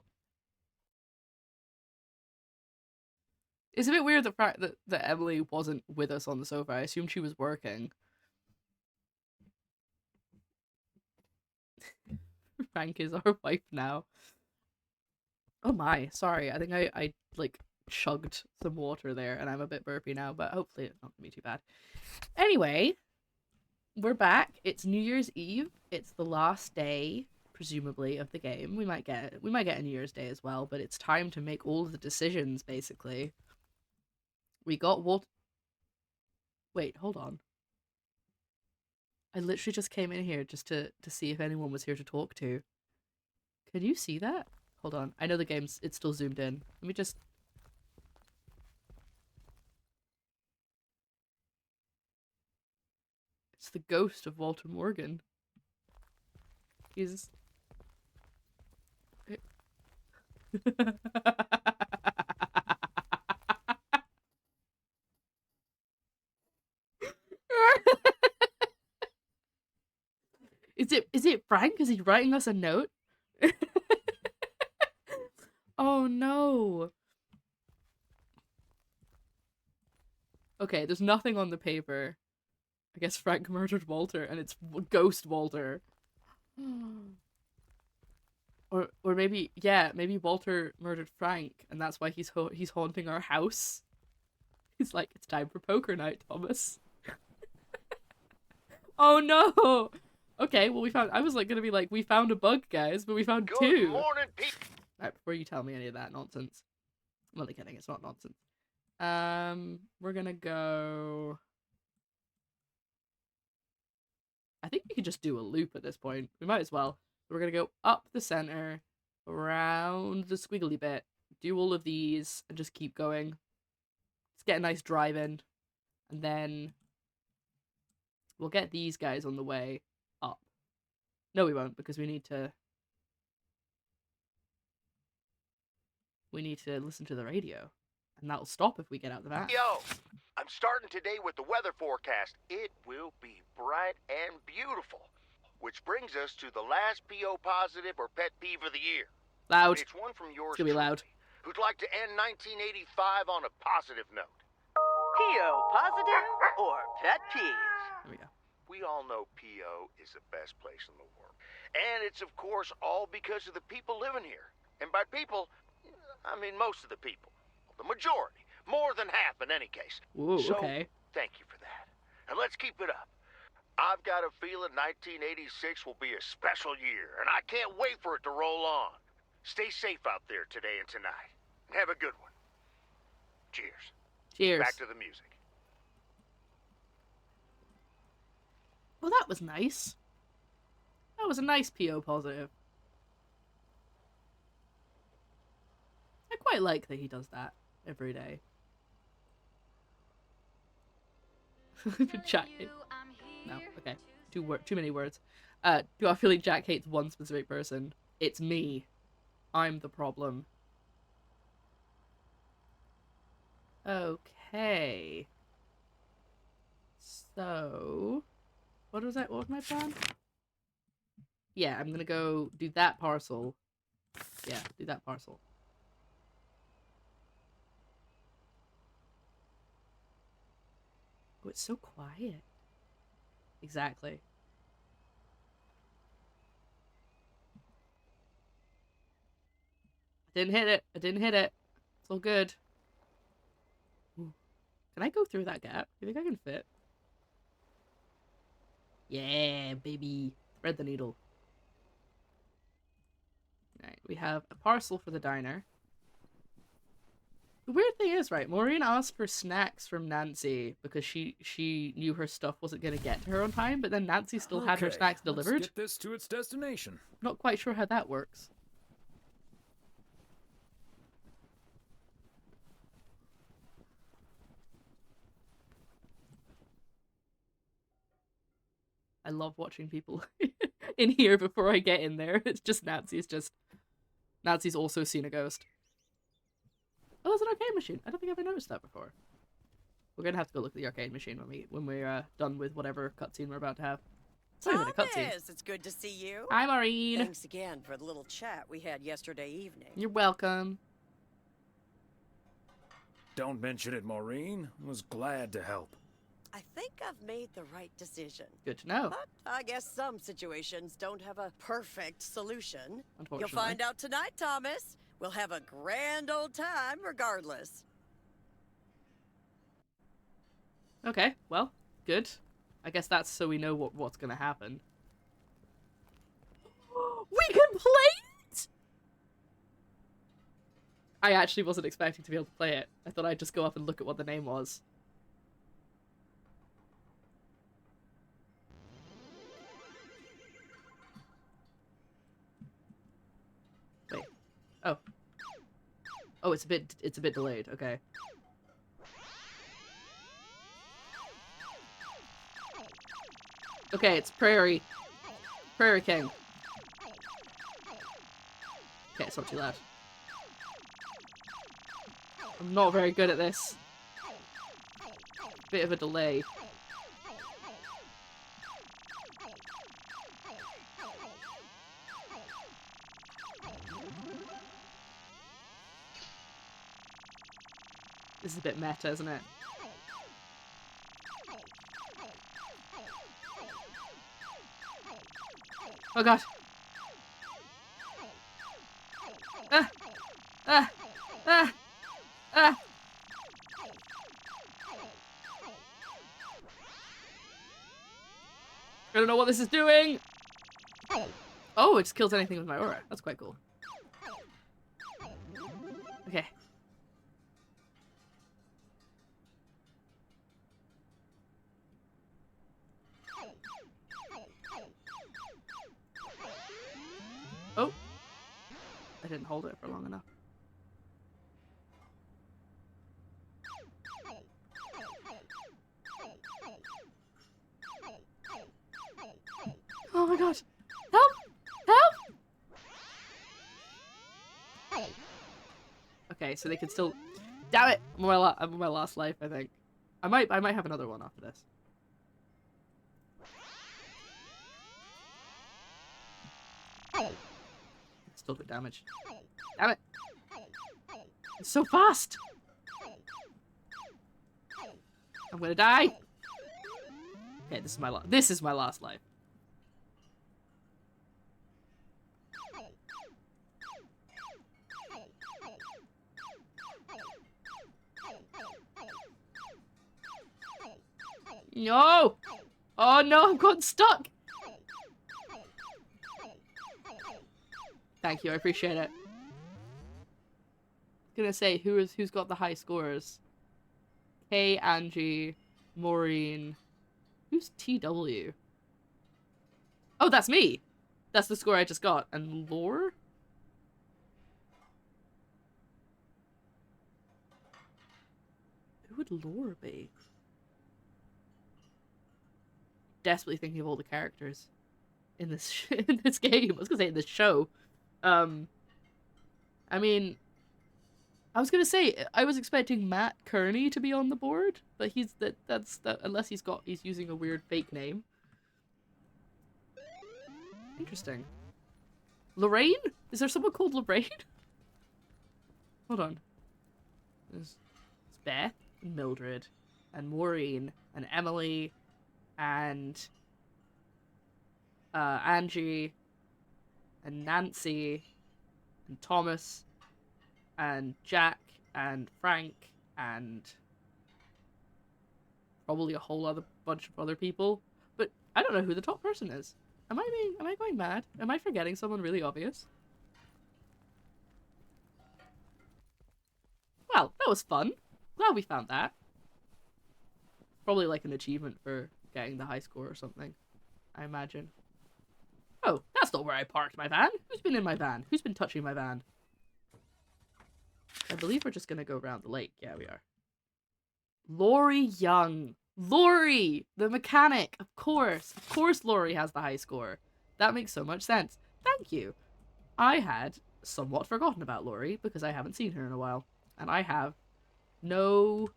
It's a bit weird the fact that Emily wasn't with us on the sofa. I assumed she was working. Frank is our wife now. Oh my, sorry. I think I like chugged some water there and I'm a bit burpy now, but hopefully it's not gonna be too bad. Anyway, we're back. It's New Year's Eve. It's the last day, presumably, of the game. We might get a New Year's Day as well, but it's time to make all of the decisions, basically. We got Wait, hold on. I literally just came in here just to see if anyone was here to talk to. Can you see that? Hold on. I know the game's it's still zoomed in. Let me just... It's the ghost of Walter Morgan. He's... Is it Frank? Is he writing us a note? Oh no. Okay, there's nothing on the paper. I guess Frank murdered Walter and it's Ghost Walter. Or maybe, yeah, maybe Walter murdered Frank and that's why he's haunting our house. He's like, it's time for poker night, Thomas. Oh no! Okay, well I was like gonna be like, we found a bug, guys, but we found two. Good morning, people. Right, before you tell me any of that nonsense. I'm only kidding, it's not nonsense. We're gonna go... I think we could just do a loop at this point. We might as well. We're gonna go up the center, around the squiggly bit, do all of these, and just keep going. Let's get a nice drive in, and then we'll get these guys on the way up. No, we won't, because we need to listen to the radio, and that'll stop if we get out the van. Yo, I'm starting today with the weather forecast. It will be bright and beautiful. Which brings us to the last PO positive or pet peeve of the year. Loud. It's one from yours It's gonna be loud. who'd like to end 1985 on a positive note. PO positive or pet peeve? There we go. We all know PO is the best place in the world. And it's, of course, all because of the people living here. And by people, I mean most of the people. The majority. More than half in any case. Ooh, so, okay. Thank you for that. And let's keep it up. I've got a feeling 1986 will be a special year, and I can't wait for it to roll on. Stay safe out there today and tonight. And have a good one. Cheers. Cheers. Back to the music. Well, that was nice. That was a nice PO positive. I quite like that he does that every day. Jack. No, okay. Too many words. Do I feel like Jack hates one specific person? It's me. I'm the problem. Okay. So, what was my plan? Yeah, I'm gonna go do that parcel. Yeah, do that parcel. Oh, it's so quiet. Exactly. I didn't hit it. I didn't hit it. It's all good. Ooh. Can I go through that gap? You think I can fit? Yeah, baby. Thread the needle. Alright, we have a parcel for the diner. The weird thing is, right, Maureen asked for snacks from Nancy because she knew her stuff wasn't going to get to her on time, but then Nancy still had her snacks delivered. Let's get this to its destination. Not quite sure how that works. I love watching people in here before I get in there. It's just Nancy's also seen a ghost. Oh, there's an arcade machine. I don't think I've ever noticed that before. We're gonna have to go look at the arcade machine when we're done with whatever cutscene we're about to have. It's not even a cutscene. Thomas, it's good to see you. Hi, Maureen. Thanks again for the little chat we had yesterday evening. You're welcome. Don't mention it, Maureen. I was glad to help. I think I've made the right decision. Good to know. But I guess some situations don't have a perfect solution. Unfortunately. You'll find out tonight, Thomas. We'll have a grand old time regardless. Okay, well, good. I guess that's so we know what's gonna happen. We can play it! I actually wasn't expecting to be able to play it. I thought I'd just go up and look at what the name was. Wait. Oh. Oh, it's a bit delayed. Okay. Okay, it's Prairie King. Okay, it's not too loud. I'm not very good at this. Bit of a delay. This is a bit meta, isn't it? Oh god. Ah! Ah! Ah! Ah! I don't know what this is doing! Oh, it just kills anything with my aura. That's quite cool. Okay. Oh! I didn't hold it for long enough. Oh my god! Help! Help! Okay, so they can still... Damn it! I'm on my last life, I think. I might have another one after this. Still do damage. Damn it! It's so fast! I'm gonna die! Okay, this is my last life. No! Oh no, I'm gotten stuck! Thank you, I appreciate it. I was gonna say, who's got the high scores? Kay, Angie, Maureen. Who's TW? Oh, that's me! That's the score I just got. And Lore? Who would Lore be? Desperately thinking of all the characters in this in this game. I was gonna say in this show. I mean, I was gonna say I was expecting Matt Kearney to be on the board, but that's unless he's using a weird fake name. Interesting. Lorraine? Is there someone called Lorraine? Hold on. There's Beth and Mildred and Maureen and Emily and Angie and Nancy and Thomas and Jack and Frank and probably a whole other bunch of other people, but I don't know who the top person is. Am I going mad? Am I forgetting someone really obvious? Well, that was fun. Glad we found that. Probably like an achievement for getting the high score or something, I imagine. Oh, that's not where I parked my van. Who's been in my van? Who's been touching my van? I believe we're just gonna go around the lake. Yeah, we are. Laurie Young. Laurie! The mechanic! Of course. Of course Laurie has the high score. That makes so much sense. Thank you. I had somewhat forgotten about Lori because I haven't seen her in a while. And I have no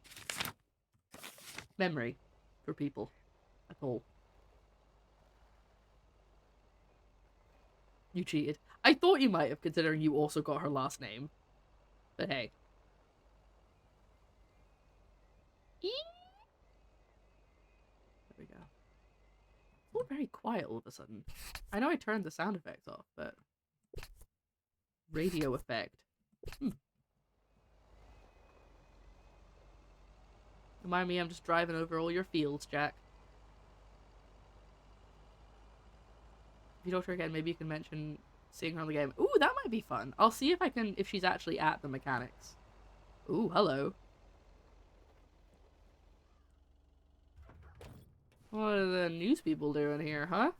memory for people at all. You cheated. I thought you might have, considering you also got her last name. But hey. There we go. It's all very quiet all of a sudden. I know I turned the sound effects off, but... Radio effect. Remind me I'm just driving over all your fields, Jack. If you talk to her again, maybe you can mention seeing her on the game. Ooh, that might be fun. I'll see if I can, if she's actually at the mechanics. Ooh, hello. What are the news people doing here, huh?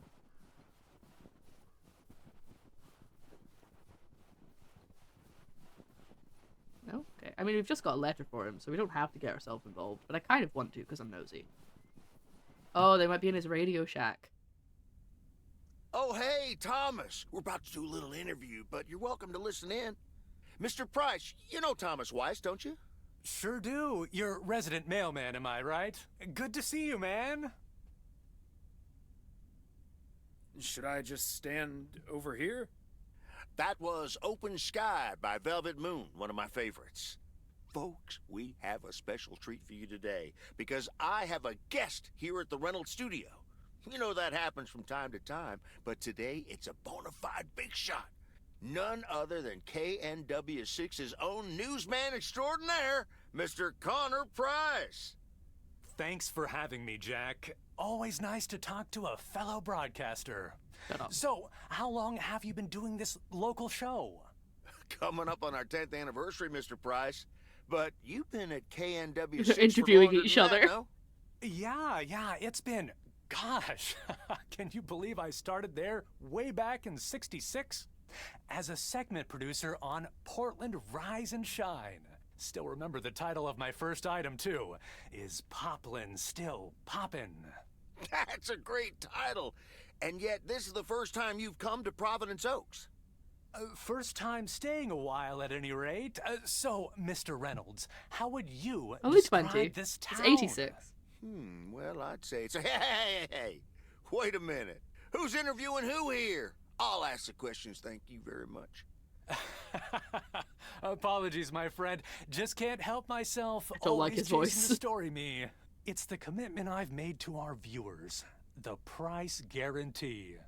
No? Okay. I mean, we've just got a letter for him, so we don't have to get ourselves involved. But I kind of want to, because I'm nosy. Oh, they might be in his Radio Shack. Oh, hey, Thomas. We're about to do a little interview, but you're welcome to listen in. Mr. Price, you know Thomas Weiss, don't you? Sure do. You're resident mailman, am I right? Good to see you, man. Should I just stand over here? That was Open Sky by Velvet Moon, one of my favorites. Folks, we have a special treat for you today, because I have a guest here at the Reynolds studio. You know that happens from time to time, but today it's a bona fide big shot. None other than KNW6's own newsman extraordinaire, Mr. Connor Price. Thanks for having me, Jack. Always nice to talk to a fellow broadcaster. So, how long have you been doing this local show? Coming up on our 10th anniversary, Mr. Price. But you've been at KNW6 interviewing for longer each than other. That, no? Yeah, it's been... Gosh, can you believe I started there way back in '66? As a segment producer on Portland Rise and Shine. Still remember the title of my first item, too. Is Poplin Still Poppin'? That's a great title. And yet, this is the first time you've come to Providence Oaks. First time staying a while, at any rate. So, Mr. Reynolds, how would you Only describe 20. this town? It's 86. Well, I'd say it's a... Hey, wait a minute. Who's interviewing who here? I'll ask the questions, thank you very much. Apologies, my friend. Just can't help myself. I don't like his chasing voice. The story me. It's the commitment I've made to our viewers. The price guarantee.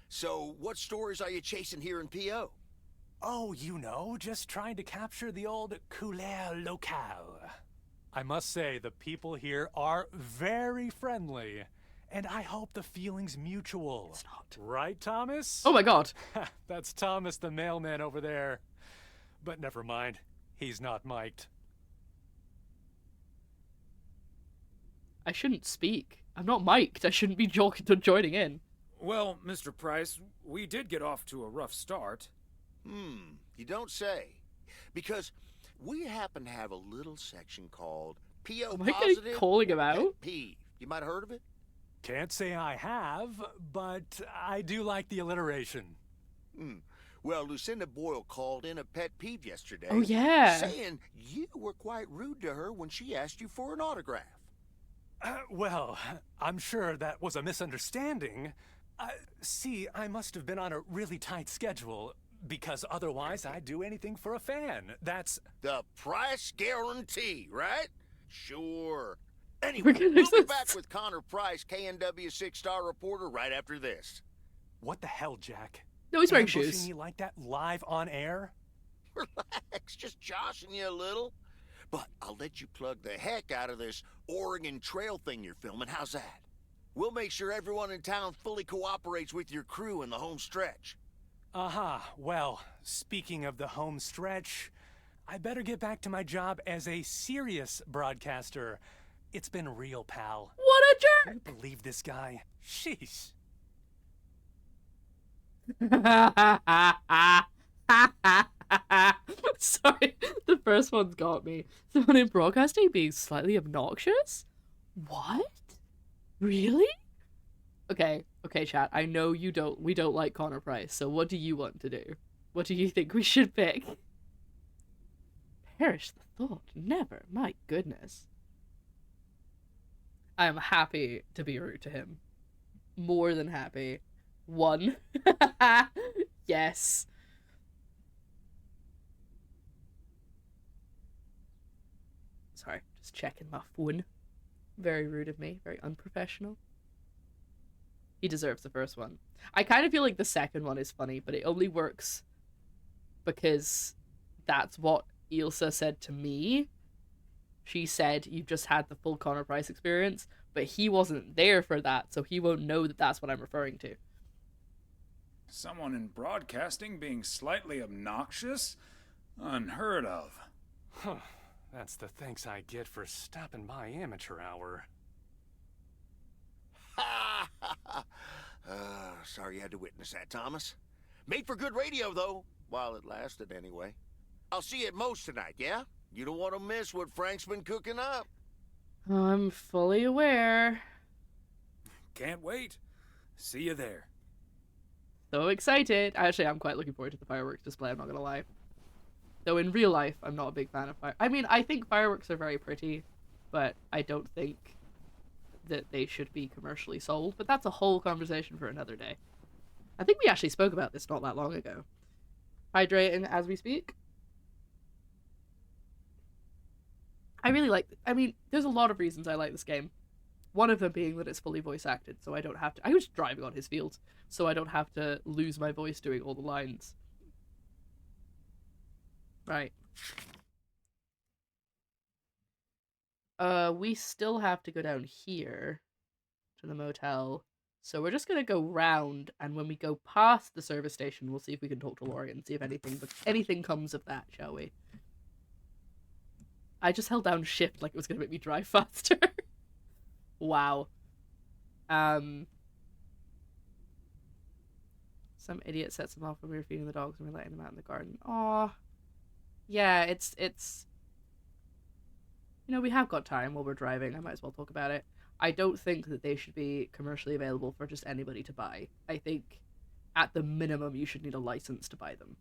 So, what stories are you chasing here in P.O.? Oh, you know, just trying to capture the old couleur locale. I must say, the people here are very friendly. And I hope the feeling's mutual. It's not. Right, Thomas? Oh my god. That's Thomas the mailman over there. But never mind. He's not mic'd. I shouldn't speak. I'm not mic'd. I shouldn't be joining in. Well, Mr. Price, we did get off to a rough start. You don't say. Because we happen to have a little section called P.O. Am I Positive calling him Pet out? Peeve. You might have heard of it? Can't say I have, but I do like the alliteration. Well, Lucinda Boyle called in a pet peeve yesterday. Oh, yeah. Saying you were quite rude to her when she asked you for an autograph. Well, I'm sure that was a misunderstanding. See, I must have been on a really tight schedule, because otherwise I'd do anything for a fan. That's... The price guarantee, right? Sure. Anyway, we'll be back with Connor Price, KNW 6-star reporter, right after this. What the hell, Jack? No, he's wearing Ambushing shoes. me like that live on air? Relax, just joshing you a little. But I'll let you plug the heck out of this Oregon Trail thing you're filming. How's that? We'll make sure everyone in town fully cooperates with your crew in the home stretch. Well, speaking of the home stretch, I better get back to my job as a serious broadcaster. It's been real, pal. What a jerk! Can you believe this guy? Sheesh. Sorry, the first one's got me. Someone in broadcasting being slightly obnoxious? What? Really? Okay, chat. I know we don't like Connor Price, so what do you want to do? What do you think we should pick? Perish the thought. Never. My goodness. I am happy to be rude to him. More than happy. 1. Yes. Sorry, just checking my phone. Very rude of me. Very unprofessional. He deserves the first one. I kind of feel like the second one is funny, but it only works because that's what Ilsa said to me. She said, you've just had the full Connor Price experience, but he wasn't there for that, so he won't know that that's what I'm referring to. Someone in broadcasting being slightly obnoxious? Unheard of. Huh. That's the thanks I get for stopping by amateur hour. Sorry you had to witness that, Thomas. Made for good radio, though, while it lasted anyway. I'll see you at Moe's tonight, yeah? You don't want to miss what Frank's been cooking up. I'm fully aware. Can't wait. See you there. So excited. Actually, I'm quite looking forward to the fireworks display, I'm not gonna lie. Though in real life, I'm not a big fan of I mean, I think fireworks are very pretty, but I don't think that they should be commercially sold. But that's a whole conversation for another day. I think we actually spoke about this not that long ago. Hydrating as we speak. I really like... I mean, there's a lot of reasons I like this game. One of them being that it's fully voice acted, so I don't have to... I was driving on his fields, so I don't have to lose my voice doing all the lines. Right. We still have to go down here to the motel. So we're just gonna go round, and when we go past the service station, we'll see if we can talk to Laurie and see if anything comes of that, shall we? I just held down shift like it was gonna make me drive faster. Wow. Some idiot sets them off when we were feeding the dogs and we're letting them out in the garden. Aw. Yeah, it's... You know, we have got time while we're driving. I might as well talk about it. I don't think that they should be commercially available for just anybody to buy. I think, at the minimum, you should need a license to buy them.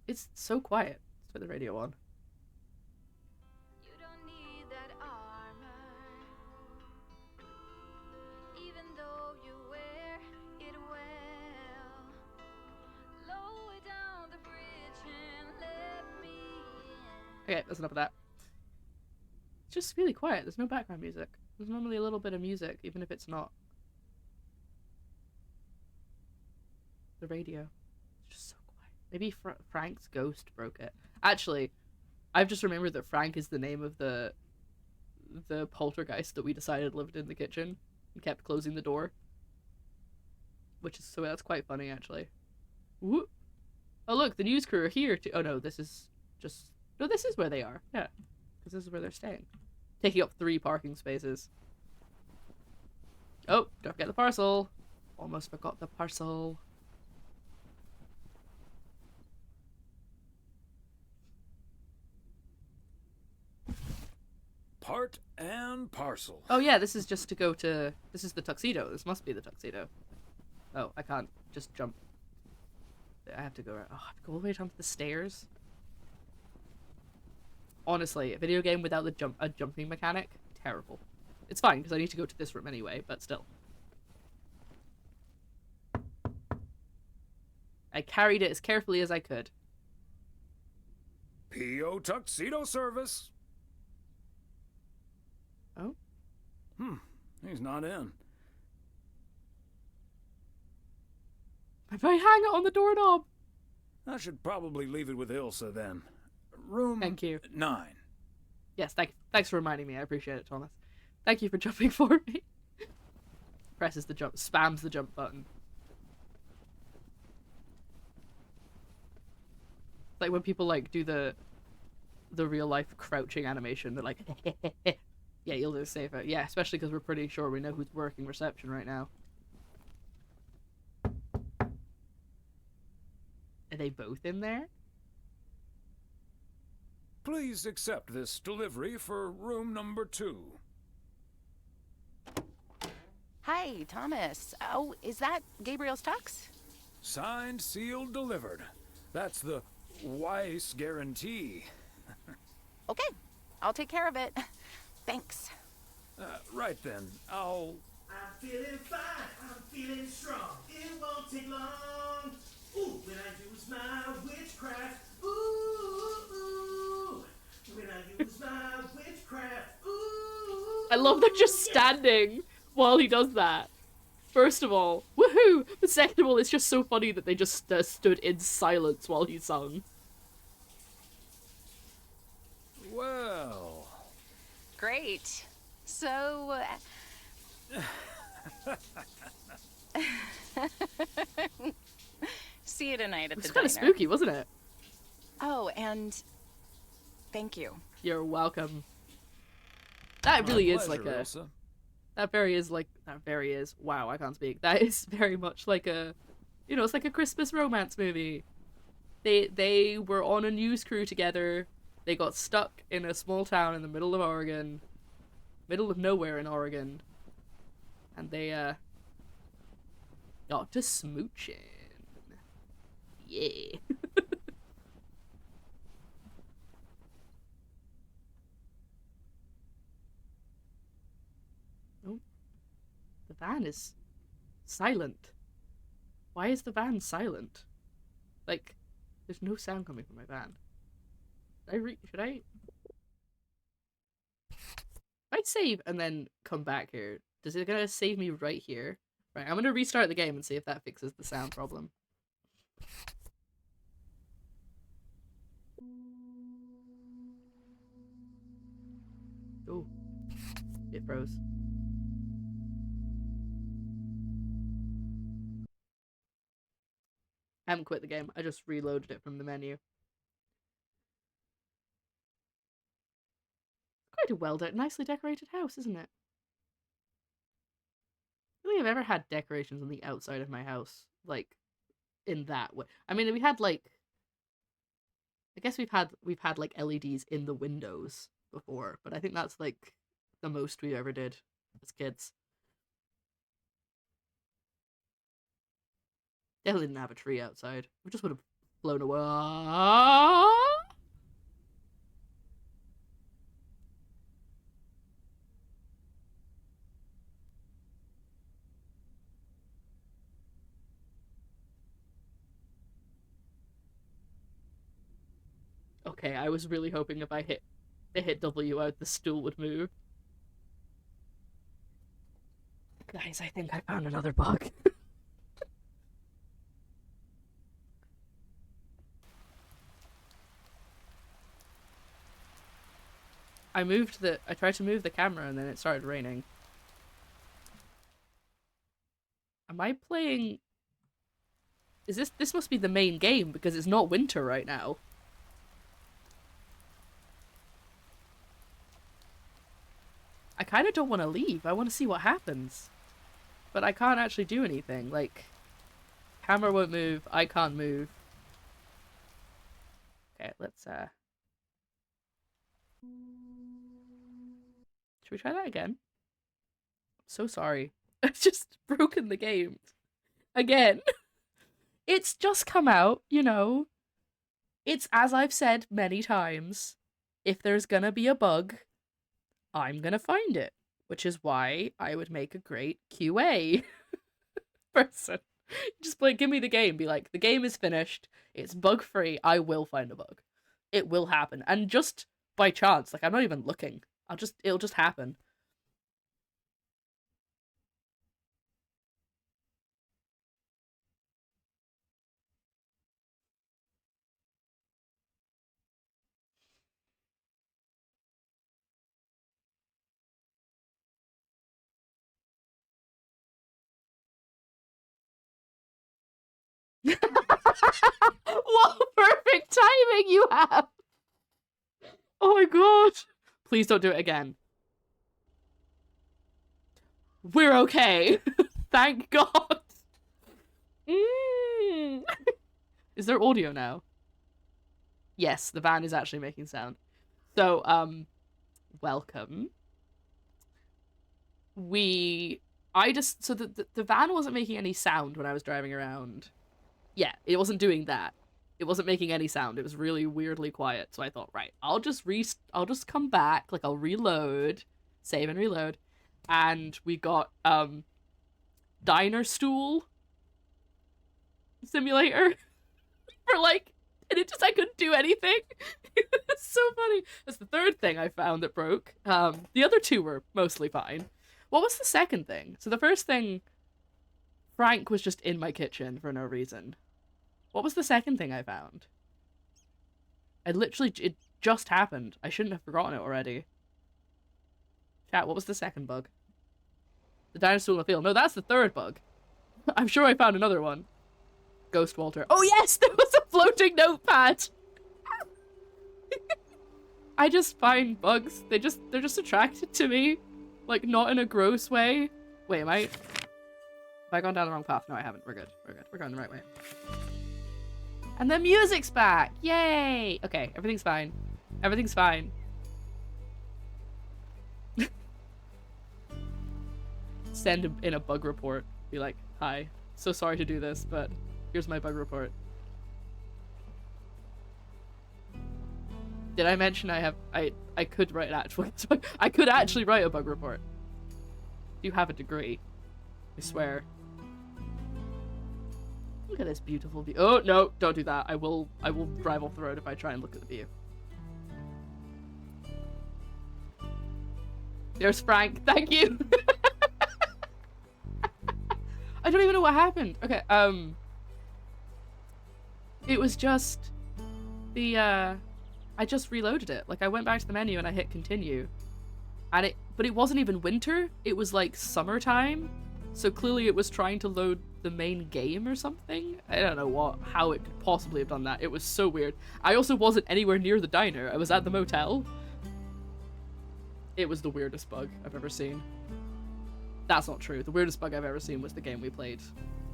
It's so quiet. Let's put the radio on. Okay, that's enough of that. It's just really quiet. There's no background music. There's normally a little bit of music, even if it's not the radio. It's just so quiet. Maybe Frank's ghost broke it. Actually, I've just remembered that Frank is the name of the poltergeist that we decided lived in the kitchen and kept closing the door. So that's quite funny, actually. Whoop. Oh, look, the news crew are here too. Oh, no, this is just... No, this is where they are. Yeah, because this is where they're staying. Taking up 3 parking spaces. Oh, don't forget the parcel. Almost forgot the parcel. Part and parcel. Oh yeah, this is just to go to... This is the tuxedo. This must be the tuxedo. Oh, I can't just jump. I have to go... Oh, I have to go all the way down to the stairs. Honestly, a video game without a jumping mechanic, terrible. It's fine, because I need to go to this room anyway, but still. I carried it as carefully as I could. P.O. tuxedo service. Oh? He's not in. If I hang it on the doorknob. I should probably leave it with Ilsa then. Room Thank you. 9. Yes, thanks for reminding me. I appreciate it, Thomas. Thank you for jumping for me. Presses the jump, spams the jump button. It's like when people like do the real life crouching animation. They're like, yeah, you'll do safer. Yeah, especially because we're pretty sure we know who's working reception right now. Are they both in there? Please accept this delivery for room number 2. Hi, Thomas. Oh, is that Gabriel's tux? Signed, sealed, delivered. That's the Weiss guarantee. Okay, I'll take care of it. Thanks. Right then, I'll... I'm feeling fine, I'm feeling strong. It won't take long. Ooh, when I use my witchcraft. Ooh, ooh. When I use my witchcraft. Ooh. I love they're just standing while he does that. First of all, woohoo! But second of all, it's just so funny that they just stood in silence while he sung. Well... Great. So... See you tonight at the diner. It's kind of spooky, wasn't it? Oh, and thank you. You're welcome. That really is like a... Elsa. That very is... Wow, I can't speak. That is very much like a... You know, it's like a Christmas romance movie. They were on a news crew together. They got stuck in a small town in the middle of Oregon. Middle of nowhere in Oregon. And they, got to smooching. Yeah. Oh. The van is silent. Why is the van silent? Like, there's no sound coming from my van. Should I? If I save and then come back here, is it gonna save me right here? Right, I'm gonna restart the game and see if that fixes the sound problem. Oh, it froze. I haven't quit the game, I just reloaded it from the menu. Quite a nicely decorated house, isn't it? I don't think I've ever had decorations on the outside of my house, like, in that way. I mean, we had, like... I guess we've had like, LEDs in the windows before, but I think that's, like, the most we ever did as kids. Definitely didn't have a tree outside. We just would have blown away. Okay, I was really hoping if I hit W out, the stool would move. Guys, I think I found another bug. I tried to move the camera and then it started raining. Am I playing... This must be the main game because it's not winter right now. I kind of don't want to leave. I want to see what happens. But I can't actually do anything. Like, camera won't move. I can't move. Okay, let's, Should we try that again? I'm so sorry. I've just broken the game. Again. It's just come out, you know. It's, as I've said many times, if there's gonna be a bug, I'm gonna find it, which is why I would make a great QA person. Just give me the game, be like, the game is finished, it's bug-free, I will find a bug. It will happen, and just by chance, like, I'm not even looking, it'll just happen. What perfect timing you have! Oh my god! Please don't do it again. We're okay. Thank god. Is there audio now? Yes, the van is actually making sound. So, welcome. So the van wasn't making any sound when I was driving around. Yeah, it wasn't doing that. It wasn't making any sound. It was really weirdly quiet. So I thought, right, I'll just come back, like I'll reload, save and reload. And we got diner stool simulator for like, and I couldn't do anything. It's so funny. That's the third thing I found that broke. The other two were mostly fine. What was the second thing? So the first thing, Frank was just in my kitchen for no reason. What was the second thing I found? It just happened. I shouldn't have forgotten it already. Chat, what was the second bug? The dinosaur in the field. No, that's the third bug. I'm sure I found another one. Ghost Walter. Oh yes, there was a floating notepad! I just find bugs. They're just attracted to me. Like, not in a gross way. Wait, have I gone down the wrong path? No, I haven't. We're good. We're good. We're going the right way. And the music's back! Yay! Okay, everything's fine. Everything's fine. Send in a bug report. Be like, hi. So sorry to do this, but here's my bug report. Did I mention I could write I could actually write a bug report. You have a degree. I swear. Look at this beautiful view. Oh no, don't do that. I will drive off the road if I try and look at the view. There's Frank. Thank you. I don't even know what happened. Okay, it was just the I just reloaded it. Like, I went back to the menu and I hit continue. And but it wasn't even winter. It was like summertime. So clearly it was trying to load the main game or something. I don't know how it could possibly have done that. It was so weird. I also wasn't anywhere near the diner. I was at the motel. It was the weirdest bug I've ever seen. That's not true. The weirdest bug I've ever seen was the game we played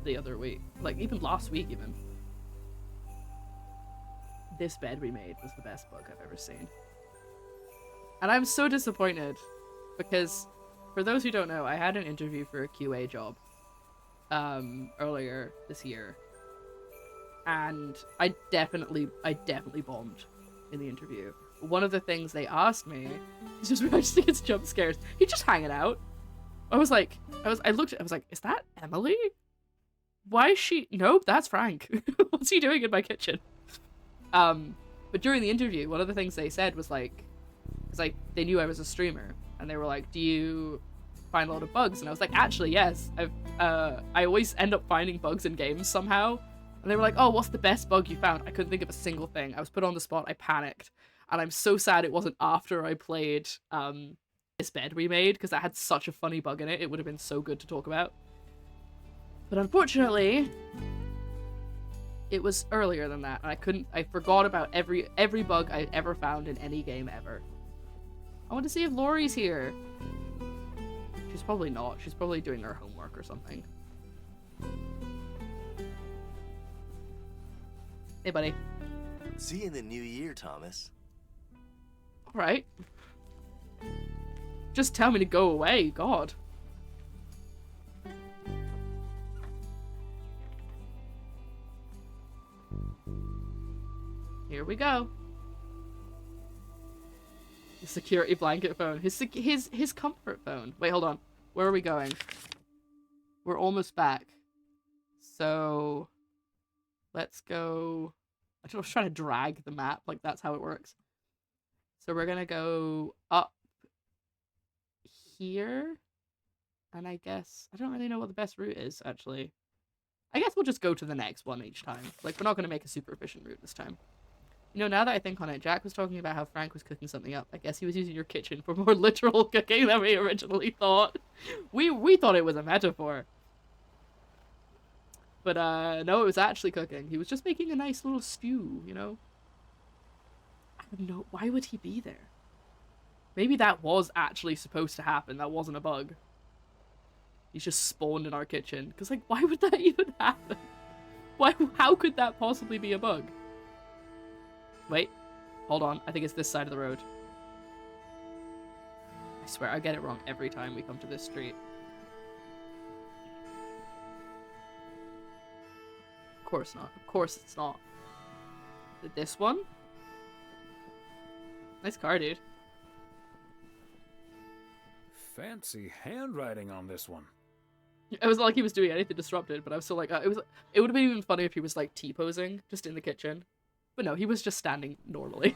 the other week. Like, even last week, even. This bed we made was the best bug I've ever seen. And I'm so disappointed because, for those who don't know, I had an interview for a QA job earlier this year. And I definitely bombed in the interview. One of the things they asked me is just reacting to jump scares. He's just hanging out. I was like, I looked at, I was like, is that Emily? Why is she? Nope, that's Frank. What's he doing in my kitchen? But during the interview, one of the things they said was like, because they knew I was a streamer, and they were like, do you find a lot of bugs? And I was like, actually, yes. I always end up finding bugs in games somehow. And they were like, oh, what's the best bug you found? I couldn't think of a single thing. I was put on the spot. I panicked. And I'm so sad it wasn't after I played this bed we made, because that had such a funny bug in it. It would have been so good to talk about. But unfortunately, it was earlier than that, and I forgot about every bug I'd ever found in any game ever. I want to see if Laurie's here. She's probably not. She's probably doing her homework or something. Hey, buddy. See you in the new year, Thomas. Alright. Just tell me to go away, God. Here we go. The security blanket phone. His comfort phone. Wait, hold on. Where are we going? We're almost back. So let's go. I was trying to drag the map, like that's how it works. So we're gonna go up here. And I guess I don't really know what the best route is, actually. I guess we'll just go to the next one each time. Like, we're not gonna make a super efficient route this time. You know, now that I think on it, Jack was talking about how Frank was cooking something up. I guess he was using your kitchen for more literal cooking than we originally thought. We thought it was a metaphor. But, no, it was actually cooking. He was just making a nice little stew, you know? I don't know. Why would he be there? Maybe that was actually supposed to happen. That wasn't a bug. He's just spawned in our kitchen. Because, like, why would that even happen? How could that possibly be a bug? Wait, hold on. I think it's this side of the road. swear, I get it wrong every time we come to this street. Of course not. Of course it's not. This one? Nice car, dude. Fancy handwriting on this one. It was not like he was doing anything disrupted, but I was still like, it would have been even funny if he was like T-posing just in the kitchen. But no, he was just standing normally.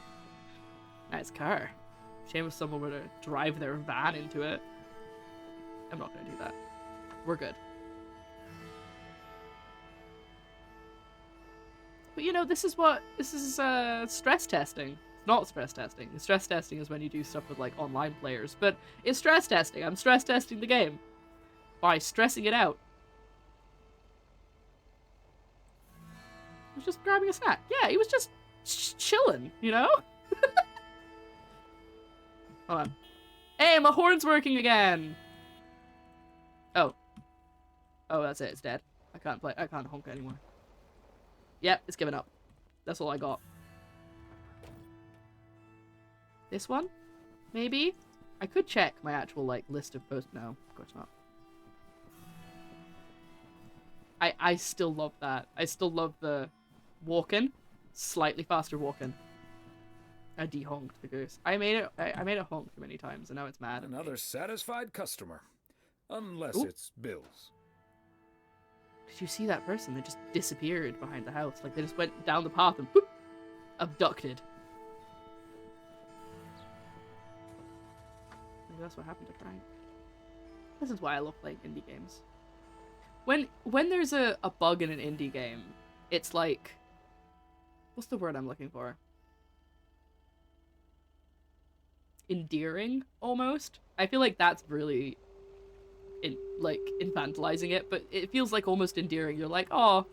Nice car. Shame if someone were to drive their van into it. I'm not gonna do that. We're good. But you know, this is stress testing. It's not stress testing. Stress testing is when you do stuff with like online players, but it's stress testing. I'm stress testing the game by stressing it out. He was just grabbing a snack. Yeah, he was just chilling, you know? Hold on. Hey, my horn's working again! Oh. Oh, that's it. It's dead. I can't honk anymore. Yep, it's given up. That's all I got. This one? Maybe? I could check my actual, like, list of posts. No, of course not. I still love that. I still love the walking. Slightly faster walking. I de-honked the goose. I made it honk too many times, and now it's mad. Another satisfied customer. Unless Ooh. it's Bill's. Did you see that person? They just disappeared behind the house. Like, they just went down the path and boop, abducted. Maybe that's what happened to Frank. This is why I love playing indie games. When there's a bug in an indie game, it's like... What's the word I'm looking for? Endearing, almost. I feel like that's really... infantilizing it, but it feels like almost endearing. You're like, oh,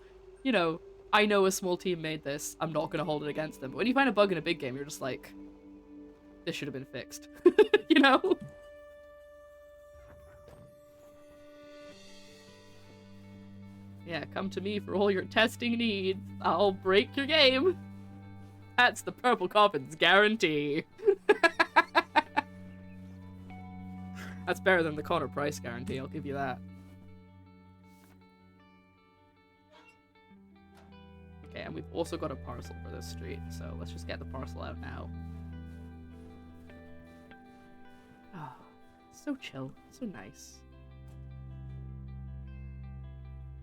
you know, I know a small team made this. I'm not gonna hold it against them. But when you find a bug in a big game, you're just like, this should have been fixed. You know? Yeah, come to me for all your testing needs. I'll break your game. That's the PurpleCoffins guarantee. That's better than the Connor Price guarantee, I'll give you that. Okay, and we've also got a parcel for this street, so let's just get the parcel out now. Ah, oh, so chill, so nice.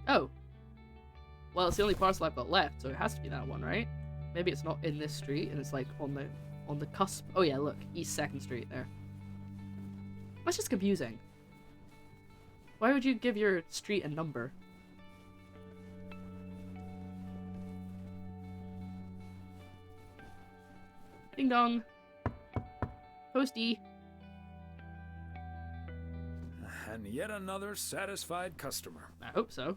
Oh. Well, it's the only parcel I've got left, so it has to be that one, right? Maybe it's not in this street, and it's like on the cusp. Oh yeah, look, East 2nd Street there. That's just confusing. Why would you give your street a number? Ding dong. Posty. And yet another satisfied customer. I hope so.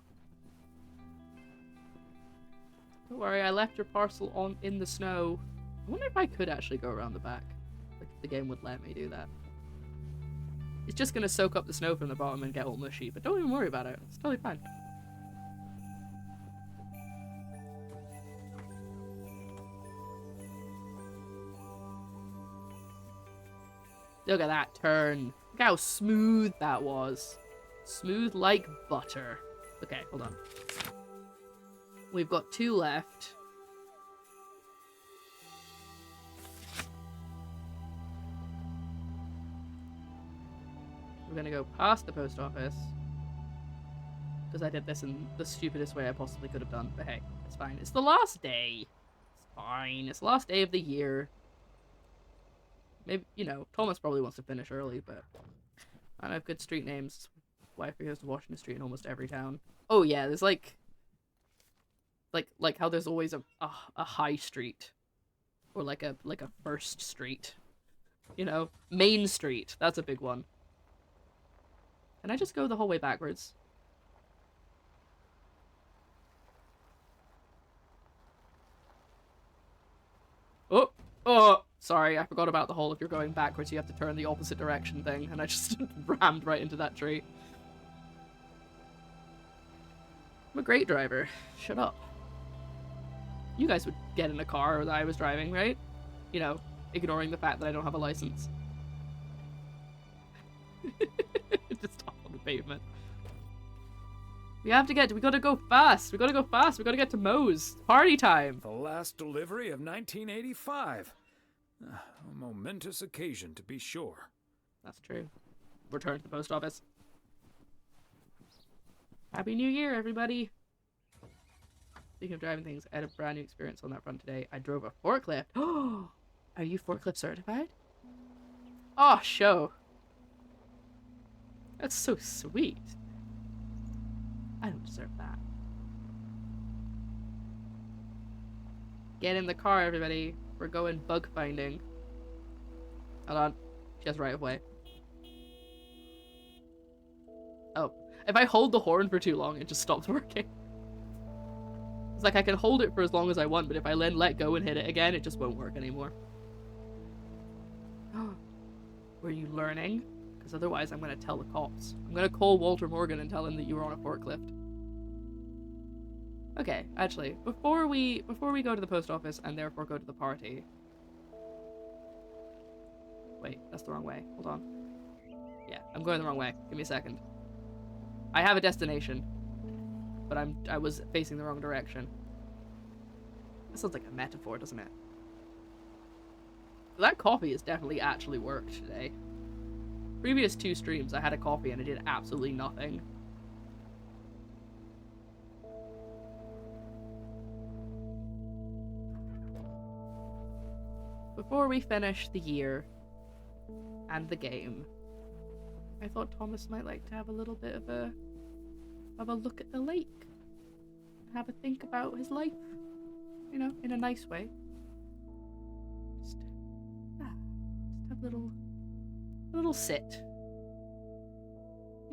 Don't worry, I left your parcel in the snow. I wonder if I could actually go around the back. Like, if the game would let me do that. It's just gonna soak up the snow from the bottom and get all mushy, but don't even worry about it. It's totally fine. Look at that turn. Look how smooth that was. Smooth like butter. Okay, hold on. We've got 2 left. We're gonna go past the post office. Because I did this in the stupidest way I possibly could have done. But hey, it's fine. It's the last day. It's fine. It's the last day of the year. Maybe, you know, Thomas probably wants to finish early, but I don't have good street names. Wife goes to Washington Street in almost every town. Oh yeah, there's like how there's always a high street. Or like a first street. You know? Main Street. That's a big one. Can I just go the whole way backwards? Oh, sorry, I forgot about the whole if you're going backwards you have to turn the opposite direction thing, and I just rammed right into that tree. I'm a great driver. Shut up. You guys would get in a car that I was driving, right? You know, ignoring the fact that I don't have a license. Just stop on the pavement. We gotta go fast. We gotta get to Moe's. Party time. The last delivery of 1985. A momentous occasion, to be sure. That's true. Return to the post office. Happy New Year, everybody. Speaking of driving things, I had a brand new experience on that front today. I drove a forklift. Oh, are you forklift certified? Oh, show. That's so sweet. I don't deserve that. Get in the car, everybody. We're going bug finding. Hold on. She has right of way. Oh. If I hold the horn for too long, it just stops working. It's like I can hold it for as long as I want, but if I then let go and hit it again, it just won't work anymore. Were you learning? Because otherwise I'm going to tell the cops. I'm going to call Walter Morgan and tell him that you were on a forklift. Okay, actually, before we go to the post office and therefore go to the party... Wait, that's the wrong way. Hold on. Yeah, I'm going the wrong way. Give me a second. I have a destination, but I was facing the wrong direction. That sounds like a metaphor, doesn't it? That coffee has definitely actually worked today. Previous 2 streams, I had a coffee and it did absolutely nothing. Before we finish the year and the game, I thought Thomas might like to have a little bit of a look at the lake. Have a think about his life. You know, in a nice way. Just have a little sit.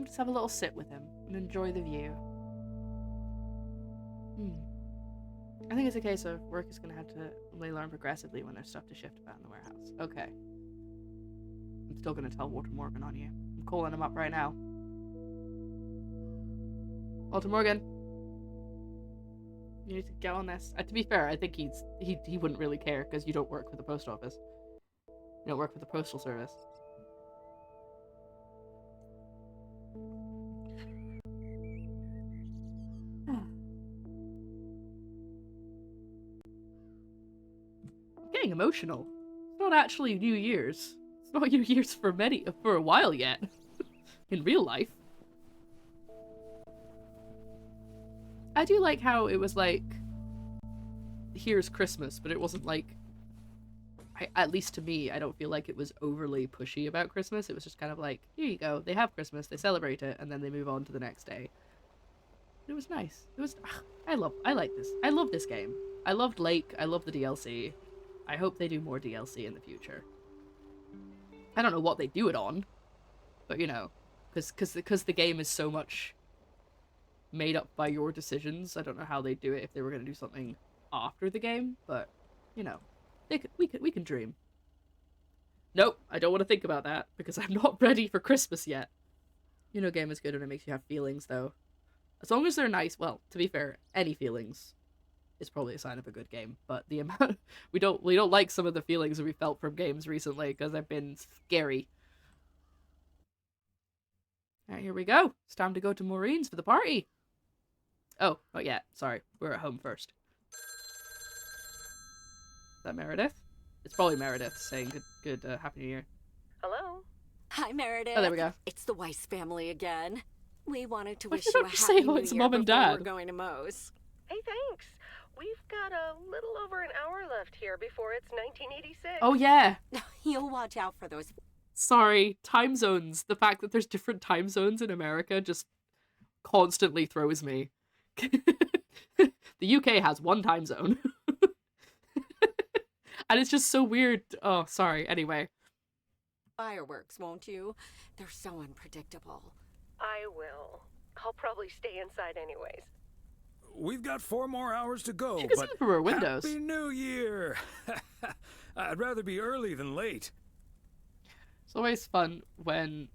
Just have a little sit with him and enjoy the view. I think it's a case of work is going to have to learn progressively when there's stuff to shift about in the warehouse. Okay. I'm still going to tell Walter Morgan on you. I'm calling him up right now. Walter Morgan. You need to get on this. To be fair, I think he wouldn't really care because you don't work for the post office. You don't work for the postal service. Getting emotional. It's not actually New Year's. It's not New Year's for a while yet. In real life. I do like how it was like, here's Christmas, but it wasn't like, at least to me, I don't feel like it was overly pushy about Christmas. It was just kind of like, here you go, they have Christmas, they celebrate it, and then they move on to the next day. It was nice. It was, I like this. I love this game. I loved Lake, I love the DLC. I hope they do more DLC in the future. I don't know what they do it on, but you know, because the game is so much made up by your decisions. I don't know how they do it if they were going to do something after the game, but you know, we can dream. Nope, I don't want to think about that because I'm not ready for Christmas yet. You know, game is good when it makes you have feelings, though. As long as they're nice. Well, to be fair, any feelings is probably a sign of a good game. But the amount we don't like some of the feelings that we felt from games recently because they've been scary. All right, here we go. It's time to go to Maureen's for the party. Oh, not yet. Sorry, we're at home first. Is that Meredith? It's probably Meredith saying good Happy New Year. Hello? Hi, Meredith. Oh, there we go. It's the Weiss family again. We wanted to Why wish did you I a just happy say, New it's Year Mom and before Dad? we're going to Moe's. Hey, thanks. We've got a little over an hour left here before it's 1986. Oh, yeah. You'll watch out for those. Sorry, time zones. The fact that there's different time zones in America just constantly throws me. The UK has one time zone. And it's just so weird. Oh, sorry. Anyway. Fireworks, won't you? They're so unpredictable. I will. I'll probably stay inside anyways. We've got 4 more hours to go, She can but see through her windows. Happy New Year! I'd rather be early than late. It's always fun when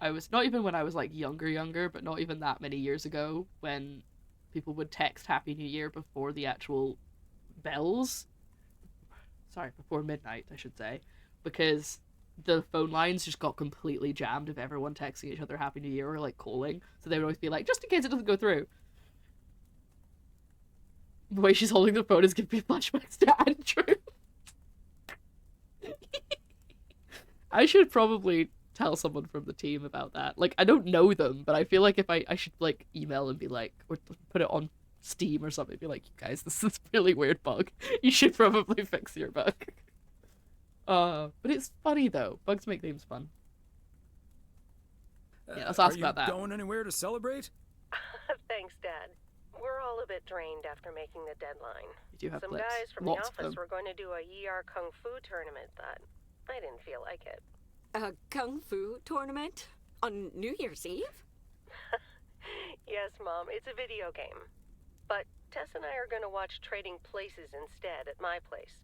I was, not even when I was like younger, but not even that many years ago, when people would text Happy New Year before the actual bells. Sorry, before midnight, I should say. Because the phone lines just got completely jammed of everyone texting each other Happy New Year or like calling. So they would always be like, just in case it doesn't go through. The way she's holding the phone is giving me flashbacks to Andrew. I should probably tell someone from the team about that. Like, I don't know them, but I feel like if I should like email and be like, or put it on Steam or something, be like, you guys, this is a really weird bug. You should probably fix your bug. But it's funny though. Bugs make games fun. Yeah, let's ask about that. Are you going anywhere to celebrate? Thanks, Dad. We're all a bit drained after making the deadline. You do have Some clips. guys from Lots the office were going to do a ER Kung Fu tournament, but I didn't feel like it. A kung fu tournament? On New Year's Eve? Yes, Mom, it's a video game. But Tess and I are going to watch Trading Places instead at my place.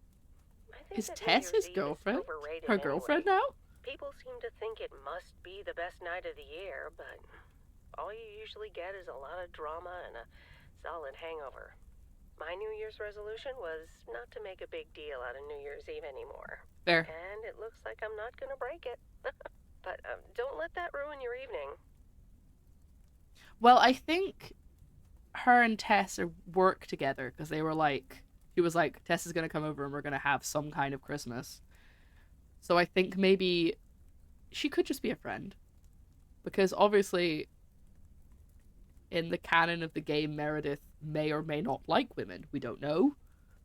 I think Is that Tess New Year's his Eve is girlfriend? overrated Her anyway. girlfriend now? People seem to think it must be the best night of the year, but all you usually get is a lot of drama and a solid hangover. My New Year's resolution was not to make a big deal out of New Year's Eve anymore. Fair. And it looks like I'm not going to break it. But don't let that ruin your evening. Well, I think her and Tess work together because they were like, he was like, Tess is going to come over and we're going to have some kind of Christmas. So I think maybe she could just be a friend. Because obviously, in the canon of the game, Meredith may or may not like women. We don't know.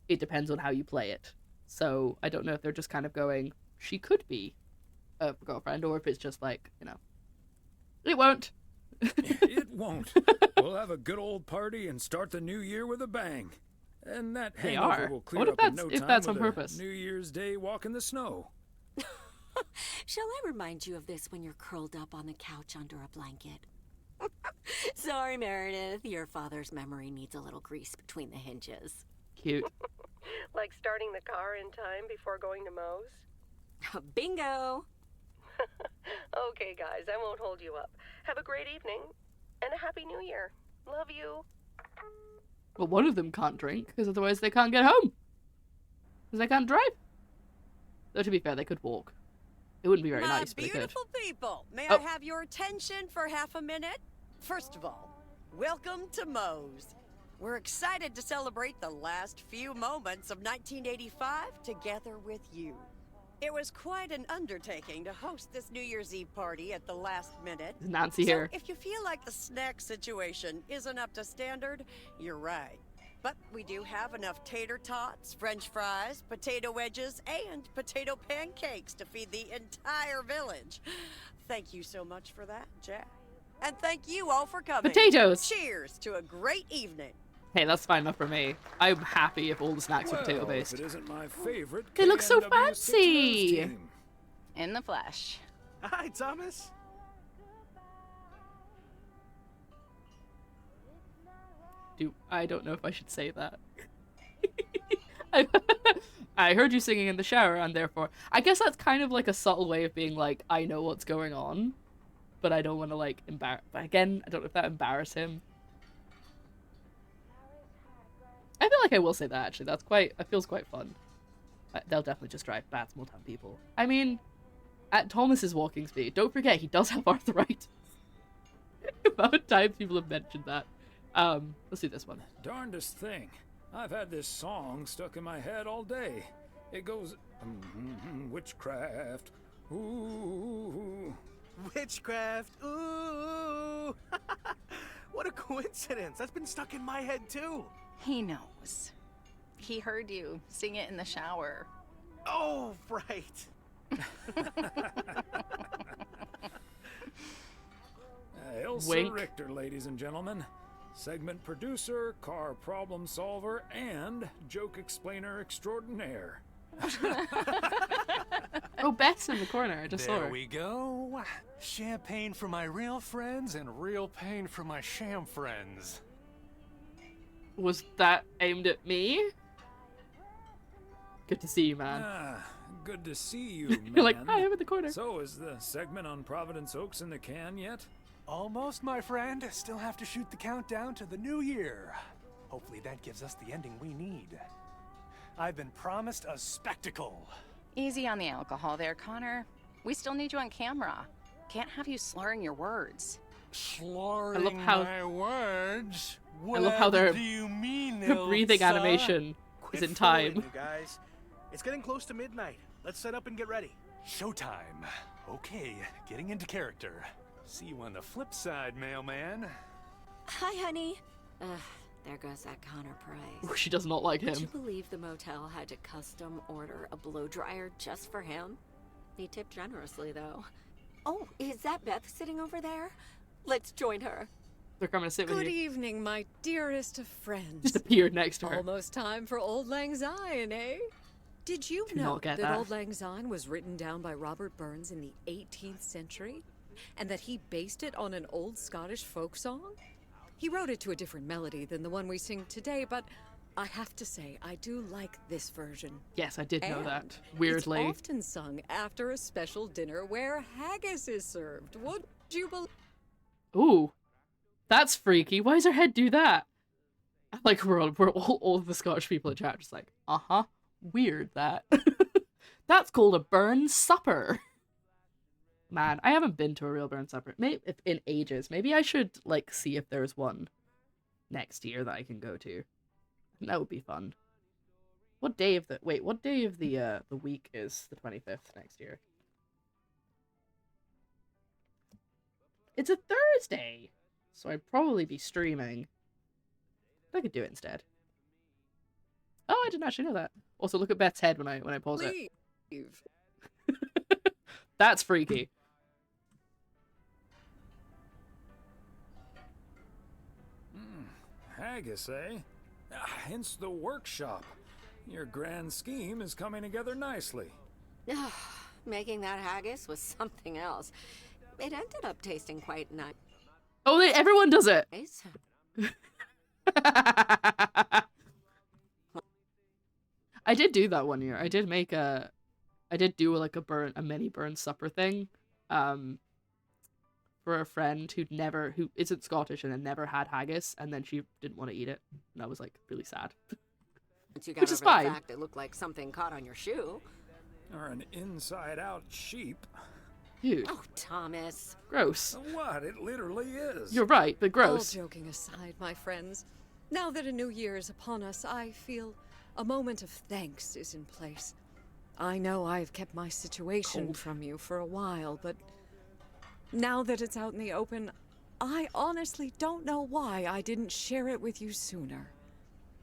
It depends on how you play it. So I don't know if they're just kind of going, she could be a girlfriend, or if it's just like, you know, it won't. It won't. We'll have a good old party and start the new year with a bang. And that They hangover are. will clear What if up in that's- no if time that's with on purpose? a New Year's Day walk in the snow. Shall I remind you of this when you're curled up on the couch under a blanket? Sorry, Meredith. Your father's memory needs a little grease between the hinges. Cute. Like starting the car in time before going to Moe's? Bingo! Okay, guys, I won't hold you up. Have a great evening and a Happy New Year. Love you. Well, one of them can't drink, because otherwise they can't get home. Because they can't drive. Though, to be fair, they could walk. It wouldn't be very My nice, but they could. beautiful people, may Oh. I have your attention for half a minute? First of all, welcome to Moe's. We're excited to celebrate the last few moments of 1985 together with you. It was quite an undertaking to host this New Year's Eve party at the last minute. Is Nancy so here? if you feel like the snack situation isn't up to standard, you're right. But we do have enough tater tots, french fries, potato wedges, and potato pancakes to feed the entire village. Thank you so much for that, Jack. And thank you all for coming. Potatoes. Cheers to a great evening. Hey, that's fine enough for me. I'm happy if all the snacks are Well, potato based. if it isn't my favorite They look so KNW6 fancy. team. In the flesh. Hi, Thomas. I don't know if I should say that. I heard you singing in the shower, and therefore, I guess that's kind of like a subtle way of being like, I know what's going on, but I don't want to like embarrass. But again, I don't know if that embarrass him. I feel like I will say that actually. That's quite. It feels quite fun. They'll definitely just drive bad small-town people. I mean, at Thomas's walking speed, don't forget he does have arthritis. About times people have mentioned that. Let's do this one. Darndest thing. I've had this song stuck in my head all day. It goes, witchcraft, ooh. Witchcraft, ooh. What a coincidence. That's been stuck in my head too. He knows. He heard you sing it in the shower. Oh, right. Elsa Wink. Richter, ladies and gentlemen. Segment producer, car problem solver, and joke explainer extraordinaire. Oh, Beth's in the corner. I just saw There her. we go. Champagne for my real friends and real pain for my sham friends. Was that aimed at me? Good to see you, man. Ah, good to see you, man. You're like, hi, I'm in the corner. So, is the segment on Providence Oaks in the can yet? Almost, my friend. Still have to shoot the countdown to the new year. Hopefully that gives us the ending we need. I've been promised a spectacle. Easy on the alcohol there, Connor. We still need you on camera. Can't have you slurring your words. Slurring how- my words? I love how Whatever do you mean, the breathing Ilsa? animation Quit is in fooling, time. you guys. It's getting close to midnight. Let's set up and get ready. Showtime. Okay, getting into character. See you on the flip side, mailman. Hi, honey. There goes that Connor Price. Ooh, she does not like Would you him. believe the motel had to custom order a blow dryer just for him? He tipped generously, though. Oh, is that Beth sitting over there? Let's join her. They're coming to sit with Good you. evening, my dearest of friends. Just appeared next to her. Almost time for Old Lang Syne, eh? Did you Do know not get that that. Old Lang Syne was written down by Robert Burns in the 18th century? And that he based it on an old Scottish folk song? He wrote it to a different melody than the one we sing today, but I have to say, I do like this version. Yes, I did know And that. Weirdly. It's often sung after a special dinner where haggis is served. Would you believe? Ooh. That's freaky. Why does her head do that? Like, we're all of the Scottish people in chat just like, uh-huh. Weird, that. That's called a burn supper. Man, I haven't been to a real burn supper. Maybe in ages. Maybe I should, like, see if there's one next year that I can go to. That would be fun. What day of the week is the 25th next year? It's a Thursday, so I'd probably be streaming. I could do it instead. Oh, I didn't actually know that. Also, look at Beth's head when I pause it. Leave. That's freaky. Haggis, eh? Hence the workshop. Your grand scheme is coming together nicely. Making that haggis was something else. It ended up tasting quite nice. Oh, everyone does it. I did do that one year. I did do like a mini burn supper thing, for a friend who isn't Scottish and had never had haggis, and then she didn't want to eat it, and I was like really sad. Once you got Which over is the fine. fact it looked like something caught on your shoe. Or an inside-out sheep. Dude. Oh, Thomas. Gross. What? It literally is. You're right, but gross. All joking aside, my friends, now that a new year is upon us, I feel a moment of thanks is in place. I know I've kept my situation from you for a while, but now that it's out in the open, I honestly don't know why I didn't share it with you sooner.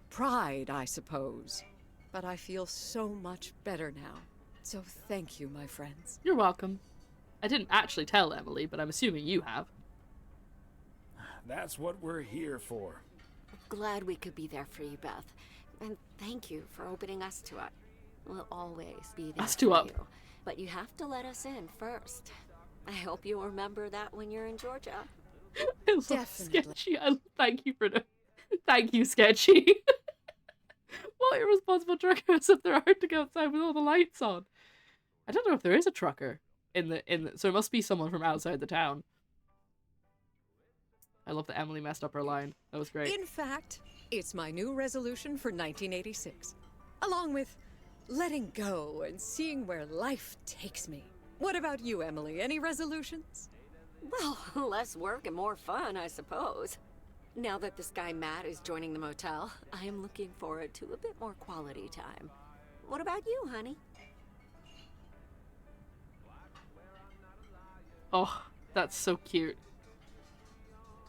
Pride, I suppose. But I feel so much better now. So thank you, my friends. You're welcome. I didn't actually tell Emily, but I'm assuming you have. That's what we're here for. Glad we could be there for you, Beth. And thank you for opening us to it. We'll always be there Us for two up. you. But you have to let us in first. I hope you'll remember that when you're in Georgia. I love Sketchy. Thank you, Sketchy. What irresponsible truckers if they're hard to go outside with all the lights on? I don't know if there is a trucker in the so it must be someone from outside the town. I love that Emily messed up her line. That was great. In fact, it's my new resolution for 1986. Along with letting go and seeing where life takes me. What about you, Emily? Any resolutions? Well, less work and more fun, I suppose. Now that this guy Matt is joining the motel, I am looking forward to a bit more quality time. What about you, honey? Oh, that's so cute.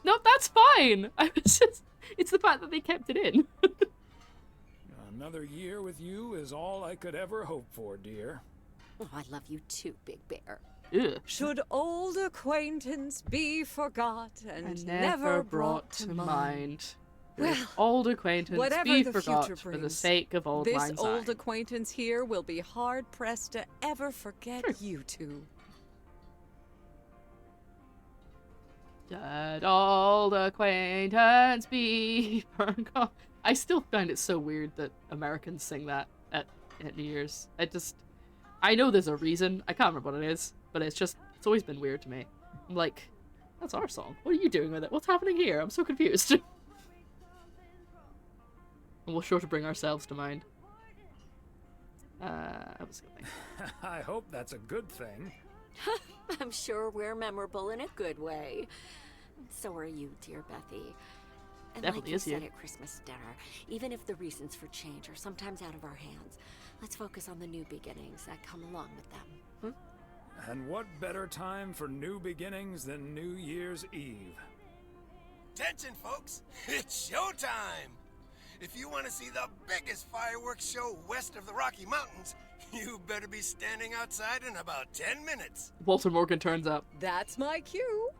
No, that's fine. It's the fact that they kept it in. Another year with you is all I could ever hope for, dear. Oh, I love you too, Big Bear. Ugh. Should old acquaintance be forgot and Never brought to mind. Well, Old acquaintance whatever be the forgot future for the brings, sake of old this lang old syne. acquaintance here will be hard pressed to ever forget you two. Should old acquaintance be forgot. I still find it so weird that Americans sing that at New Year's. I know there's a reason. I can't remember what it is, but it's always been weird to me. I'm like, that's our song. What are you doing with it? What's happening here? I'm so confused. And we're sure to bring ourselves to mind. That was a good thing. I hope that's a good thing. I'm sure we're memorable in a good way. So are you, dear Bethy. And Definitely like you is said you. at Christmas dinner, even if the reasons for change are sometimes out of our hands, let's focus on the new beginnings that come along with them. And what better time for new beginnings than New Year's Eve? Attention, folks! It's showtime! If you want to see the biggest fireworks show west of the Rocky Mountains, you better be standing outside in about 10 minutes. Walter Morgan turns up. That's my cue.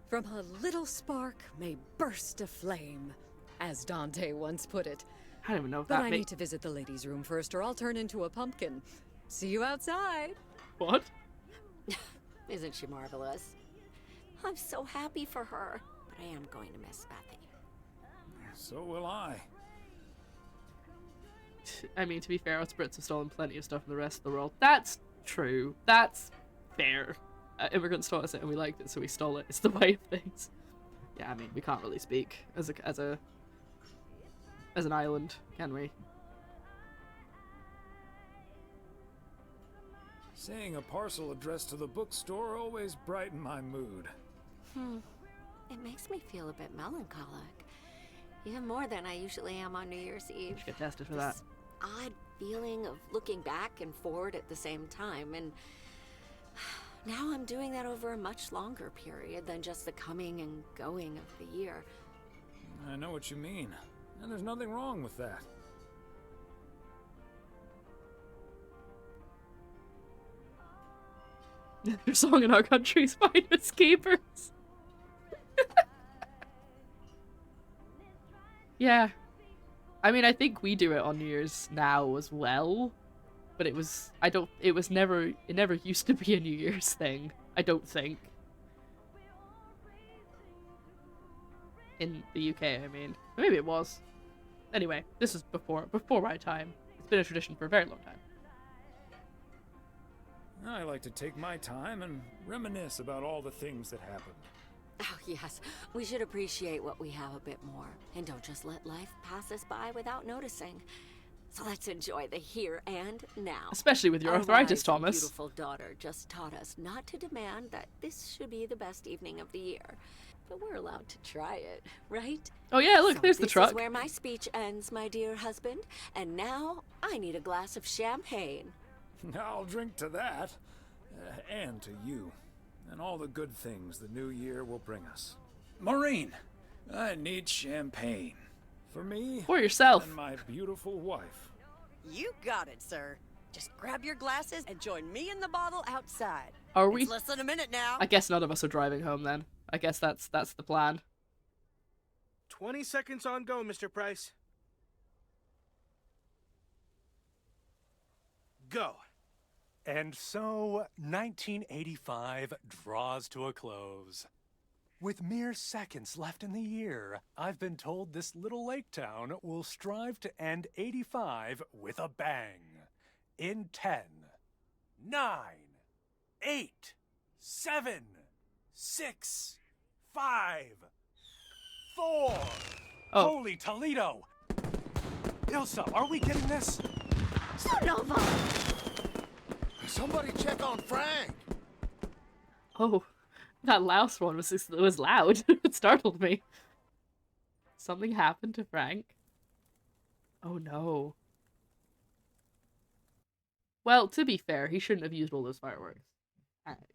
From a little spark may burst a flame, as Dante once put it. I don't even know if But that I makes... need to visit the ladies' room first, or I'll turn into a pumpkin. See you outside. What? Isn't she marvelous? I'm so happy for her, but I am going to miss Bethy. So will I. I mean, to be fair, us Brits have stolen plenty of stuff from the rest of the world. That's true. That's fair. Immigrants taught us it and we liked it, so we stole it. It's the way of things. Yeah, I mean, we can't really speak as an island, can we? Seeing a parcel addressed to the bookstore always brightened my mood. It makes me feel a bit melancholic. Even more than I usually am on New Year's Eve. Should get tested for that. This odd feeling of looking back and forward at the same time, and now I'm doing that over a much longer period than just the coming and going of the year. I know what you mean, and there's nothing wrong with that. Your song in our country's finest keepers. Yeah. I mean, I think we do it on New Year's now as well. But it never used to be a New Year's thing. I don't think. In the UK, I mean. Maybe it was. Anyway, this is before my time. It's been a tradition for a very long time. I like to take my time and reminisce about all the things that happened. Oh, yes. We should appreciate what we have a bit more. And don't just let life pass us by without noticing. So let's enjoy the here and now. Especially with your Our arthritis, wise Thomas. And beautiful daughter just taught us not to demand that this should be the best evening of the year. But we're allowed to try it, right? Oh yeah, look, So there's the truck. This is where my speech ends, my dear husband. And now I need a glass of champagne. I'll drink to that, and to you, and all the good things the new year will bring us. Maureen, I need champagne. For me. For yourself. And my beautiful wife. You got it, sir. Just grab your glasses and join me in the bottle outside. Are we? It's less than a minute now. I guess none of us are driving home then. I guess that's the plan. 20 seconds on go, Mr. Price. Go. And so, 1985 draws to a close. With mere seconds left in the year, I've been told this little lake town will strive to end 85 with a bang. In 10, 9, 8, 7, 6, 5, 4. Oh. Holy Toledo! Ilsa, are we getting this? Sonova! Somebody check on Frank. Oh, that louse one was loud. It startled me. Something happened to Frank. Oh no. Well, to be fair, he shouldn't have used all those fireworks.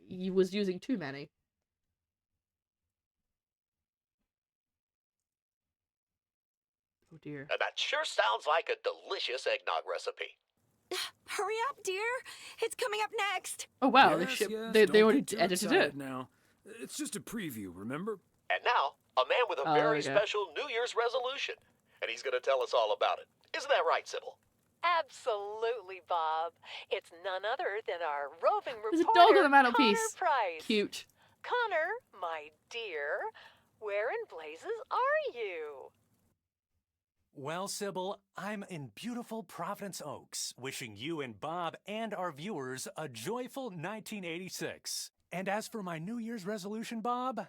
He was using too many. Oh dear. That sure sounds like a delicious eggnog recipe. Hurry up, dear. It's coming up next. Oh wow, Yes, they don't already get too edited excited it. now. It's just a preview, remember? And now, a man with a Oh, very okay. special New Year's resolution. And he's going to tell us all about it. Isn't that right, Sybil? Absolutely, Bob. It's none other than our roving There's a reporter, dog on the mantelpiece. Connor Price. Cute. Connor, my dear, where in blazes are you? Well, Sybil, I'm in beautiful Providence Oaks, wishing you and Bob and our viewers a joyful 1986. And as for my New Year's resolution, Bob,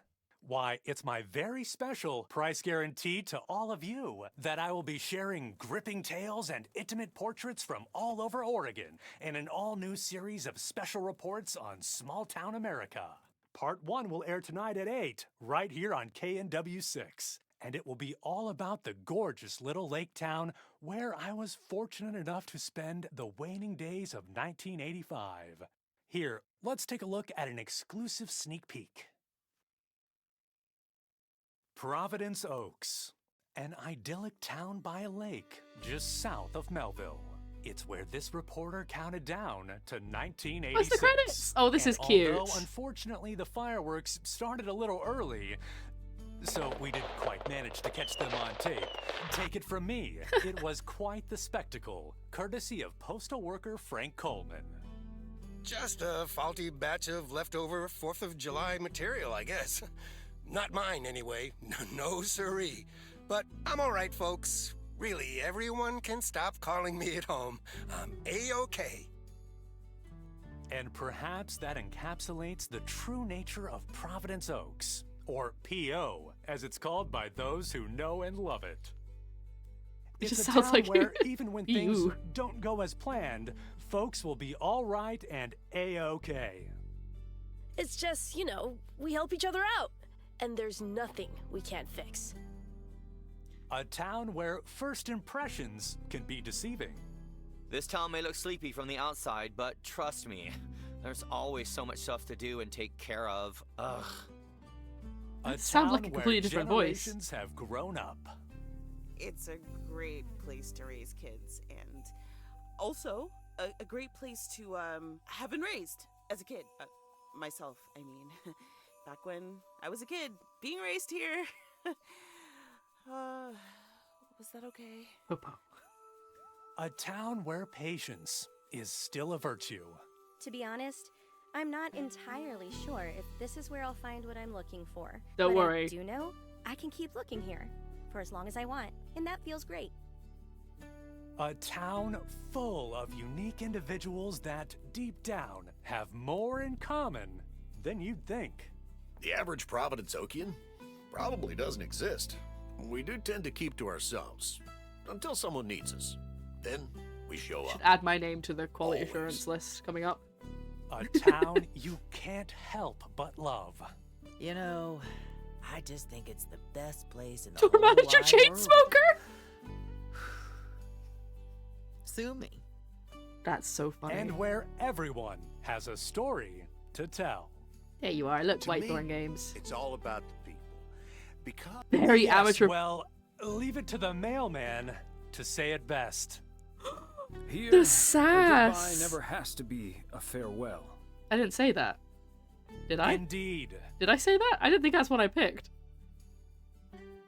Why, it's my very special price guarantee to all of you that I will be sharing gripping tales and intimate portraits from all over Oregon in an all-new series of special reports on small-town America. Part 1 will air tonight at 8, right here on KNW6. And it will be all about the gorgeous little lake town where I was fortunate enough to spend the waning days of 1985. Here, let's take a look at an exclusive sneak peek. Providence Oaks, an idyllic town by a lake just south of Melville. It's where this reporter counted down to 1986. What's the credits? Oh, this is cute. Although, unfortunately, the fireworks started a little early, so we didn't quite manage to catch them on tape. Take it from me, it was quite the spectacle, courtesy of postal worker Frank Coleman. Just a faulty batch of leftover 4th of July material, I guess. Not mine, anyway. No siree. But I'm all right, folks. Really, everyone can stop calling me at home. I'm A-OK. And perhaps that encapsulates the true nature of Providence Oaks, or P.O., as it's called by those who know and love it. It It's just a sounds town like where even when things you. don't go as planned, folks will be all right and A-OK. It's just, you know, we help each other out. And there's nothing we can't fix. A town where first impressions can be deceiving. This town may look sleepy from the outside, but trust me, there's always so much stuff to do and take care of. Ugh. A sounds like a town completely where different voice. generations have grown up. It's a great place to raise kids, and also a great place to have been raised as a kid. Myself, I mean. Back when I was a kid, being raised here. Was that okay? Popo. A town where patience is still a virtue. To be honest, I'm not entirely sure if this is where I'll find what I'm looking for. Don't But worry. I do know I can keep looking here for as long as I want, and that feels great. A town full of unique individuals that, deep down, have more in common than you'd think. The average Providence Oakian probably doesn't exist. We do tend to keep to ourselves until someone needs us. Then we show Should up. add my name to the quality assurance list coming up. A town you can't help but love. You know, I just think it's the best place in the Tour whole manager wide chain world. smoker. Sue me. That's so funny. And where everyone has a story to tell. There you are. Look, To me, Whitethorn Games. It's all about the people. Because Very Yes, amateur. Well, leave it to the mailman to say it best. Here, The a sass. goodbye never has to be a farewell. I didn't say that. Did I? Indeed. Did I say that? I didn't think that's what I picked.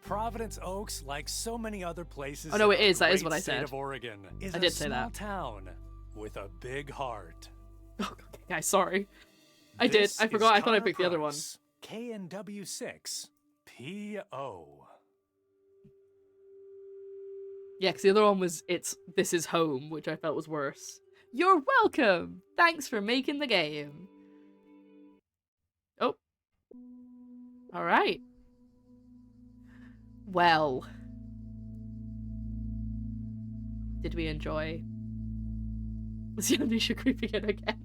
Providence Oaks, like so many other places Oh, no, in it the is. That is great what I state said. of Oregon, is I a did say small that. town with a big heart. Guys, sorry. I did. This I is forgot. I thought I Connor picked the other one. Price, KNW6 PO. Yeah, because the other one was This Is Home, which I felt was worse. You're welcome! Thanks for making the game. Oh. Alright. Well. Did we enjoy? Was the amnesia creeping in again?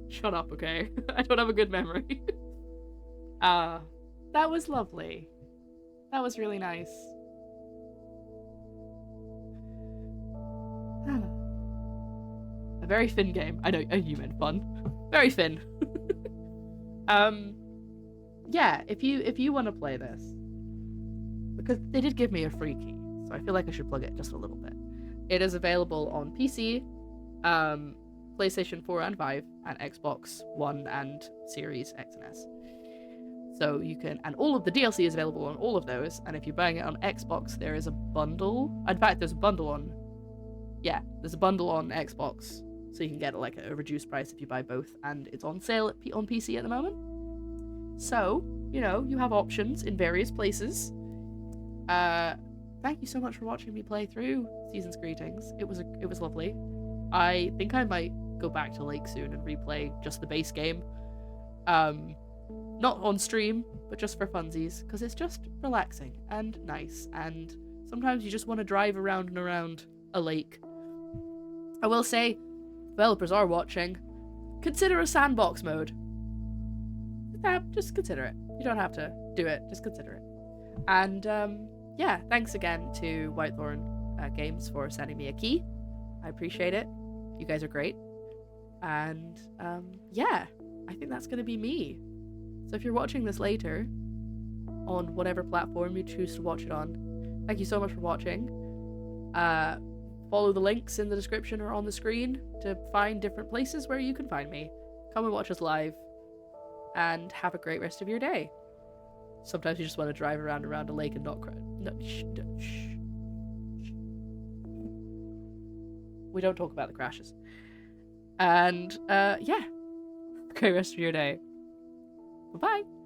Shut up, okay? I don't have a good memory. That was lovely. That was really nice. A very thin game. I know you meant fun. Very thin. Yeah, if you want to play this, because they did give me a free key, so I feel like I should plug it just a little bit. It is available on PC, PlayStation 4 and 5, and Xbox One and Series X and S. So you can, and all of the DLC is available on all of those, and if you're buying it on Xbox, there is a bundle. In fact, there's a bundle on, there's a bundle on Xbox, so you can get it like a reduced price if you buy both, and it's on sale on PC at the moment. So, you know, you have options in various places. Thank you so much for watching me play through Season's Greetings. It was lovely. I think I might go back to Lake soon and replay just the base game. Not on stream, but just for funsies, because it's just relaxing and nice, and sometimes you just want to drive around and around a lake. I will say, developers are watching. Consider a sandbox mode. Just consider it. You don't have to do it, just consider it. And yeah, thanks again to Whitethorn Games for sending me a key. I appreciate it. You guys are great. And yeah, I think that's going to be me. So if you're watching this later, on whatever platform you choose to watch it on, thank you so much for watching. Follow the links in the description or on the screen to find different places where you can find me. Come and watch us live. And have a great rest of your day. Sometimes you just want to drive around a lake and not cry. No, shh. We don't talk about the crashes. And yeah, great rest of your day. Bye-bye.